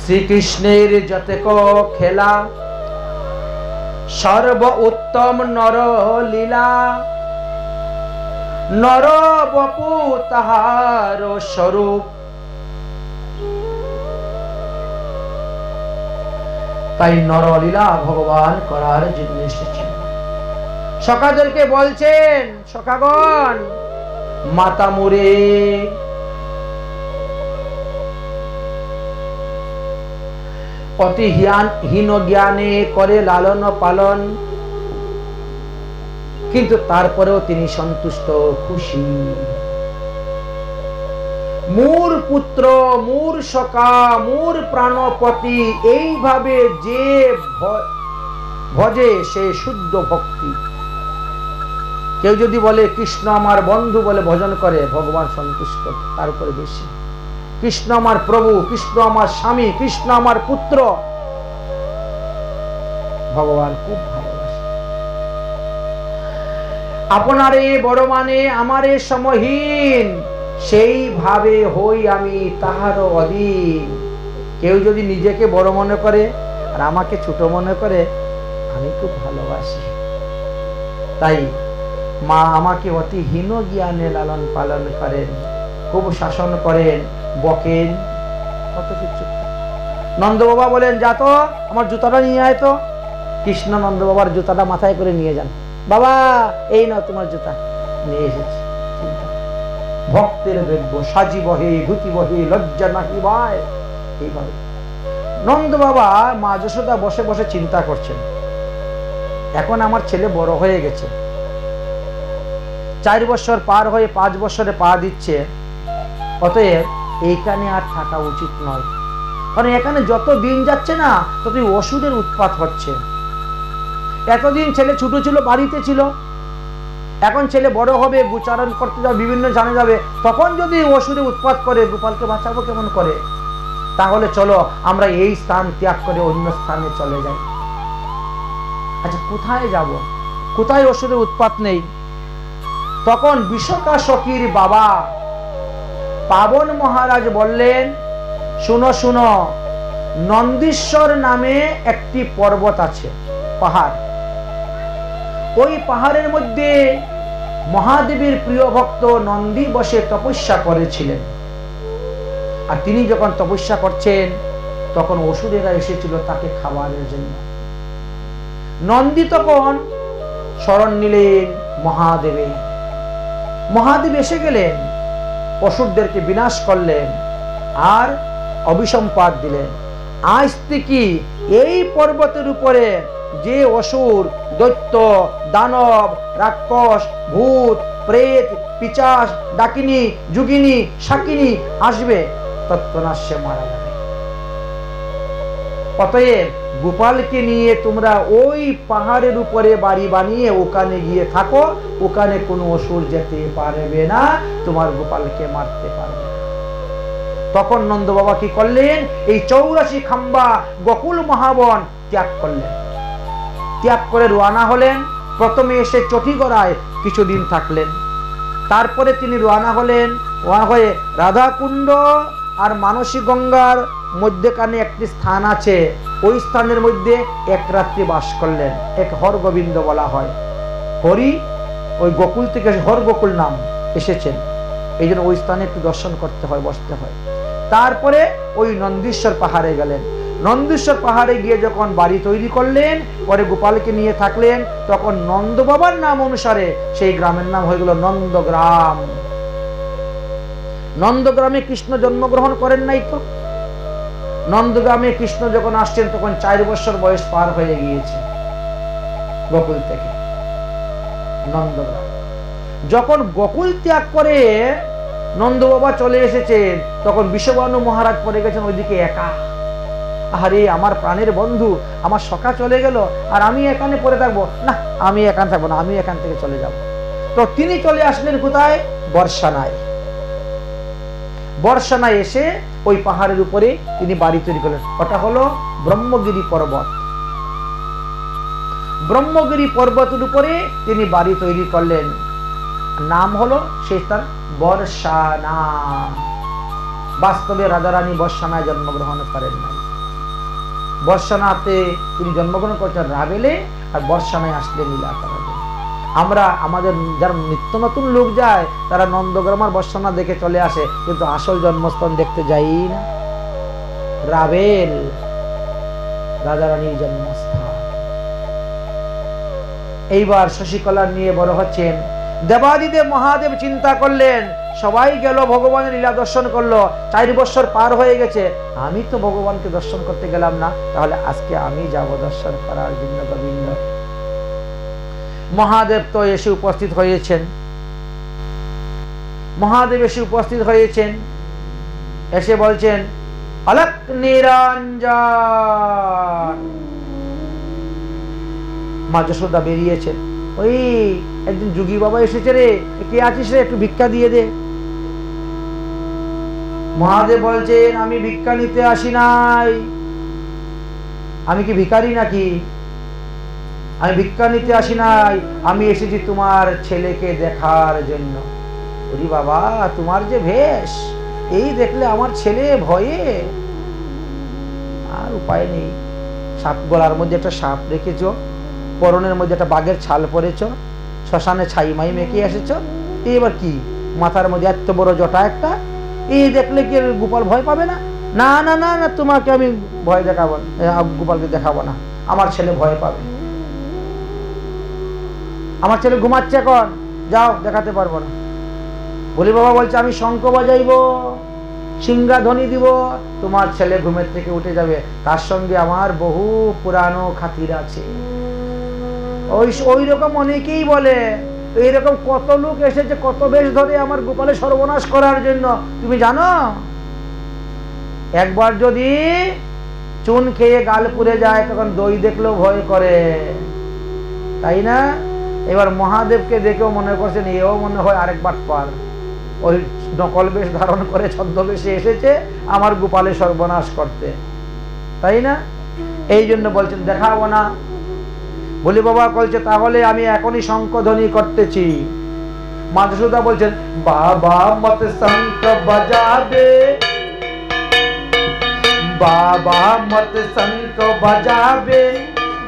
শ্রীকৃষ্ণের যতেক খেলা সর্ব উত্তম নর লীলা, নর বপু তাহার স্বরূপ। তাই নরলীলা ভগবান করার জন্য এসেছেন। সখাদেরকে বলছেন, সখাগণ মাতা মুরে অতি হীন জ্ঞানে করে লালন পালন, কিন্তু তারপরেও তিনি সন্তুষ্ট খুশি। মূর পুত্র, মূর সখা, মূর প্রাণপতি, এইভাবে যে ভজে সে শুদ্ধ ভক্তি। কেউ যদি বলে কৃষ্ণ আমার বন্ধু বলে ভজন করে, ভগবান সন্তুষ্ট তার উপরে বেশি। কৃষ্ণ আমার প্রভু, কৃষ্ণ আমার স্বামী, কৃষ্ণ আমার পুত্র, ভগবান খুব ভালোবাসে। আপনারে বড় মানে আমারে সমহীন, সেইভাবে হই আমি তাহার অধীন। কেউ যদি নিজেকে বড় মনে করে আর আমাকে ছোট মনে করে, আমি খুব ভালোবাসি। তাই মা আমাকে অতি হীন জ্ঞানে লালন পালন করেন, খুব শাসন করেন, বকেন, কত কিছু। নন্দ বাবা বলেন, যা তো আমার জুতাটা নিয়ে আয় তো। কৃষ্ণ নন্দ বাবার জুতাটা মাথায় করে নিয়ে যান। বাবা এই নাও তোমার জুতা, নিয়ে এসেছি। ভক্তের দ্রব্য সাজিব হে ধুতিব হে লজ্জা নাহি ভাই। এইভাবে নন্দ বাবা মা যশোদা বসে বসে চিন্তা করছেন, এখন আমার ছেলে বড় হয়ে গেছে, 4 বছর পার হয়ে 5 বছরে পা দিচ্ছে, অতএব এইখানে আর থাকা উচিত নয়। কারণ এখানে যত দিন যাচ্ছে না ততই অসুরের উৎপাত হচ্ছে। এতদিন ছেলে ছোট ছিল, বাড়িতে ছিল, এখন ছেলে বড় হবে, গোচারণ করতে যাবে, বিভিন্ন জানে যাবে, তখন যদি অসুরে উৎপাত করে, গোপালকে বাঁচাবো কেমন করে? তাহলে চলো আমরা এই স্থান ত্যাগ করে অন্য স্থানে চলে যাই। আচ্ছা কোথায় যাব? কোথায় অসুরের উৎপাত নেই? তখন বিশ্বকাশকীর বাবা পাবন মহারাজ বললেন, শুনো শুনো, নন্দীশ্বর নামে একটি পর্বত আছে, পাহাড়। ওই পাহাড়ের মধ্যে মহাদেবের প্রিয় ভক্ত নন্দী বসে তপস্যা করেছিলেন। আর তিনি যখন তপস্যা করছেন তখন অসুরেরা এসেছিল তাকে খাওয়ানোর জন্য। নন্দী তখন শরণ নিলেন মহাদেবে। মহাদেব এসে গেলেন, অসুরদেরকে বিনাশ করলেন আর অভিসম্পাদ দিলেন। আজ থেকে এই পর্বতের উপরে যে অসুর, দৈত্য, দানব, রাক্ষস, ভূত, প্রেত, পিচাস, ডাকিনী, যোগিনী, শাকিনী আসবে, তৎক্ষণাৎ সে মারা যাবে। অতএব গোপালকে নিয়ে তোমরা ওই পাহাড়ের উপরে বাড়ি বানিয়ে ওখানে গিয়ে থাকো, ওখানে কোনো অসুর যেতে পারবে না, তোমার গোপালকে মারতে পারবে না। তখন নন্দ বাবা কি করলেন? এই 84 খাম্বা গোকুল মহাবন ত্যাগ করলেন। ত্যাগ করে রওনা হলেন। প্রথমে এসে চটিগড়ায় কিছুদিন থাকলেন, তারপরে তিনি রওনা হলেন, রওনা হয়ে রাধাকুণ্ড আর মানসী গঙ্গার মধ্যখানে একটি স্থান আছে, ওই স্থানের মধ্যে এক রাত্রি বাস করলেন। এক হরগোবিন্দ বলা হয়। হরি ওই গোকুল থেকে হর গোকুল নাম এসেছেন, এই জন্য ওই স্থানে একটু দর্শন করতে হয়, বসতে হয়। তারপরে ওই নন্দীশ্বর পাহাড়ে গেলেন। নন্দীশ্বর পাহাড়ে গিয়ে যখন বাড়ি তৈরি করলেন, পরে গোপালকে নিয়ে থাকলেন, তখন নন্দ বাবার নাম অনুসারে সেই গ্রামের নাম হয়ে গেল নন্দগ্রাম। নন্দগ্রামে কৃষ্ণ জন্মগ্রহণ করেন নাই তো? নন্দগ্রামে কৃষ্ণ যখন আসছেন তখন 4 বছর বয়স পার হয়ে গিয়েছে গোকুল থেকে। নন্দগ্রাম যখন গোকুল ত্যাগ করে নন্দ বাবা চলে এসেছেন, তখন বিশ্ববানু মহারাজ পড়ে গেছেন ওইদিকে একা। আরে আমার প্রাণের বন্ধু, আমার সখা চলে গেল আর আমি এখানে পড়ে থাকবো না, আমি এখানে থাকবো না, আমি এখান থেকে চলে যাব। তো তিনি চলে আসলেন কোথায়? বর্ষানায়। বর্ষানায় এসে ওই পাহাড়ের উপরে তিনি বাড়ি তৈরি করলেন। ওটা হলো ব্রহ্মগিরি পর্বত। ব্রহ্মগিরি পর্বতের উপরে তিনি বাড়ি তৈরি করলেন। নাম হলো সেই স্থান বর্ষানা। বাস্তবে রাধারানী বর্ষানায় জন্মগ্রহণ করেন নাই। বর্ষানাতে তিনি জন্মগ্রহণ করছেন রাবেলে, আর বর্ষানায় আসলে লীলা করার জন্য। আমরা আমাদের যারা নিত্য নতুন লোক যায় তারা নন্দগ্রাম আর বর্ষানা দেখে চলে আসে, কিন্তু আসল জন্মস্থান দেখতে যাই না। রাবেল রাজা রানীর জন্মস্থান। এইবার শশীকলা নিয়ে বড় হচ্ছেন। দেবাদিদেব মহাদেব চিন্তা করলেন, সবাই গেল ভগবানের লীলা দর্শন করলো, 4 বছর পার হয়ে গেছে, আমি তো ভগবানকে দর্শন করতে গেলাম না, তাহলে আজকে আমি যাব দর্শন করার জন্য গোবিন্দ। মহাদেব তো এসে উপস্থিত হয়েছেন। মহাদেব এসে উপস্থিত হয়েছেন, এসে বলছেন অলক নিরঞ্জন। মা যশোদা বেরিয়েছেন, ওই একদিন যোগী বাবা এসেছে রে, কে আছিস রে, একটু ভিক্ষা দিয়ে দে। মহাদেব বলছেন আমি ভিক্ষা নিতে আসি নাই, আমি কি ভিখারি নাকি? আমি ভিক্ষা নিতে আসি নাই, আমি এসেছি তোমার ছেলেকে দেখার জন্য। ওরে বাবা, তোমার যে বেশ, এই দেখলে আমার ছেলে ভয়ে আর উপায় নেই। সাপ গলার মধ্যে একটা সাপ রেখেছ, পরনের মধ্যে একটা বাঘের ছাল পরেছ, শ্মশানে ছাই মাই মেখে এসেছ, এবার কি মাথার মধ্যে এত বড় জটা একটা, এই দেখলে কি গোপাল ভয় পাবে না? না না না না, তোমাকে আমি ভয় দেখাবো না, গোপালকে দেখাবো না, আমার ছেলে ভয় পাবে। আমার ছেলে ঘুমাচ্ছে, এখন যাও, দেখাতে পারবো না। বলি বাবা বলছে আমি শঙ্খ বাজাইব, সিংহাধ্বনি দিব, তোমার ছেলে ঘুমের থেকে উঠে যাবে, তার সঙ্গে আমার বহু পুরানো খাতির আছে। ওই রকম অনেকেই বলে, এইরকম কত লোক এসেছে কত বেশ ধরে আমার গোপালের সর্বনাশ করার জন্য, তুমি জানো? একবার যদি চুন খেয়ে গাল পুড়ে যায় তখন দই দেখলেও ভয় করে, তাই না? এবার মহাদেবকে দেখেও মনে করছেন এও মনে হয় আরেকবার পার, ওই নকল বেশ ধারণ করে ছদ্মবেশে এসেছে আমার গোপালের সর্বনাশ করতে, তাই না? এই জন্য বলছেন দেখাবো না। বলি বাবা বলছে তাহলে আমি এখনই শঙ্খধ্বনি করতেছি। মা যশোদা বলছেন বাবা মত শঙ্খ বাজাবে, बाबा मत शंख बजावे,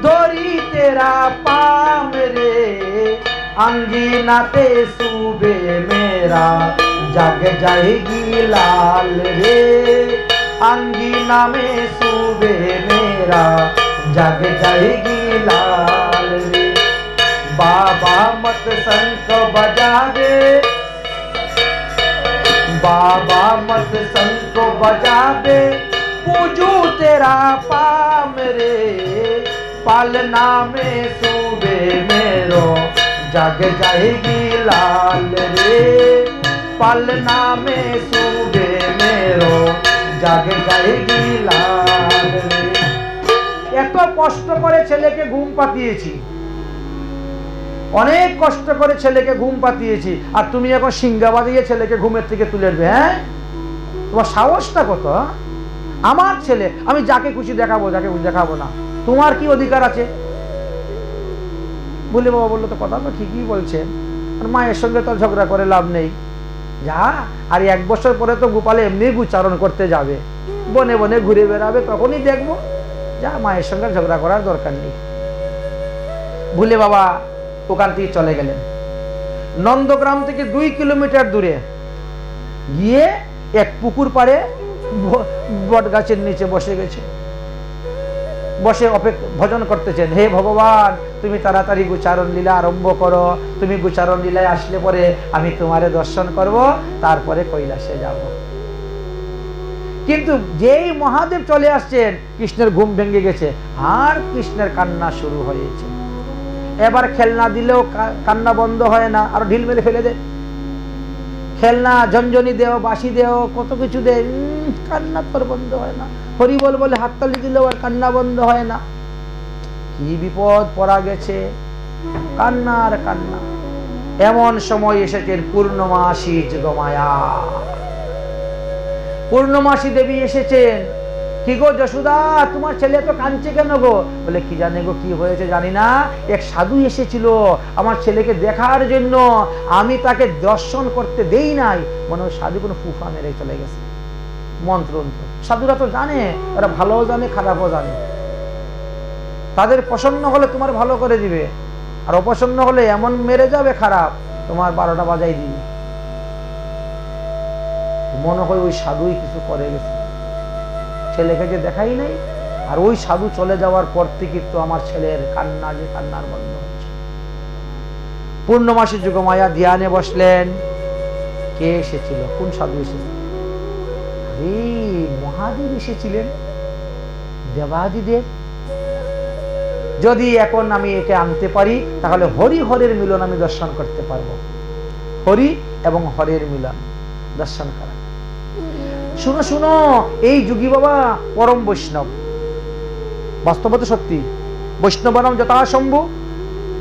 धोरी तेरा पाम रे, अंगीना पे सूबे मेरा जग जाएगी लाल रे, अंगीना में सूबे मेरा जग जाएगी लाल रे। बाबा मत शंख बजावे, बाबा मत शंख बजावे, पूजू तेरा पाम रे, पालना में सूबे मेरो जग जाएगी लाल रे, पालना में सूबे मेरो जग जाएगी लाल रे। এত কষ্ট করে ছেলেকে ঘুম পাতিয়েছি, অনেক কষ্ট করে ছেলেকে ঘুম পাতিয়েছি, আর তুমি এখন সিংহা বাজিয়ে ছেলেকে ঘুমের থেকে তুলে দেবে? হ্যাঁ, তোমার সাহসটা কত? আমার ছেলে, আমি যাকে খুশি দেখাবো, যাকে খুশি দেখাবো না, তোমার কি অধিকার আছে? বলে বাবা বললো তো কথা তো ঠিকই বলছেন, মায়ের সঙ্গে তো ঝগড়া করে লাভ নেই, যা, আর 1 বছর পরে তো গোপালে এমনি উচ্চারণ করতে যাবে, বনে বনে ঘুরে বেড়াবে, তখনই দেখবো, যা, মায়ের সঙ্গে ঝগড়া করার দরকার নেই। ভুলে বাবা ওখান থেকে চলে গেলেন। নন্দগ্রাম থেকে 2 কিলোমিটার দূরে গিয়ে এক পুকুর পাড়ে বট গাছের নিচে বসে গেছে, বসে ভজন করতেছেন, হে ভগবান তুমি তাড়াতাড়ি গোচারণ লীলা আরম্ভ করো, তুমি গোচারণ লীলায় আসলে পরে আমি তোমারে দর্শন করব, তারপরে কৈলাসে যাব। কিন্তু যেই মহাদেব চলে আসছেন কৃষ্ণের ঘুম ভেঙে গেছে, আর কৃষ্ণের কান্না শুরু হয়েছে। এবার খেলনা দিলেও কান্না বন্ধ হয় না, আরো ঢিল মেরে ফেলে দেয়, খেলনা ঝনঝনি দেও, বাঁশি দেও, কত কিছু দে, কান্না তোর বন্ধ হয় না, হরিবল বলে হাততালি দিলেও আর কান্না বন্ধ হয় না। কি বিপদ পড়া গেছে, কান্না আর কান্না। এমন সময় এসেছেন পূর্ণমাসী যোগমায়া, পূর্ণমাসী দেবী এসেছেন। কি গো যশোদা, তোমার ছেলে তো কাঁদছে কেন গো? বলে কি জানে গো, কি হয়েছে জানি না, এক সাধু এসেছিল আমার ছেলেকে দেখার জন্য, আমি তাকে দর্শন করতে দেই নাই, মনে হয় সাধু কোনো ফুফা মেরে চলে গেছে, মন্ত্র। সাধুরা তো জানে, ওরা ভালোও জানে খারাপও জানে, তাদের প্রসন্ন হলে তোমার ভালো করে দিবে, আর অপসন্ন হলে এমন মেরে যাবে খারাপ, তোমার 12টা বাজাই দিবে। মনে হয় ওই সাধুই কিছু করে গেছে, ছেলেকে যে দেখাই নাই। আর ওই সাধু চলে যাওয়ার পর থেকে তো আমার ছেলের কান্না যে কান্নার বন্ধ হচ্ছে। পূর্ণমাসী যোগমায়া ধ্যানে বসলেন। কে এসেছিল? কোন সাধু এসেছিল? মহাদেব এসেছিলেন, দেবাদিদেব। যদি এখন আমি একে আনতে পারি তাহলে হরি হরের মিলন আমি দর্শন করতে পারবো। হরি এবং হরের মিলন দর্শন করা। শুনো শুনো, এই যোগী বাবা পরম বৈষ্ণব, বাস্তবতা সত্যি। বৈষ্ণবানাম যথাসম্ভু,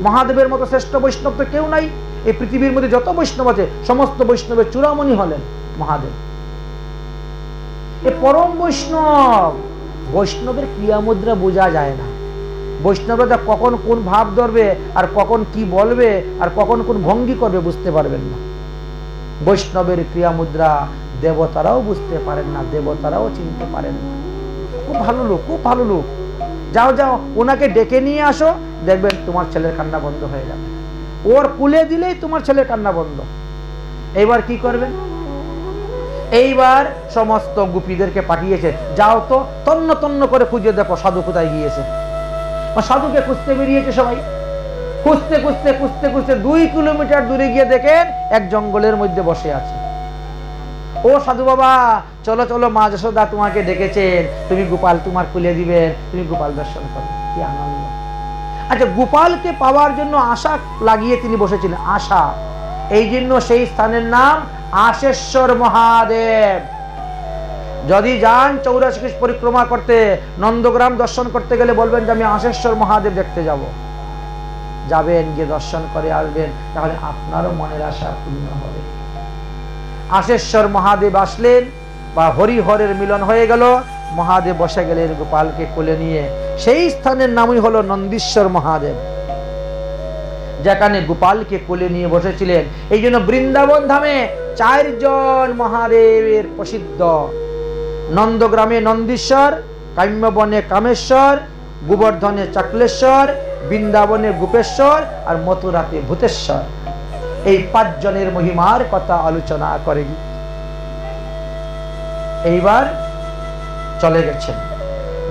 মহাদেবের মতো শ্রেষ্ঠ বৈষ্ণব তো কেউ নাই। এই পৃথিবীর মধ্যে যত বৈষ্ণব আছে সমস্ত বৈষ্ণবের চূড়ামণি হলেন মহাদেব। এ পরম বৈষ্ণব। বৈষ্ণবের ক্রিয়া মুদ্রা বোঝা যায় না। বৈষ্ণবরা কখন কোন ভাব ধরবে, আর কখন কি বলবে, আর কখন কোন ভঙ্গি করবে বুঝতে পারবেন না। বৈষ্ণবের ক্রিয়া মুদ্রা দেবতারাও বুঝতে পারেন না, দেবতারাও চিনতে পারেন না। খুব ভালো লোক, খুব ভালো লোক। যাও যাও, ওনাকে ডেকে নিয়ে আসো, দেখবেন তোমার ছেলের কান্না বন্ধ হয়ে যাবে। ওর কুলে দিলেই তোমার ছেলের কান্না বন্ধ। এইবার কি করবেন? এইবার সমস্ত গোপীদেরকে পাঠিয়েছে, যাও তো তন্ন তন্ন করে খুঁজে দেখো সাধু কোথায় গিয়েছে। সাধুকে খুঁজতে বেরিয়েছে সবাই। খুঁজতে খুঁজতে খুঁজতে খুঁজতে 2 কিলোমিটার দূরে গিয়ে দেখেন এক জঙ্গলের মধ্যে বসে আছে। ও সাধু বাবা, চলো চলো, মা যশোদা তোমাকে ডেকেছেন, তুমি গোপাল তোমার খুলে দিবেন, তুমি গোপাল দর্শন করো। কি আনন্দ! আচ্ছা, গোপালকে পাওয়ার জন্য আশা লাগিয়ে তিনি বসেছিলেন। আশা, এই জন্য সেই স্থানের নাম আশেশ্বর মহাদেব। যদি যান 84 কোষ পরিক্রমা করতে, নন্দগ্রাম দর্শন করতে গেলে বলবেন যে আমি আশেশ্বর মহাদেব দেখতে যাব। যাবেন, গিয়ে দর্শন করে আসবেন, তাহলে আপনারও মনের আশা পূর্ণ হবে। আশেশ্বর মহাদেব আসলেন, বা হরিহরের মিলন হয়ে গেল। মহাদেব বসে গেলেন গোপালকে কোলে নিয়ে। সেই স্থানের নামই হলো নন্দীশ্বর মহাদেব, যেখানে গোপালকে কোলে নিয়ে বসেছিলেন। এই জন্য বৃন্দাবন ধামে 4 জন মহাদেবের প্রসিদ্ধ। নন্দগ্রামে নন্দীশ্বর, কাম্যবনে কামেশ্বর, গোবর্ধনে চাকলেশ্বর, বৃন্দাবনে গোপেশ্বর, আর মথুরাতে ভূতেশ্বর। এই 5 জনের মহিমার কথা আলোচনা করেন। এইবার চলে গেছেন।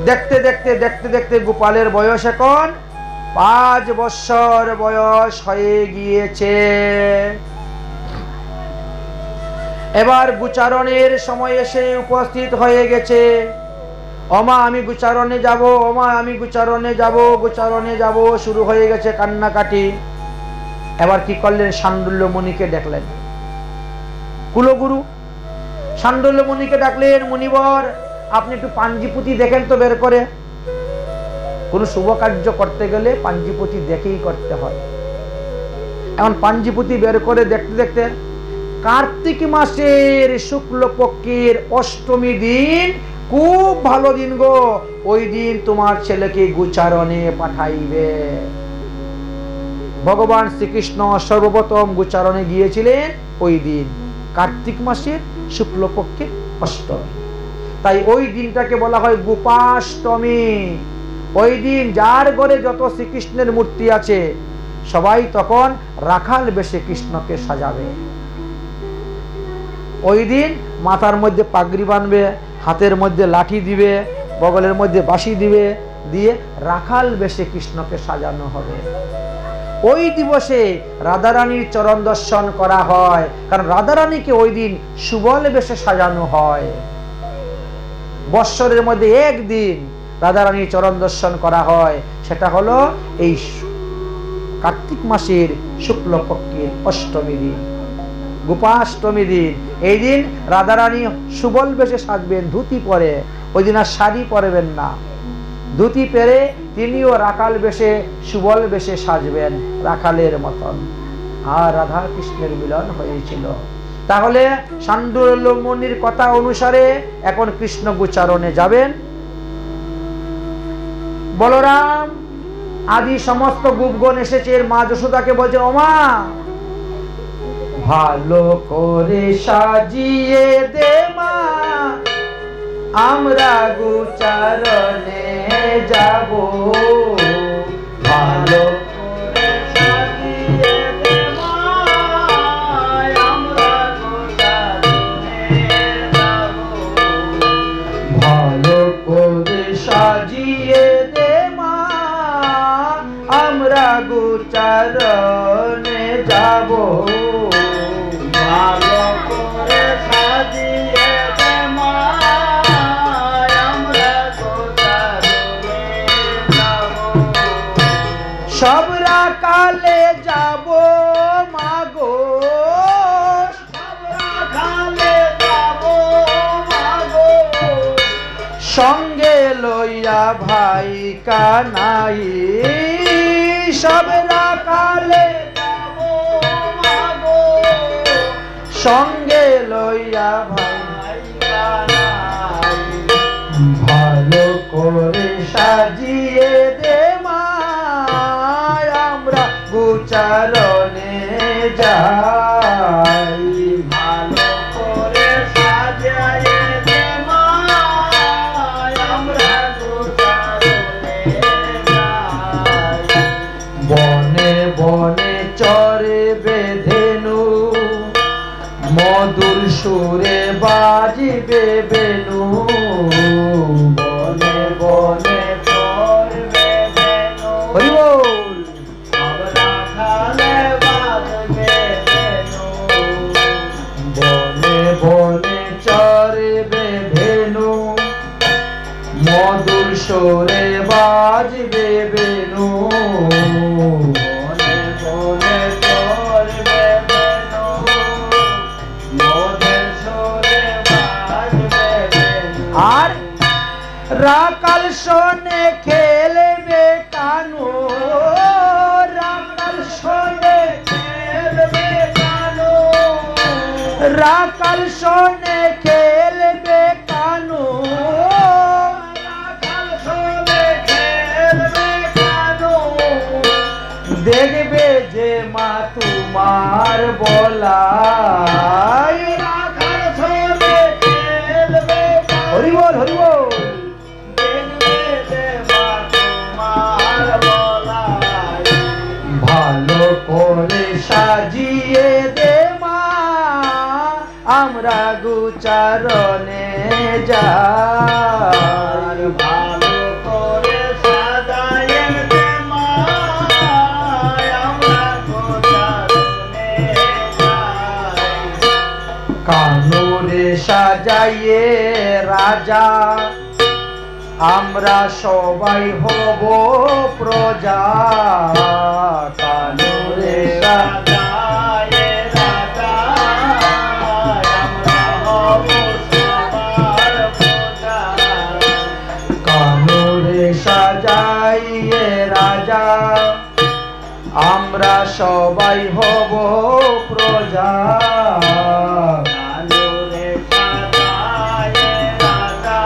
দেখতে দেখতে দেখতে দেখতে গোপালের বয়স এখন 5 বছর বয়স হয়ে গিয়েছে। এবার গোচারণের সময় এসে উপস্থিত হয়ে গেছে। ওমা আমি গোচারণে যাব, ওমা আমি গোচারণে যাব, গোচারণে যাব, শুরু হয়ে গেছে কান্নাকাটি। এবার কি করলেন? শাণ্ডুল্য মুনিকে ডাকলেন। কুলগুরু শাণ্ডুল্য মুনিকে ডাকলেন, মুনিবর আপনি একটু পাঞ্জিপুতি দেখেন তো বের করে। কোন শুভ কার্য করতে গেলে পাঞ্জিপুতি দেখেই করতে হয়। এখন পাঞ্জিপুতি বের করে দেখতে দেখতে কার্তিক মাসের শুক্লপক্ষের 8ম দিন, খুব ভালো দিন গো, ওই দিন তোমার ছেলেকে গোচারণে পাঠাইবে। ভগবান শ্রীকৃষ্ণ সর্বপ্রথম গোচারণে গিয়েছিলেন ওই দিন, কার্তিক মাসের শুক্লপক্ষের 8ম। তাই ওই দিনটাকে বলা হয় গোপাষ্টমী। ওই দিন যার ঘরে যত শ্রীকৃষ্ণের মূর্তি আছে সবাই তখন রাখাল বেশে কৃষ্ণকে সাজাবে। ওই দিন মাথার মধ্যে পাগড়ি বাঁধবে, হাতের মধ্যে লাঠি দিবে, বগলের মধ্যে বাঁশি দিবে, দিয়ে রাখাল বেশে কৃষ্ণকে সাজানো হবে। ওই দিবসে রাধারানীর চরণ দর্শন করা হয়, কারণ রাধারানীকে ওই দিন সুবল বেশে সাজানো হয়। বৎসরের মধ্যে একদিন রাধারানীর চরণ দর্শন করা হয়, সেটা হলো এই কার্তিক মাসের শুক্লপক্ষের 8ম দিন, গোপাষ্টমী দিন। এই দিন রাধারানী সুবল বেশে সাজবেন, ধুতি পরে। ওই দিন আর শাড়ি পরবেন না, ধুতি পরে তিনিও রাখাল বেশে সুবল বেশে সাজবেন রাখালের মতন। আর রাধা কৃষ্ণের মিলন হয়েছিল। তাহলে শাণ্ডুল্য মুনির কথা অনুসারে এখন কৃষ্ণ গোচারণে যাবেন। বলরাম আদি সমস্ত গোপগণ এসেছে। মা যশোদাকে বলছে, ওমা ভালো করে সাজিয়ে দে মা, আমরা গোচারণে যাব। করে সাজিয়ে দে মা, আমরা গোচারণে যাব। ভালো করে সাজিয়ে দে মা, আমরা গোচারণে যাব। সবরা কালে যাব মাগো, সবরা কালে যাব মাগো, সঙ্গে লইয়া ভাই কানাই। সবরা কালে যাব মাগো, সঙ্গে লইয়া ভাই। কানাই। ভালো করে সাজিয়ে দে মা, আমরা গোচারণে যাই। ভালো করে সাজিয়ে দে মা, আমরা গোচারণে যাই। বনে বনে চরে বেধেনু, মধুর সুরে বাজিবে বেনু। বনে বনে চরবে বেনু, হরি বল। সবরা কালে বাজবে বেনু। বনে বনে চরে বেধেনু, মধুর সুরে বাজিবে বেনু। বনে বনে চরবে বেনু, মধুর সুরে বাজবে বেনু। আর রাকাল শোনে খেলবে কানু, রাকাল শোনে খেলবে কানু, রাকাল শোনে খেলবে কানু। রাখাল শোনে খেলবে কানু। দেখবে যে মা তোমার বলাই। রাখাল শোনে খেলবে কানু। হরি বল হরি বল। দেখবে যে মা তোমার বলাই। ভালো করে সাজিয়ে দে মা, আমরা গোচারণে যাই। ভালো করে সাজায়ে দে মা, আমরা গোচারণে যাই। কানুরে সাজাইয়ে রাজা, আমরা সবাই হব প্রজা। কানুরে সাজায়ে রাজা, আমরা হব সবার প্রজা। কানুরে সাজাইয়ে রাজা, আমরা সবাই হব প্রজা। কানুরে সাজায়ে রাজা,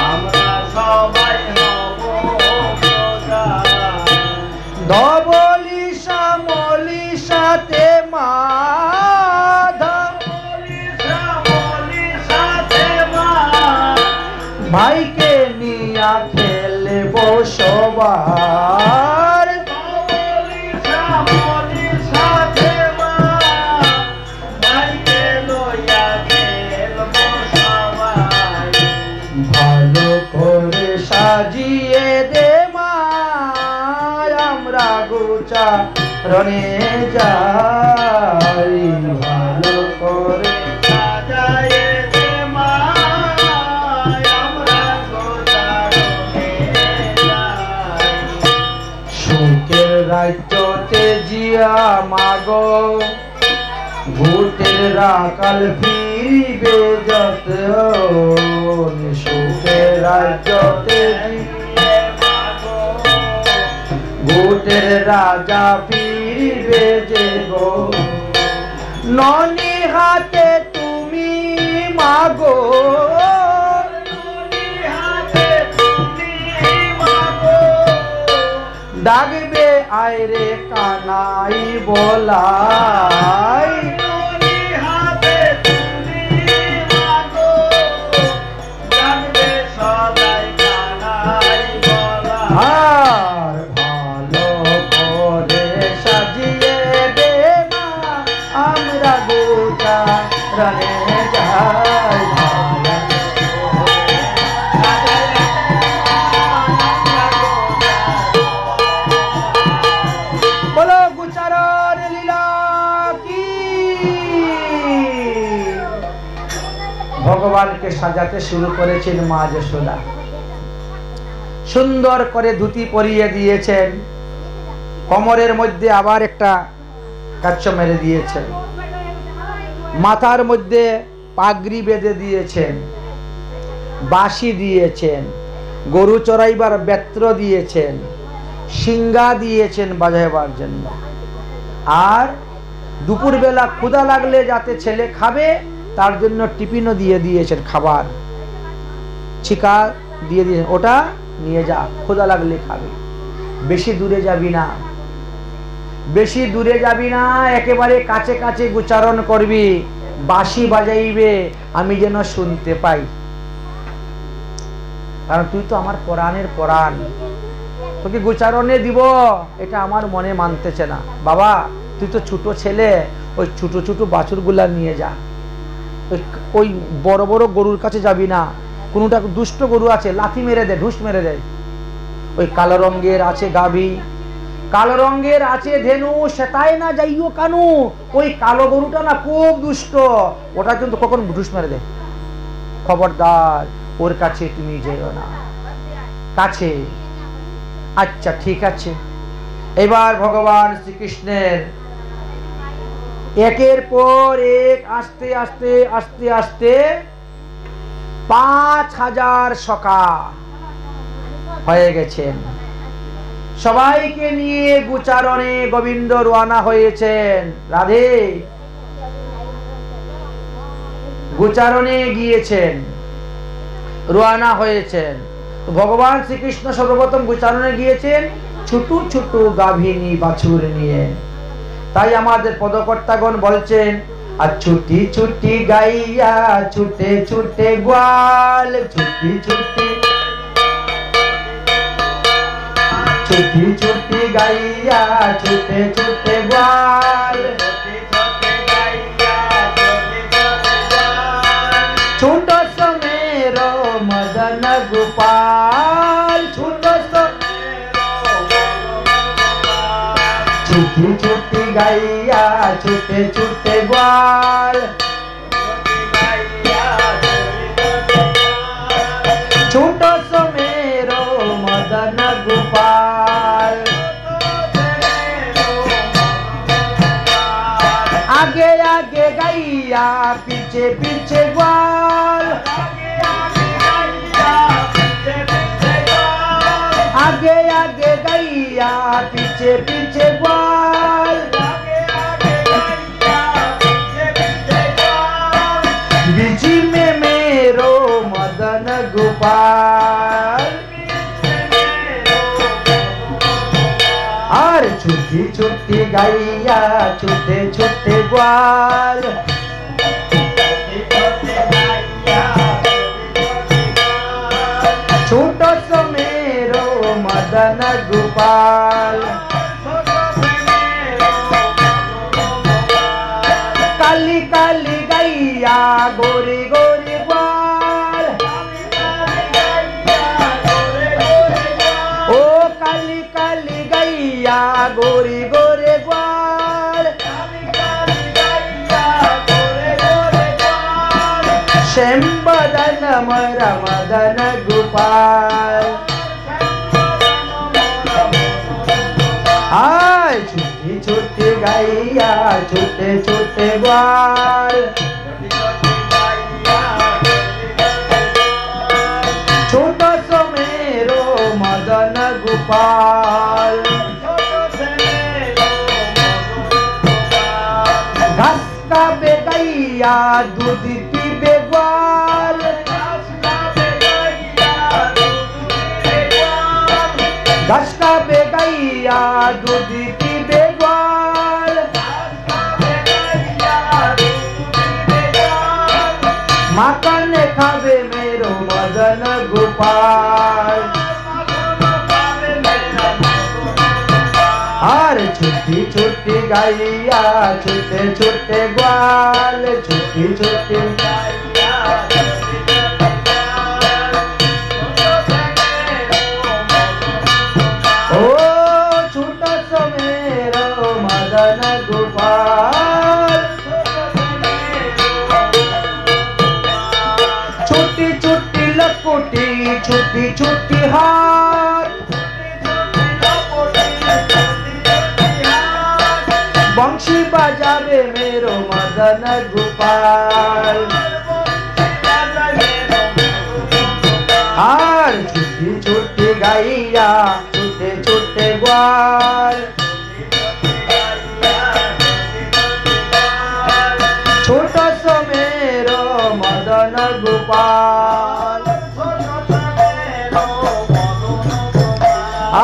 আমরা সবাই হব প্রজা। ধবলি শ্যামলি সাথে মাধা, শ্যামলি সাথে মা, ভাইকে নিয়া খেলব সবার। শ্যামলি সাথে মা, ভাইকে লইয়া খেলব সবাই। ভালো করে সাজিয়ে দে মা, আমরা গোচারণে যাই। ভালো করে সাজায়ে দে মা, আমরা গোচারণে যাই। সুখের রাজ্যতে জিয়া মাগো, ভূতের রাকাল ফিরিবে যত। সুখের রাজ্যতে ভূতের রাজা ফিরিবে যে গো। ননি হাতে তুমি মাগো, ডাকবে আইরে কানাই বলাই। আর ভালো করে সাজিয়ে দে মা, আমরা গোচারণে যাই। ভালো গোপালকে সাজাতে শুরু করেছেন মা যশোদা। সুন্দর করে ধুতি পরিয়ে দিয়েছেন, কোমরের মধ্যে আবার একটা কাচ্চ মেরে দিয়েছেন, মাথার মধ্যে পাগড়ি বেঁধে দিয়েছেন, বাঁশি দিয়েছেন, গরু চড়াইবার বেত্র দিয়েছেন, সিংহা দিয়েছেন বাজাইবার জন্য। আর দুপুরবেলা ক্ষুধা লাগলে যাতে ছেলে খাবে তার জন্য টিফিনও দিয়ে দিয়েছেন, খাবার চিকা দিয়ে দিয়েছেন, ওটা নিয়ে যা, ক্ষুধা লাগলে খাবে। বেশি দূরে যাবি না, বেশি দূরে যাবি না, একেবারে কাছে কাছে উচ্চারণ করবি, বাঁশি বাজাইবে আমি যেন শুনতে পাই, কারণ তুই তো আমার পরাণের পরাণ, তোকে গোচারণে দিব এটা আমার মনে মানতেছে না। বাবা তুই তো ছোট ছেলে, ওই ছোট ছোট বাছুরগুলা নিয়ে যা, ওই বড় বড় গরুর কাছে যাবি না, কোনটা দুষ্ট গরু আছে লাথি মেরে দেয়, ঢুস মেরে দেয়। ওই কালো রঙের আছে গাভী, কালো রঙের আছে ধেনু, সেটাই না যাইও কানু, ওই কালো গরুটা না খুব দুষ্ট, ওটা কিন্তু কখন ঢুস মেরে দেয়, খবরদার ওর কাছে তুমি যেও না, কাছে। আচ্ছা ঠিক আছে। এবার ভগবান শ্রীকৃষ্ণের একের পর এক আস্তে আস্তে আস্তে আস্তে 5000 সখা হয়ে গেছেন, সবাইকে নিয়ে গোচারণে গোবিন্দ রওনা হয়েছেন। রাধে গোচারণে গিয়েছেন, রওনা হয়েছেন। ভগবান শ্রীকৃষ্ণ সর্বপ্রথম গোচারণে গিয়েছেন ছোট ছোট গাভিনী বাছুর নিয়ে। তাই আমাদের পদকর্তাগণ বলছেন, আর ছুটি ছুটি গাইয়া ছুটে ছুটে গোয়াল, ছুটি ছুটি ছুটি ছুটি গাইয়া ছুটে ছুটে গোয়াল, ছোট সমের মদন গোপাল, ছোট ছুটি ছুটি গাইয়া ছুটে ছুটে গোয়াল, ছোট সমের মদন গোপাল। आगे आगे गैया पीछे पीछे ग्वाल, आगे आगे गैया पीछे पीछे ग्वाल, बीच में मेरो मदन गोपाल, और छुट्टी छुट्टी गैया छुट्टे छुट्टे ग्वाल, छोटो सो मेरो मदन गोपाल। काली काली गैया गोरी गोरी ग्वाल, ओ काली काली गैया गोरी गोरे ग्वाल, श्याम बदन मर मदन गोपाल। हाय छुट्टी छुट्टी गैया छोटे छोटे ग्वाल, छोटो सो मेरो मदन गोपाल। घास का बे गैया दूध पीबे ग्वाल, घास का बे गैया दूध पीबे ग्वाल, माखन खावे मेरो मदन गोपाल। हर छुट्टी छुट्टी गैया छोटे छोटे ग्वाल, छुट्टी छुट्टी ओ छोटा सो मेरो मदन गोपाल। ছুটি ছুটি হাত বংশী বাজাবে মেরো মদন গোপাল আর ছুটি ছুটি গাইয়া ছুটে ছুটে গোয়াল ছোট সমেরো মদন গোপাল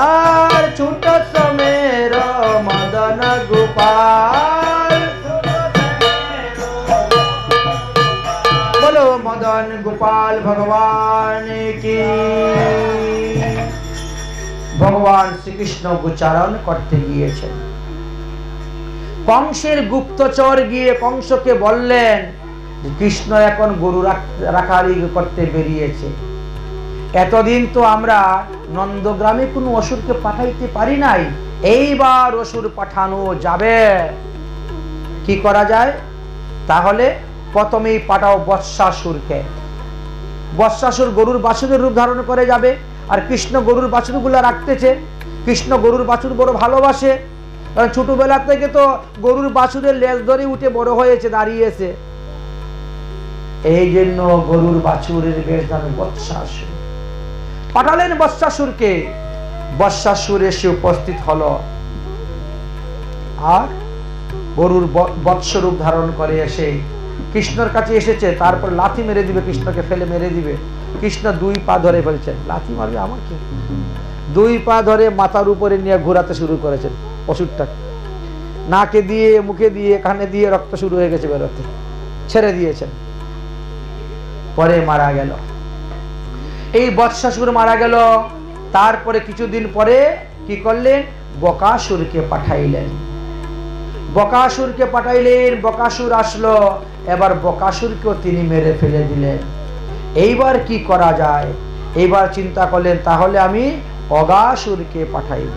আর ছোট সমেরো মদন গোপাল বলো মদন গোপাল ভগবান কি। ভগবান শ্রীকৃষ্ণ উচ্চারণ করতে গিয়েছেন। কংসের গুপ্তচর গিয়ে কংসকে বললেন কৃষ্ণ এখন গরু রাখালি করতে বেরিয়েছে। এতদিন তো আমরা নন্দগ্রামে কোনো অসুরকে পাঠাইতে পারি নাই, এইবার অসুর পাঠানো যাবে। কি করা যায়? তাহলে প্রথমেই পাঠাও বৎসাসুরকে। বৎসাসুর গরুর বাছুরের রূপ ধারণ করে যাবে, আর কৃষ্ণ গরুর বাছুরগুলা রাখতেছে। কৃষ্ণ গরুর বাছুর বড় ভালোবাসে, কারণ ছোটবেলা থেকে তো গরুর বাছুরের লেজ ধরে উঠে বড় হয়েছে, দাঁড়িয়েছে। এই জন্য গরুর বাছুরের বেশ ধারণ বৎসাসুর পাঠালেন বৎসাসুরকে। বৎসাসুর এসে উপস্থিত হলো, আর গরুর বৎসরূপ ধারণ করে এসে কৃষ্ণর কাছে এসেছে। তারপর লাথি মেরে দিবে, কৃষ্ণকে ফেলে মেরে দিবে। কৃষ্ণ দুই পা ধরে ফেলছেন। লাথি মারবে আমাকে? দুই পা ধরে মাথার উপরে নিয়ে ঘোরাতে শুরু করেছেন অসুরটাকে। নাকে দিয়ে, মুখে দিয়ে, কানে দিয়ে রক্ত শুরু হয়ে গেছে বেরোতে, ছেড়ে দিয়েছেন। পরে মারা গেল। এই বৎসাসুর মারা গেল। তারপরে কিছুদিন পরে কি করলেন? বকাসুরকে পাঠাইলেন। বকাসুরকে পাঠাইলেন, বকাসুর আসলো। এবার বকাসুরকেও তিনি মেরে ফেলে দিলেন। এইবার কি করা যায়? এইবার চিন্তা করলেন তাহলে আমি অগাসুরকে পাঠাইব।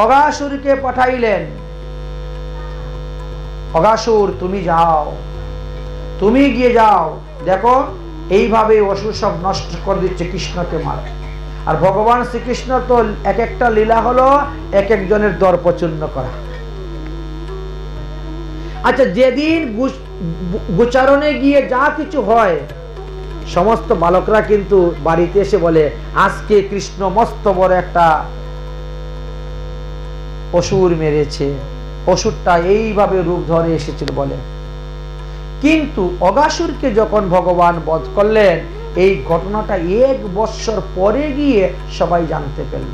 অগাসুরকে পাঠাইলেন। অগাসুর তুমি যাও, তুমি গিয়ে যাও, দেখো এইভাবে অসুর সব নষ্ট করে দিচ্ছে, কৃষ্ণকে মারে। আর ভগবান শ্রীকৃষ্ণ তো এক একটা লীলা হলো এক একজনের দর্পচূর্ণ করা। আচ্ছা, যেদিন গোচারণে গিয়ে যা কিছু হয় সমস্ত বালকরা কিন্তু বাড়িতে এসে বলে আজকে কৃষ্ণ মস্ত বড় একটা অসুর মেরেছে, অসুরটা এইভাবে রূপ ধরে এসেছিল বলে। কিন্তু অগাসুরকে যখন ভগবান বধ করলেন, এই ঘটনাটা 1 বৎসর পরে গিয়ে সবাই জানতে পারল।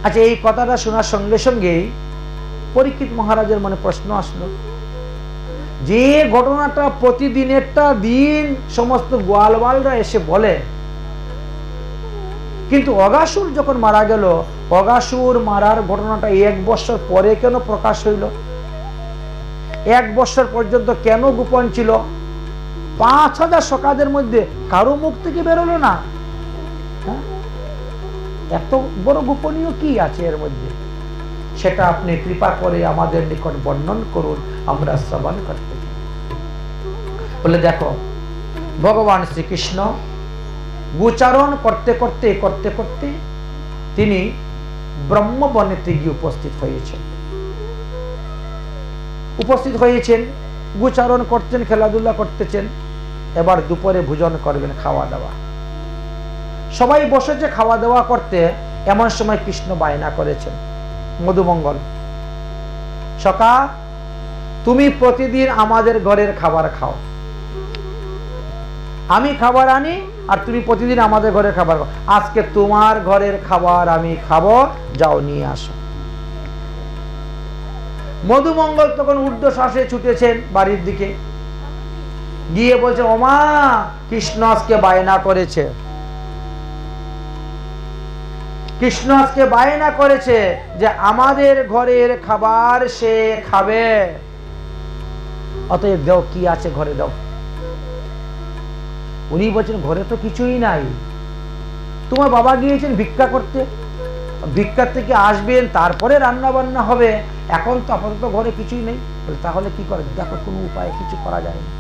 আচ্ছা, এই কথাটা শোনার সঙ্গে সঙ্গেই পরীক্ষিত মহারাজের মনে প্রশ্ন আসলো, যে ঘটনাটা প্রতিদিনেরটা দিন সমস্ত গোয়ালওয়ালরা এসে বলে, কিন্তু অগাসুর যখন মারা গেল, অগাসুর মারার ঘটনাটা 1 বৎসর পরে কেন প্রকাশ হইল? 1 বৎসর পর্যন্ত কেন গোপন ছিল? 5000 সখাদের মধ্যে কারো মুখ থেকে বেরোলো না। এত বড় গোপনীয় কি আছে এর মধ্যে? সেটা আপনি কৃপা করে আমাদের নিকট বর্ণন করুন, আমরা শ্রবণ করতে চাই। বলে দেখো, ভগবান শ্রীকৃষ্ণ গোচারণ করতে করতে করতে করতে তিনি ব্রহ্মবনেতে গিয়ে উপস্থিত হয়েছেন। গোচারণ করছেন, খেলাধুলা করতেছেন। এবার দুপুরে ভোজন করবেন, খাওয়া দাওয়া। সবাই বসেছে খাওয়া দাওয়া করতে, এমন সময় কৃষ্ণ বায়না করেছেন, মধুমঙ্গল সখা, তুমি প্রতিদিন আমাদের ঘরের খাবার খাও, আমি খাবার আনি আর তুমি প্রতিদিন আমাদের ঘরের খাবার খাও। আজকে তোমার ঘরের খাবার আমি খাবো, যাও নিয়ে আসো। মধুমঙ্গল তখন ঊর্ধ্বশ্বাসে ছুটেছেন বাড়ির দিকে, গিয়ে বলছে, ওমা, কৃষ্ণ আজকে বায়না করেছে, কৃষ্ণ আজকে বায়না করেছে যে আমাদের ঘরের খাবার সে খাবে, অতএব দাও, কি আছে ঘরে দাও। উনি বলছেন, ঘরে তো কিছুই নাই, তোমার বাবা গিয়েছেন ভিক্ষা করতে, ভিক্ষা থেকে আসবেন তারপরে রান্না বান্না হবে, এখন তো আপাতত ঘরে কিছুই নেই। তাহলে কি করে? দেখো, কোনো উপায় কিছু করা যায় না।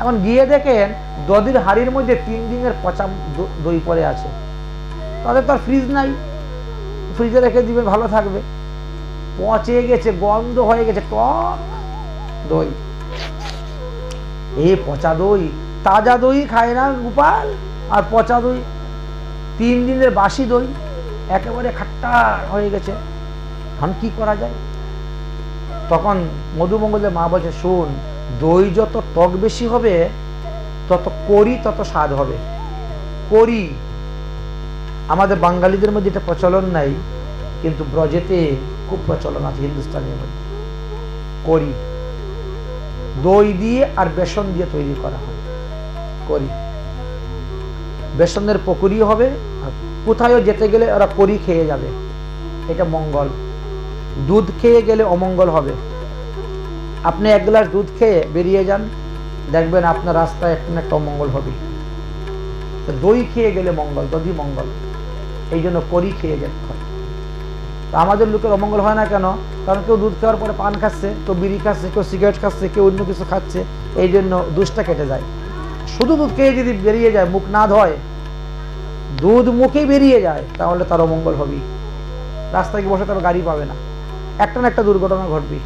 এখন গিয়ে দেখেন দধির হাড়ির মধ্যে 3 দিনের পচা দই পড়ে আছে। তাদের তো আর ফ্রিজ নাই, ফ্রিজে রেখে দিবেন ভালো থাকবে। পচে গেছে, গন্ধ হয়ে গেছে, টক দই। এই পচা দই, তাজা দই খায় না গোপাল, আর পচা দই 3 দিনের বাসি দই একেবারে খাট্টা হয়ে গেছে। এখন কি করা যায়? তখন মধুমঙ্গলের মা বলছে, শোন, দই যত টক বেশি হবে তত করি তত স্বাদ হবে। করি আমাদের বাঙালিদের মধ্যে এটা প্রচলন নাই, কিন্তু ব্রজেতে খুব প্রচলন আছে, হিন্দুস্তানের মধ্যে। করি দই দিয়ে আর বেসন দিয়ে তৈরি করা হয় করি। বেসনের পকোড়ি হবে, আর কোথায়ও যেতে গেলে ওরা করি খেয়ে যাবে, এটা মঙ্গল। দুধ খেয়ে গেলে অমঙ্গল হবে। আপনি 1 গ্লাস দুধ খেয়ে বেরিয়ে যান, দেখবেন আপনার রাস্তায় একটা না একটা অমঙ্গল হবে। তো দই খেয়ে গেলে মঙ্গল, দধি মঙ্গল, এই জন্য করি খেয়ে যেতে হয়। তো আমাদের লোকের অমঙ্গল হয় না কেন? কারণ কেউ দুধ খাওয়ার পরে পান খাচ্ছে, কেউ বিড়ি খাচ্ছে, কেউ সিগারেট খাচ্ছে, কেউ অন্য কিছু খাচ্ছে, এই জন্য দুধটা কেটে যায়। শুধু দুধ খেয়ে যদি বেরিয়ে যায়, মুখ না ধোয়, দুধ মুখে বেরিয়ে যায়, তাহলে তার অমঙ্গল হবেই। রাস্তায় বসে তার গাড়ি পাবে না, একটা না একটা দুর্ঘটনা ঘটবে।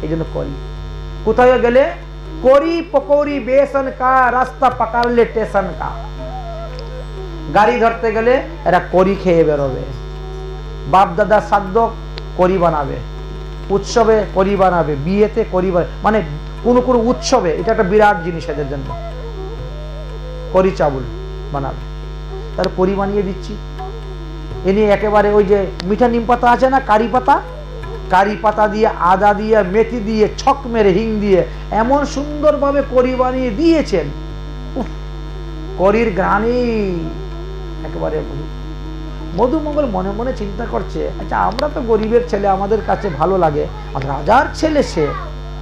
এই জন্য করি। কোথায় গেলে করি পকৌড়ি বেসন কা, রাস্তা পাকালে স্টেশন কা। গাড়ি ধরতে গেলে এরা করি খেয়ে বেরোবে। বাপ দাদা শ্রাদ্ধ করি বানাবে, উৎসবে করি বানাবে, বিয়েতে করি বানাবে, মানে কোনো কোনো উৎসবে এটা একটা বিরাট জিনিস এদের জন্য। করি চাউল বানাবে, তার করি বানিয়ে দিচ্ছি। এনে একেবারে ওই যে মিঠা নিম পাতা আছে না, কারি পাতা, কারি পাতা দিয়ে, আদা দিয়ে, মেথি দিয়ে, ছক মেরে হিং দিয়ে এমন সুন্দরভাবে করি বানিয়ে দিয়েছেন। করির ঘ্রাণে একেবারে। মধুমঙ্গল মনে মনে চিন্তা করছে, আচ্ছা আমরা তো গরিবের ছেলে, আমাদের কাছে ভালো লাগে, আর রাজার ছেলে সে,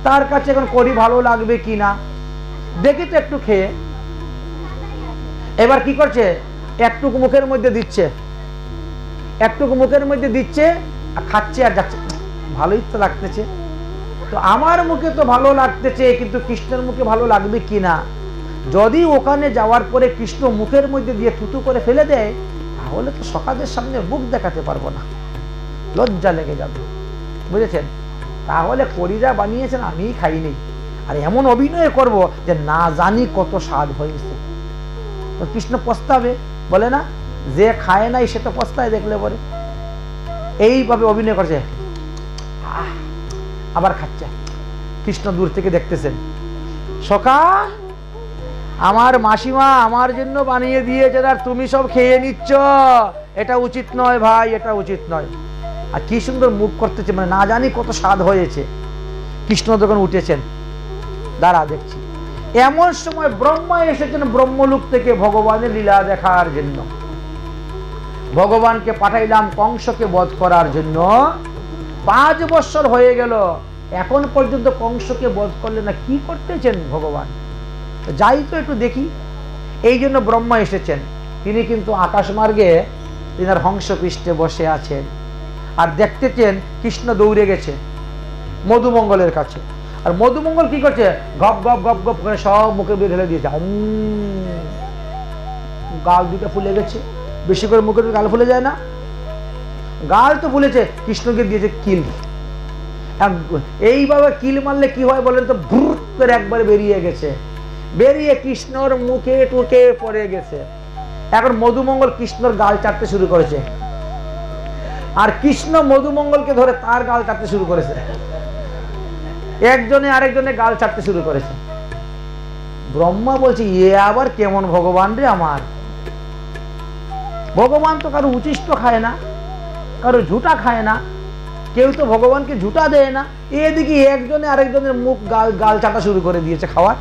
তার কাছে এখন করি ভালো লাগবে কি না দেখি তো একটু খেয়ে। এবার কি করছে, একটুকু মুখের মধ্যে দিচ্ছে, একটুকু মুখের মধ্যে দিচ্ছে, আর খাচ্ছে আর যাচ্ছে, ভালোই তো লাগতেছে। তো আমার মুখে তো ভালো লাগতেছে, কিন্তু কৃষ্ণের মুখে ভালো লাগবে কি না। যদি ওখানে যাওয়ার পরে কৃষ্ণ মুখের মধ্যে দিয়ে থুতু করে ফেলে দেয়, তাহলে তো সকালের সামনে মুখ দেখাতে পারবো না, লজ্জা লেগে যাবে, বুঝেছেন? তাহলে করিরা বানিয়েছেন, আমিই খাইনি, আর এমন অভিনয় করব যে না জানি কত স্বাদ হয়েছে। তো কৃষ্ণ পস্তাবে, বলে না, যে খায় নাই সে তো পস্তায় দেখলে পরে। এইভাবে অভিনয় করছে, আবার খাচ্ছে। কৃষ্ণ দূর থেকে দেখতেছেন, সখা আমার মাসিমা আমার জন্য বানিয়ে দিয়েছে, আর তুমি সব খেয়ে নিচ্ছ, এটা উচিত নয় ভাই, এটা উচিত নয়। আর কি সুন্দর মুখ করতেছে, মানে না জানি কত স্বাদ হয়েছে। কৃষ্ণ যখন উঠেছেন, দাঁড়া দেখছি। এমন সময় ব্রহ্মা এসেছেন ব্রহ্মলোক থেকে ভগবানের লীলা দেখার জন্য। ভগবানকে পাঠাইলাম কংসকে বধ করার জন্য। 5 বছর হয়ে গেল, এখন পর্যন্ত কংসকে বধ করলেন না, কি করতেছেন ভগবান? যাই তো একটু দেখি। এই জন্য ব্রহ্মা এসেছেন। তিনি কিন্তু আকাশ মার্গে তিনার হংস পৃষ্ঠে বসে আছেন, আর দেখতেছেন কৃষ্ণ দৌড়ে গেছে মধুমঙ্গলের কাছে। আর মধুমঙ্গল কি করছে, গপ গপ গপ গপ করে সব মুখে বের ঢেলে দিয়েছে। গাল দুটো ফুলে গেছে, বেশি করে মুখের গাল ফুলে যায় না, গাল তো ফুলেছে। কৃষ্ণকে দিয়েছে কিল। এইভাবে কিল মারলে কি হয় বলেন তো, ভুট করে একবার বেরিয়ে গেছে, বেরিয়ে কৃষ্ণর মুখে টুকে পড়ে গেছে। এখন মধুমঙ্গল কৃষ্ণর গাল চাটতে শুরু করেছে, আর কৃষ্ণ মধুমঙ্গলকে ধরে তার গাল চাটতে শুরু করেছে। একজনে আরেকজনে গাল চাটতে শুরু করেছে। ব্রহ্মা বলছে, এ আবার কেমন ভগবান রে আমার? ভগবান তো কারো উচিষ্ট খায় না, কারো ঝুটা খায় না, কেউ তো ভগবানকে ঝুটা দেয় না। এদিকে একজনে আরেকজনের মুখ গাল গাল চাটা শুরু করে দিয়েছে খাওয়ার।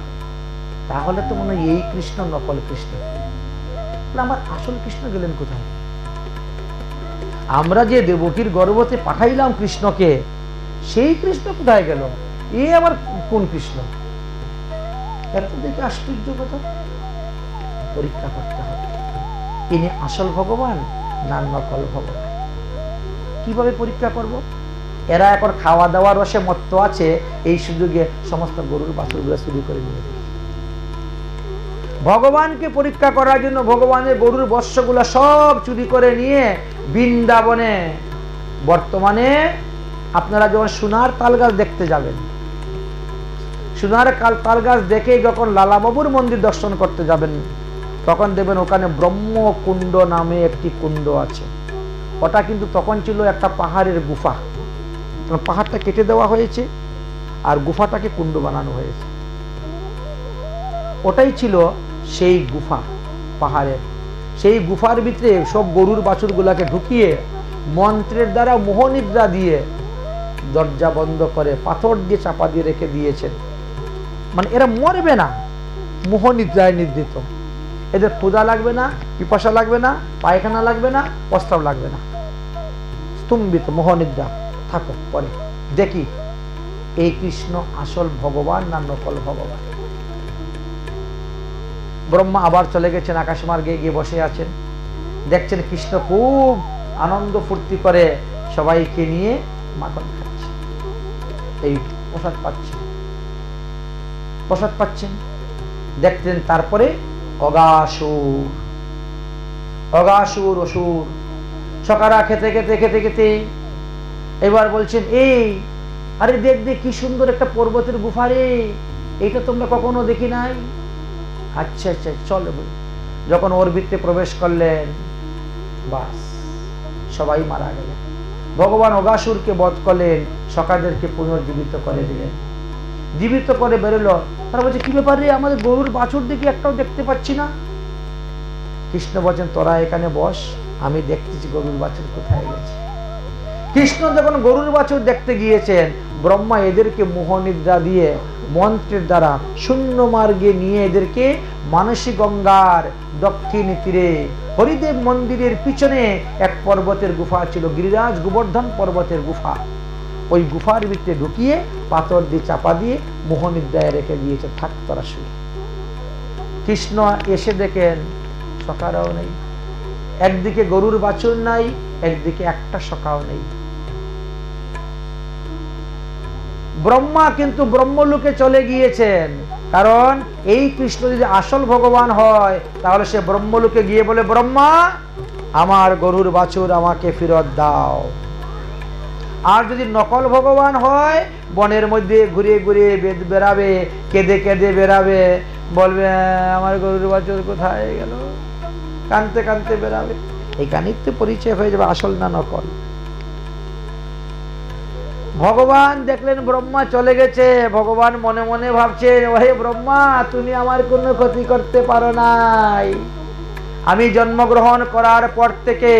তাহলে তো মনে হয় এই কৃষ্ণ নকল কৃষ্ণ। আমার আসল কৃষ্ণ গেলেন কোথায়? আমরা যে দেবকীর গর্ভতে পাঠাইলাম কৃষ্ণকে, সেই কৃষ্ণ কোথায় গেল? এ আবার কোন কৃষ্ণ? এত দেখে আশ্চর্য কথা। পরীক্ষা করতে হবে, ইনি আসল ভগবান না নকল ভগবান। কিভাবে পরীক্ষা করব? এরা এখন খাওয়া দাওয়া রসে মত্ত আছে, এই সুযোগে সমস্ত গরুর বাছুরগুলো চুরি করে নিয়ে যায়। ভগবানকে পরীক্ষা করার জন্য ভগবানের গরুর বৎসগুলো সব চুরি করে নিয়ে বৃন্দাবনে, বর্তমানে আপনারা যখন সোনার তাল গাছ দেখতে যাবেন, সোনার তাল গাছ দেখে যখন লালাবাবুর মন্দির দর্শন করতে যাবেন, তখন দেখবেন ওখানে ব্রহ্মকুণ্ড নামে একটি কুণ্ড আছে। ওটা কিন্তু তখন ছিল একটা পাহাড়ের গুফা, পাহাড়টা কেটে দেওয়া হয়েছে আর গুফাটাকে কুণ্ড বানানো হয়েছে। ওটাই ছিল সেই গুফা পাহাড়ের। সেই গুফার ভিতরে সব গরুর বাছুরগুলাকে ঢুকিয়ে মন্ত্রের দ্বারা মোহনিদ্রা দিয়ে দরজা বন্ধ করে পাথর দিয়ে চাপা দিয়ে রেখে দিয়েছেন। মানে এরা মরবে না, মোহনিদ্রায় নিদ্রিত। এদের ক্ষুধা লাগবে না, পিপাসা লাগবে না, পায়খানা লাগবে না, প্রস্রাব লাগবে না, স্তম্ভিত মোহনিদ্রা। থাকো, পরে দেখি এই কৃষ্ণ আসল ভগবান না নকল ভগবান। ব্রহ্মা আবার চলে গেছেন আকাশমার্গে, গিয়ে বসে আছেন। দেখছেন কৃষ্ণ খুব আনন্দ ফুর্তি করে সবাইকে নিয়ে মাখন খাচ্ছে, এই প্রসাদ পাচ্ছেন, প্রসাদ পাচ্ছেন। দেখতেন তারপরে অগাসুর, অগাসুর অসুর সকারা খেতে খেতে খেতে খেতে এবার বলছেন, এই আরে দেখ দেখ কি সুন্দর একটা পর্বতের গুফা রে, এইটা তোমরা কখনো দেখি নাই। আচ্ছা আচ্ছা চলো। যখন ওর ভিতরে প্রবেশ করলেন, বাস সবাই মারা গেলেন। ভগবান অগাসুরকে বধ করলেন, সকাদেরকে পুনর্জীবিত করে দিলেন। জীবিত করে বেরোলো। তারা বলছে, কি ব্যাপার রে, আমাদের গরুর বাছুর দেখি একটাও দেখতে পাচ্ছি না। কৃষ্ণ বলছেন, তোরা এখানে বস, আমি দেখতেছি গরুর বাছুর কোথায় গেছে। কৃষ্ণ যখন গরুর বাছুর দেখতে গিয়েছেন, ব্রহ্মা এদেরকে মোহনিদ্রা দিয়ে মন্ত্রের দ্বারা শূন্য মার্গে নিয়ে এদেরকে মানসী গঙ্গার দক্ষিণ তীরে হরিদেব মন্দিরের পিছনে এক পর্বতের গুফা ছিল, গিরিরাজ গোবর্ধন পর্বতের গুফা। ওই গুফার ভিতরে ঢুকিয়ে পাথর দিয়ে চাপা দিয়ে মোহনিদ্রায় রেখে দিয়েছে, থাক তোরা শুয়ে। কৃষ্ণ এসে দেখেন সকারাও নেই, একদিকে গরুর বাছুর নাই, একদিকে একটা সকাও নেই। ব্রহ্মা কিন্তু ব্রহ্মলোকে চলে গিয়েছেন, কারণ এই কৃষ্ণ যদি আসল ভগবান হয় তাহলে সে ব্রহ্মলোকে গিয়ে বলে, ব্রহ্মা আমার গরুর বাছুর আমাকে ফেরত দাও। আর যদি নকল ভগবান হয়, বনের মধ্যে ঘুরে ঘুরে বেড়াবে, কেঁদে কেঁদে বেড়াবে, বলবে আমার গরুর বাছুর কোথায় গেল, কাঁদতে কাঁদতে বেড়াবে। এখানেই তো পরিচয় হয়ে যাবে আসল না নকল। ভগবান দেখলেন ব্রহ্মা চলে গেছে, ভগবান মনে মনে ভাবছে, ওহে ব্রহ্মা, তুমি আমার কোনো ক্ষতি করতে পারো নাই। আমি জন্মগ্রহণ করার পর থেকে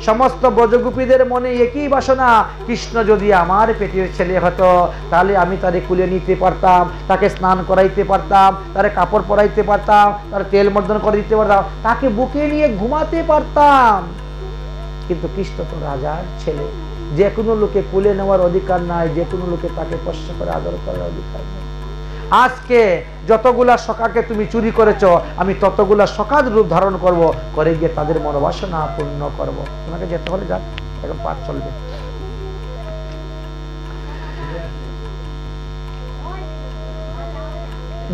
সমস্ত ব্রজগোপীদের মনে একই বাসনা, কৃষ্ণ যদি আমার পেটের ছেলে হতো তাহলে আমি তারে কুলে নিতে পারতাম, তাকে স্নান করাইতে পারতাম, তারে কাপড় পরাইতে পারতাম, তার তেল মর্দন করে দিতে পারতাম, তাকে বুকে নিয়ে ঘুমাতে পারতাম। কিন্তু কৃষ্ণ তো রাজার ছেলে, যে কোনো লোকে কুলে নেওয়ার অধিকার নাই, যে কোনো লোকে তাকে স্পর্শ করে আদর করার অধিকার নেই। আজকে যতগুলা সখাকে তুমি চুরি করেছো, আমি ততগুলা সখার রূপ ধারণ করব, করে গিয়ে তাদের মনোবাসনা পূর্ণ করব। তোমাকে যেতে হলে যাক, এখন পাঠ চলবে।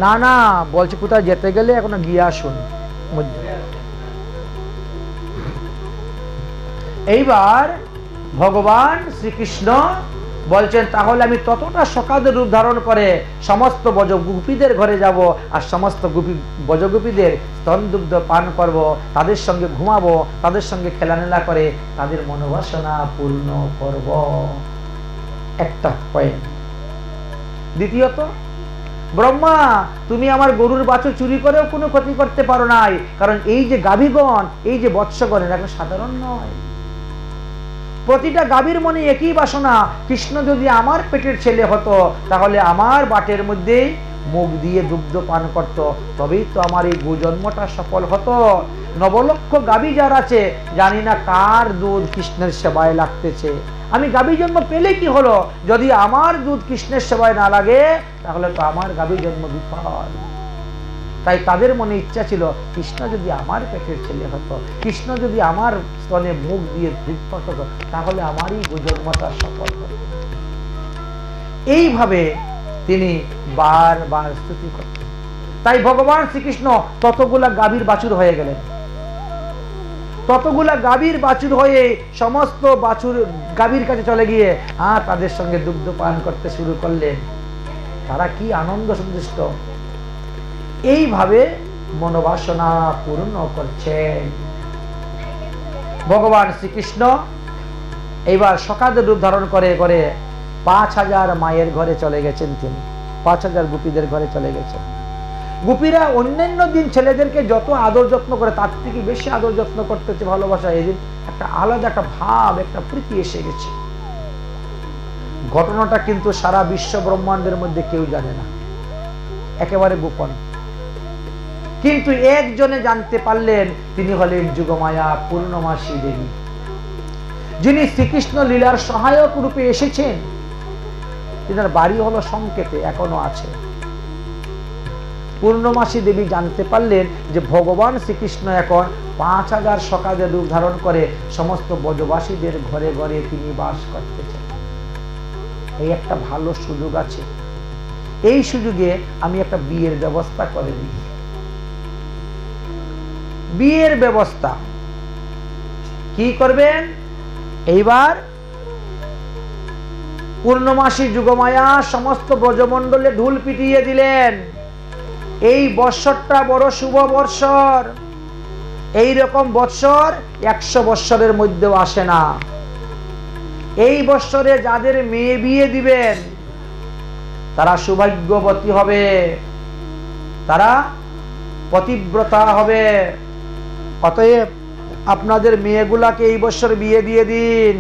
না না বলছি, কোথায় যেতে গেলে এখনো গিয়ে আসুন। এইবার ভগবান শ্রীকৃষ্ণ বলছেন, তাহলে আমি ততটা সকাদের রূপ ধারণ করে সমস্ত ব্রজগোপীদের ঘরে যাব, আর সমস্ত ব্রজগোপীদের স্তন দুগ্ধ পান করব, তাদের সঙ্গে ঘুমাবো, তাদের সঙ্গে খেলাধুলা করে তাদের মনোবাসনা পূর্ণ করব। একটা পয়েন্ট। দ্বিতীয়ত, ব্রহ্মা তুমি আমার গরুর বাছুর চুরি করেও কোনো ক্ষতি করতে পারো নাই, কারণ এই যে গাভীগণ, এই যে বৎসগণ, এরা সাধারণ নয়। প্রতিটা গাভীর মনে একই বাসনা, কৃষ্ণ যদি আমার পেটের ছেলে হতো তাহলে আমার বাটের মধ্যে মুখ দিয়ে দুগ্ধ পান করত, তবেই তো আমার এই গোজন্মটা সফল হতো। নবলক্ষ গাভী যার আছে, জানি না কার দুধ কৃষ্ণের সেবায় লাগতেছে। আমি গাভী জন্ম পেলে কি হলো, যদি আমার দুধ কৃষ্ণের সেবায় না লাগে তাহলে তো আমার গাভী জন্ম বিফল। তাই তাদের মনে ইচ্ছা ছিল, কৃষ্ণ যদি আমার পেটের ছেলে হতো, কৃষ্ণ যদি আমার স্তনে মুখ দিয়ে দুধ পাত হতো, তাহলে আমারই জন্মটা সফল হতো। এইভাবে তিনি বারবার স্তুতি করতেন। তাই ভগবান শ্রীকৃষ্ণ ততগুলা গাভীর বাছুর হয়ে গেলেন। ততগুলা গাভীর বাছুর হয়ে সমস্ত বাছুর গাভীর কাছে চলে গিয়ে তাদের সঙ্গে দুগ্ধ পান করতে শুরু করলেন। তারা কি আনন্দ সন্তুষ্ট, এইভাবে মনোবাসনা পূর্ণ করছেন। ভগবান শ্রীকৃষ্ণ এইবার সখাদের রূপ ধারণ করে করে 5000 মায়ের ঘরে চলে গেছেন। তিনি 5000 গোপীদের ঘরে চলে গেছেন। গোপীরা অন্যান্য দিন ছেলেদেরকে যত আদর যত্ন করে তার থেকে বেশি আদর যত্ন করতেছে, ভালোবাসা। এদিন একটা আলাদা একটা ভাব, একটা প্রীতি এসে গেছে। ঘটনাটা কিন্তু সারা বিশ্ব ব্রহ্মাণ্ডের মধ্যে কেউ জানে না, একেবারে গোপন। কিন্তু একজনে জানতে পারলেন, তিনি হলেন যুগমায়া পূর্ণমাসী দেবী, যিনি শ্রীকৃষ্ণ লীলার সহায়ক রূপে এসেছেন। তিনার বাড়ি হলো সংকেতে, এখনো আছে। পূর্ণমাসী দেবী জানতে পারলেন যে ভগবান শ্রীকৃষ্ণ এখন 5000 সখাদের রূপ ধারণ করে সমস্ত ব্রজবাসীদের ঘরে ঘরে তিনি বাস করতেছেন। এই একটা ভালো সুযোগ আছে, এই সুযোগে আমি একটা বিয়ের ব্যবস্থা করে দিই। বিয়ের ব্যবস্থা কি করবেন? এইবার পূর্ণমাসী যুগমায়া সমস্ত ব্রজমণ্ডলে ঢুল পিটিয়ে দিলেন। এই বৎসরটা বড় শুভ বৎসর। এই রকম বৎসর 100 বৎসরের মধ্যেও আসে না। এই বৎসরে যাদের মেয়ে বিয়ে দিবেন তারা সৌভাগ্যবতী হবে, তারা পতিব্রতা হবে। অতএব আপনাদের মেয়েগুলাকে এই বছর বিয়ে দিয়ে দিন।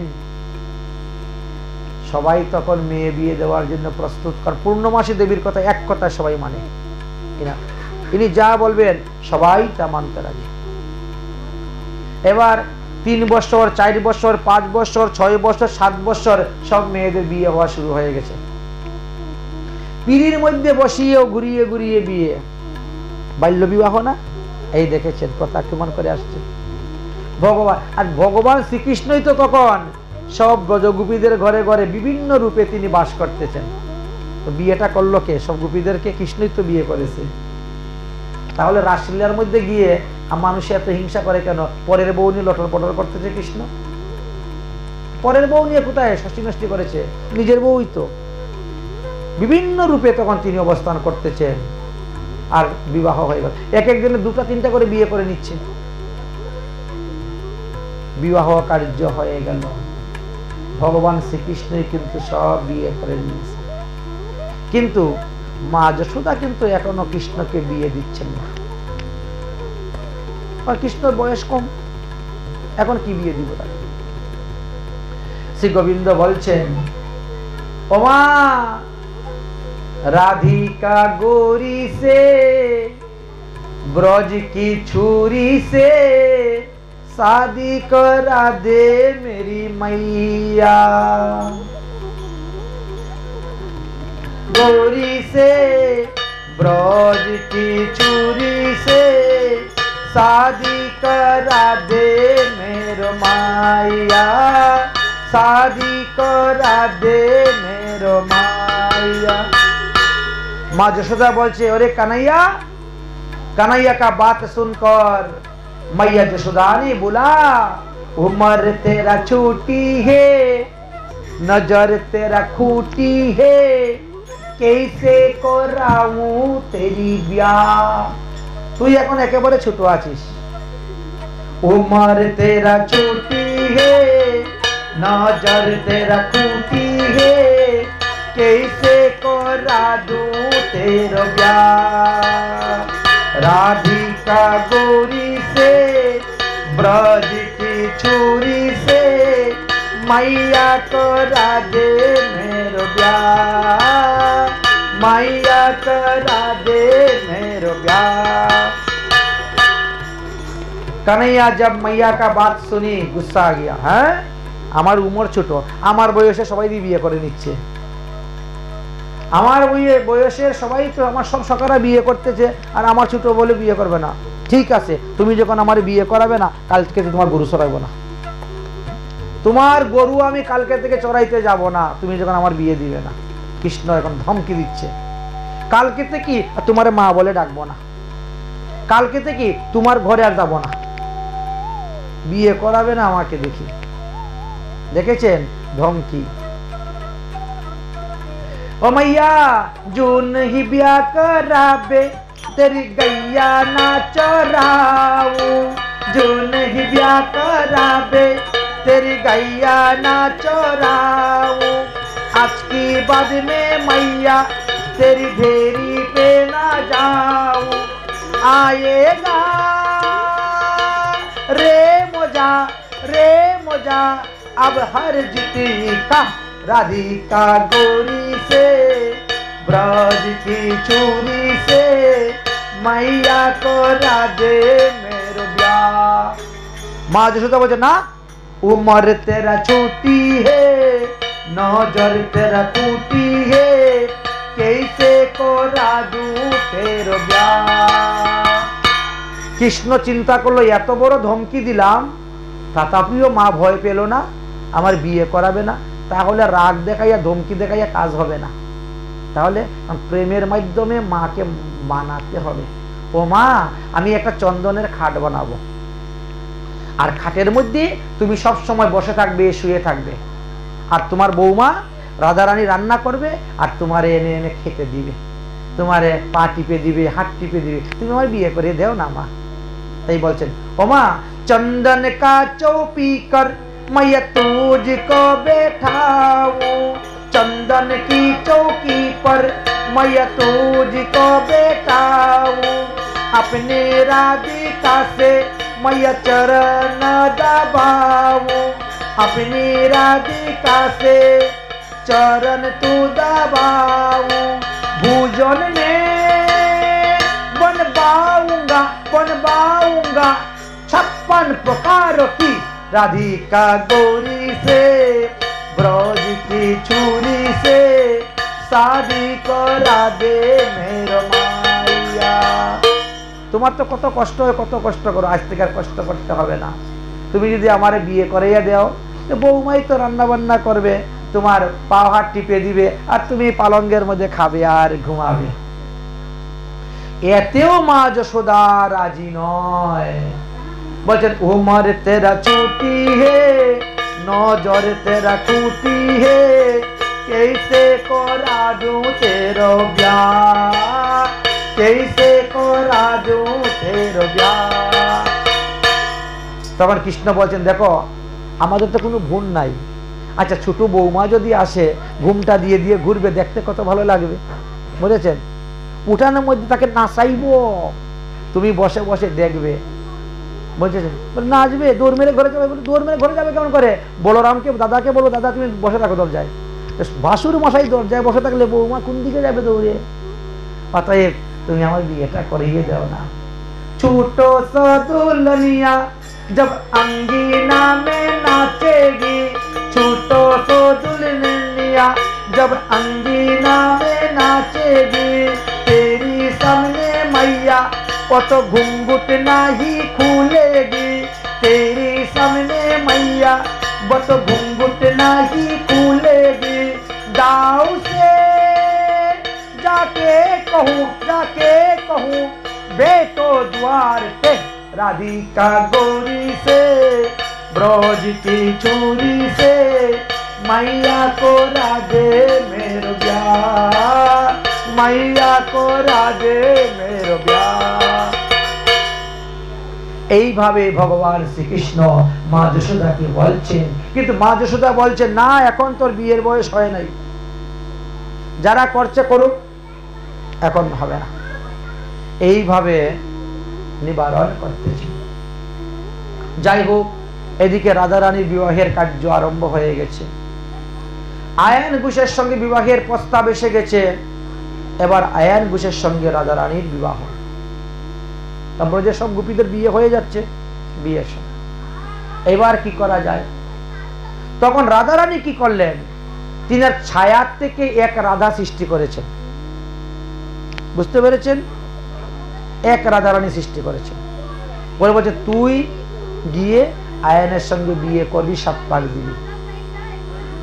সবাই তখন মেয়ে বিয়ে দেওয়ার জন্য প্রস্তুত। কারণ পূর্ণমাসী দেবীর কথা এক কথা সবাই মানে, ইনি যা বলবেন সবাই তা মানতে রাজি। এবার 3 বছর, 4 বছর, 5 বছর, 6 বছর, 7 বছর সব মেয়েদের বিয়ে হওয়া শুরু হয়ে গেছে। পিঁড়ির মধ্যে বসিয়েও ঘুরিয়ে ঘুরিয়ে বিয়ে, বাল্য বিবাহ না? এই দেখেছেন কথা কেমন করে আসছে। ভগবান আর ভগবান শ্রীকৃষ্ণই তো তখন সব ব্রজগোপীদের ঘরে ঘরে বিভিন্ন রূপে তিনি বাস করতেছেন। তো বিয়েটা করলো কে? সব গোপীদেরকে কৃষ্ণই তো বিয়ে করেছে। তাহলে রাসলীলার মধ্যে গিয়ে মানুষ এত হিংসা করে কেন? পরের বউ নিয়ে লটর পটর করতেছে কৃষ্ণ। পরের বউ নিয়ে কোথায় ষষ্ঠী নষ্টি করেছে? নিজের বউই তো। বিভিন্ন রূপে তখন তিনি অবস্থান করতেছেন। আর বিবাহ হয়ে গেল, এক একজনে 2টা-3টা করে বিয়ে করে নিচ্ছে। বিবাহ কার্য হয়ে গেল। ভগবান শ্রীকৃষ্ণই কিন্তু সব বিয়ে করে নিয়েছে। কিন্তু মা যশোদা কিন্তু এখনো কৃষ্ণকে বিয়ে দিচ্ছেন না। আর কৃষ্ণর বয়স কম, এখন কি বিয়ে দিব তাকে? শ্রী গোবিন্দ বলছেন, ও মা, राधिका गोरी से ब्रज की छुरी से शादी करा दे मेरी मैया। गोरी से ब्रज की छुरी से शादी करा दे मेरो माया, शादी करा दे मेरो माया। माँ यशोदा बोलছে, अरे कन्हैया, कन्हैया का बात सुनकर मैया यशोदा ने बोला, उम्र तेरा छोटी है, नजर तेरा खूटी है, कैसे कराऊं तेरी ब्याह। তুই এখন একেবারে ছোট আছিস। उम्र तेरा छोटी है, नजर तेरा खूटी है, कैसे करा दूं तेरा ब्याह। राधिका गोरी से ब्रज की छुरी से मैया करा दे मेरो ब्याह, मैया करा दे मेरो ब्याह। कन्हैया जब मैया का बात सुनी गुस्सा आ गया। है আমার উমর ছোট, আমার বয়সে সবাই বিয়ে করে নিচ্ছে, আমার বয়সের সবাই তো আমার সব সখারা বিয়ে করতেছে, আর আমার ছোট বলে বিয়ে করবে না। ঠিক আছে, তুমি যখন আমার বিয়ে করাবে না, কালকে তোমার গরু চড়াইবো না, তোমার গরু আমি কালকে থেকে চড়াইতে যাব না, তুমি যখন আমার বিয়ে দিবে না। কৃষ্ণ এখন ধমকি দিচ্ছে। কালকে থেকে তোমার মা বলে ডাকবো না, কালকে থেকে তোমার ঘরে আর যাবো না, বিয়ে করাবে না আমাকে দেখি। দেখেছেন ধমকি। ओ मैया जो नहीं ब्याह कराबे तेरी गैया ना चराऊं, जो नहीं ब्याह कराबे तेरी गैया ना चराऊं, आज की बाद में मैया तेरी ढेरी पे ना जाऊं, आएगा रे मोजा अब हर जिती का राधिका गोरी से ब्रज की चूरी से मैया को राधे मेरो ब्याह। माँ यशोदा बोले ना उम्र तेरा छोटी है नजर तेरा टूटी है कैसे को राधू तेरो ब्याह। কৃষ্ণ চিন্তা করলো এত বড় ধমকি দিলাম তথাপিও মা ভয় পেল না, আমার বিয়ে করাবে না, তাহলে রাগ দেখাইয়া ধমকি দেখাইয়া কাজ হবে না, তাহলে প্রেমের মাধ্যমে মাকে মানাতে হবে। ও মা আমি একটা চন্দনের খাট বানাবো, আর খাটের মধ্যে তুমি সব সময় বসে থাকবে শুয়ে থাকবে, আর তোমার বৌমা রাধারানী রান্না করবে আর তোমারে এনে এনে খেতে দিবে, তোমারে পা টিপে দিবে হাত টিপে দিবে, তুমি আমার বিয়ে করে দেও না মা। তাই বলছেন ও মা চন্দন কা চৌপি কর मैया तुझको बैठाऊं, चंदन की चौकी पर मैया तुझको बैठाऊं, अपने राधिका से मैया चरण दबाऊं, अपनी राधिका से चरण तू दबाऊं, भूजन में बनवाऊंगा 56 प्रकार की राधिका गोरी से ब्रज की चूरी से शादी करा दे मेरो माया। তোমার তো কত কষ্ট হয়, কত কষ্ট করো, আজ থেকে আর কষ্ট করতে হবে না। তুমি যদি আমারে বিয়ে করাইয়া দাও তো বৌমাই তো রান্না বান্না করবে, তোমার পাও হাত টিপে দিবে আর তুমি পালঙ্গের মধ্যে খাবে আর ঘুমাবে। এতেও মা যশোদা রাজি নয়, বলছেন उम्र तेरा छोटी है नजर तेरा टूटी है कैसे करा दूं तेरो ब्याह, कैसे करा दूं तेरो ब्याह। তখন কৃষ্ণ বলছেন দেখো আমাদের তো কোনো ভুল নাই, আচ্ছা ছোট বৌমা যদি আসে ঘুমটা দিয়ে দিয়ে ঘুরবে, দেখতে কত ভালো লাগবে, বুঝেছেন? উঠানের মধ্যে তাকে নাচাইবো, তুমি বসে বসে দেখবে, বুঝেছেন? নাচবে, দৌড় মেরে ঘরে যাবে, দৌড় মেরে ঘরে যাবে কেমন করে? বলরামকে দাদাকে বলবো দাদা তুমি বসে থাকো দরজায়, ভাসুর মশাই দরজায় বসে থাকলে বৌমা কোন দিকে যাবে দৌড়ে? অতএব তুমি আমার বিয়েটা করিয়ে দাও না। ছোট সদুলনিয়া जब अंगीना में नाचेगी, ছোট সদুলনিয়া जब अंगीना में नाचेगी, तेरी सामने मैया वो तो घूंघट नहीं खुलेगी, तेरी सामने मैया वो तो घूंघट नहीं खुलेगी, दाऊ से जाके कहूँ बेटो द्वार पे राधिका गोरी से ब्रज की चूरी से मैया को राधे मेरो ब्याह, मैया को राधे मेरो ब्याह। এইভাবে ভগবান শ্রীকৃষ্ণ মা যশোদাকে বলছেন, কিন্তু মা যশোদা বলছেন না এখন তোর বিয়ের বয়স হয় নাই, যারা করছে করুক, এখন হবে না। এইভাবে নিবারণ করতেছি। যাই হোক, এদিকে রাধারানীর বিবাহের কার্য আরম্ভ হয়ে গেছে, আয়ান ঘোষের সঙ্গে বিবাহের প্রস্তাব এসে গেছে। এবার আয়ান ঘোষের সঙ্গে রাধারানীর বিবাহ, তারপরে যে সব গোপীদের বিয়ে হয়ে যাচ্ছে, বিয়ের সঙ্গে এবার কি করা যায়? তখন রাধারানী কি করলেন, তিনি ছায়ার থেকে এক রাধা সৃষ্টি করেছেন, বুঝতে পেরেছেন? এক রাধারানী সৃষ্টি করেছেন, বলে বলছে তুই গিয়ে আয়ানের সঙ্গে বিয়ে করবি, 7 পাক দিবি,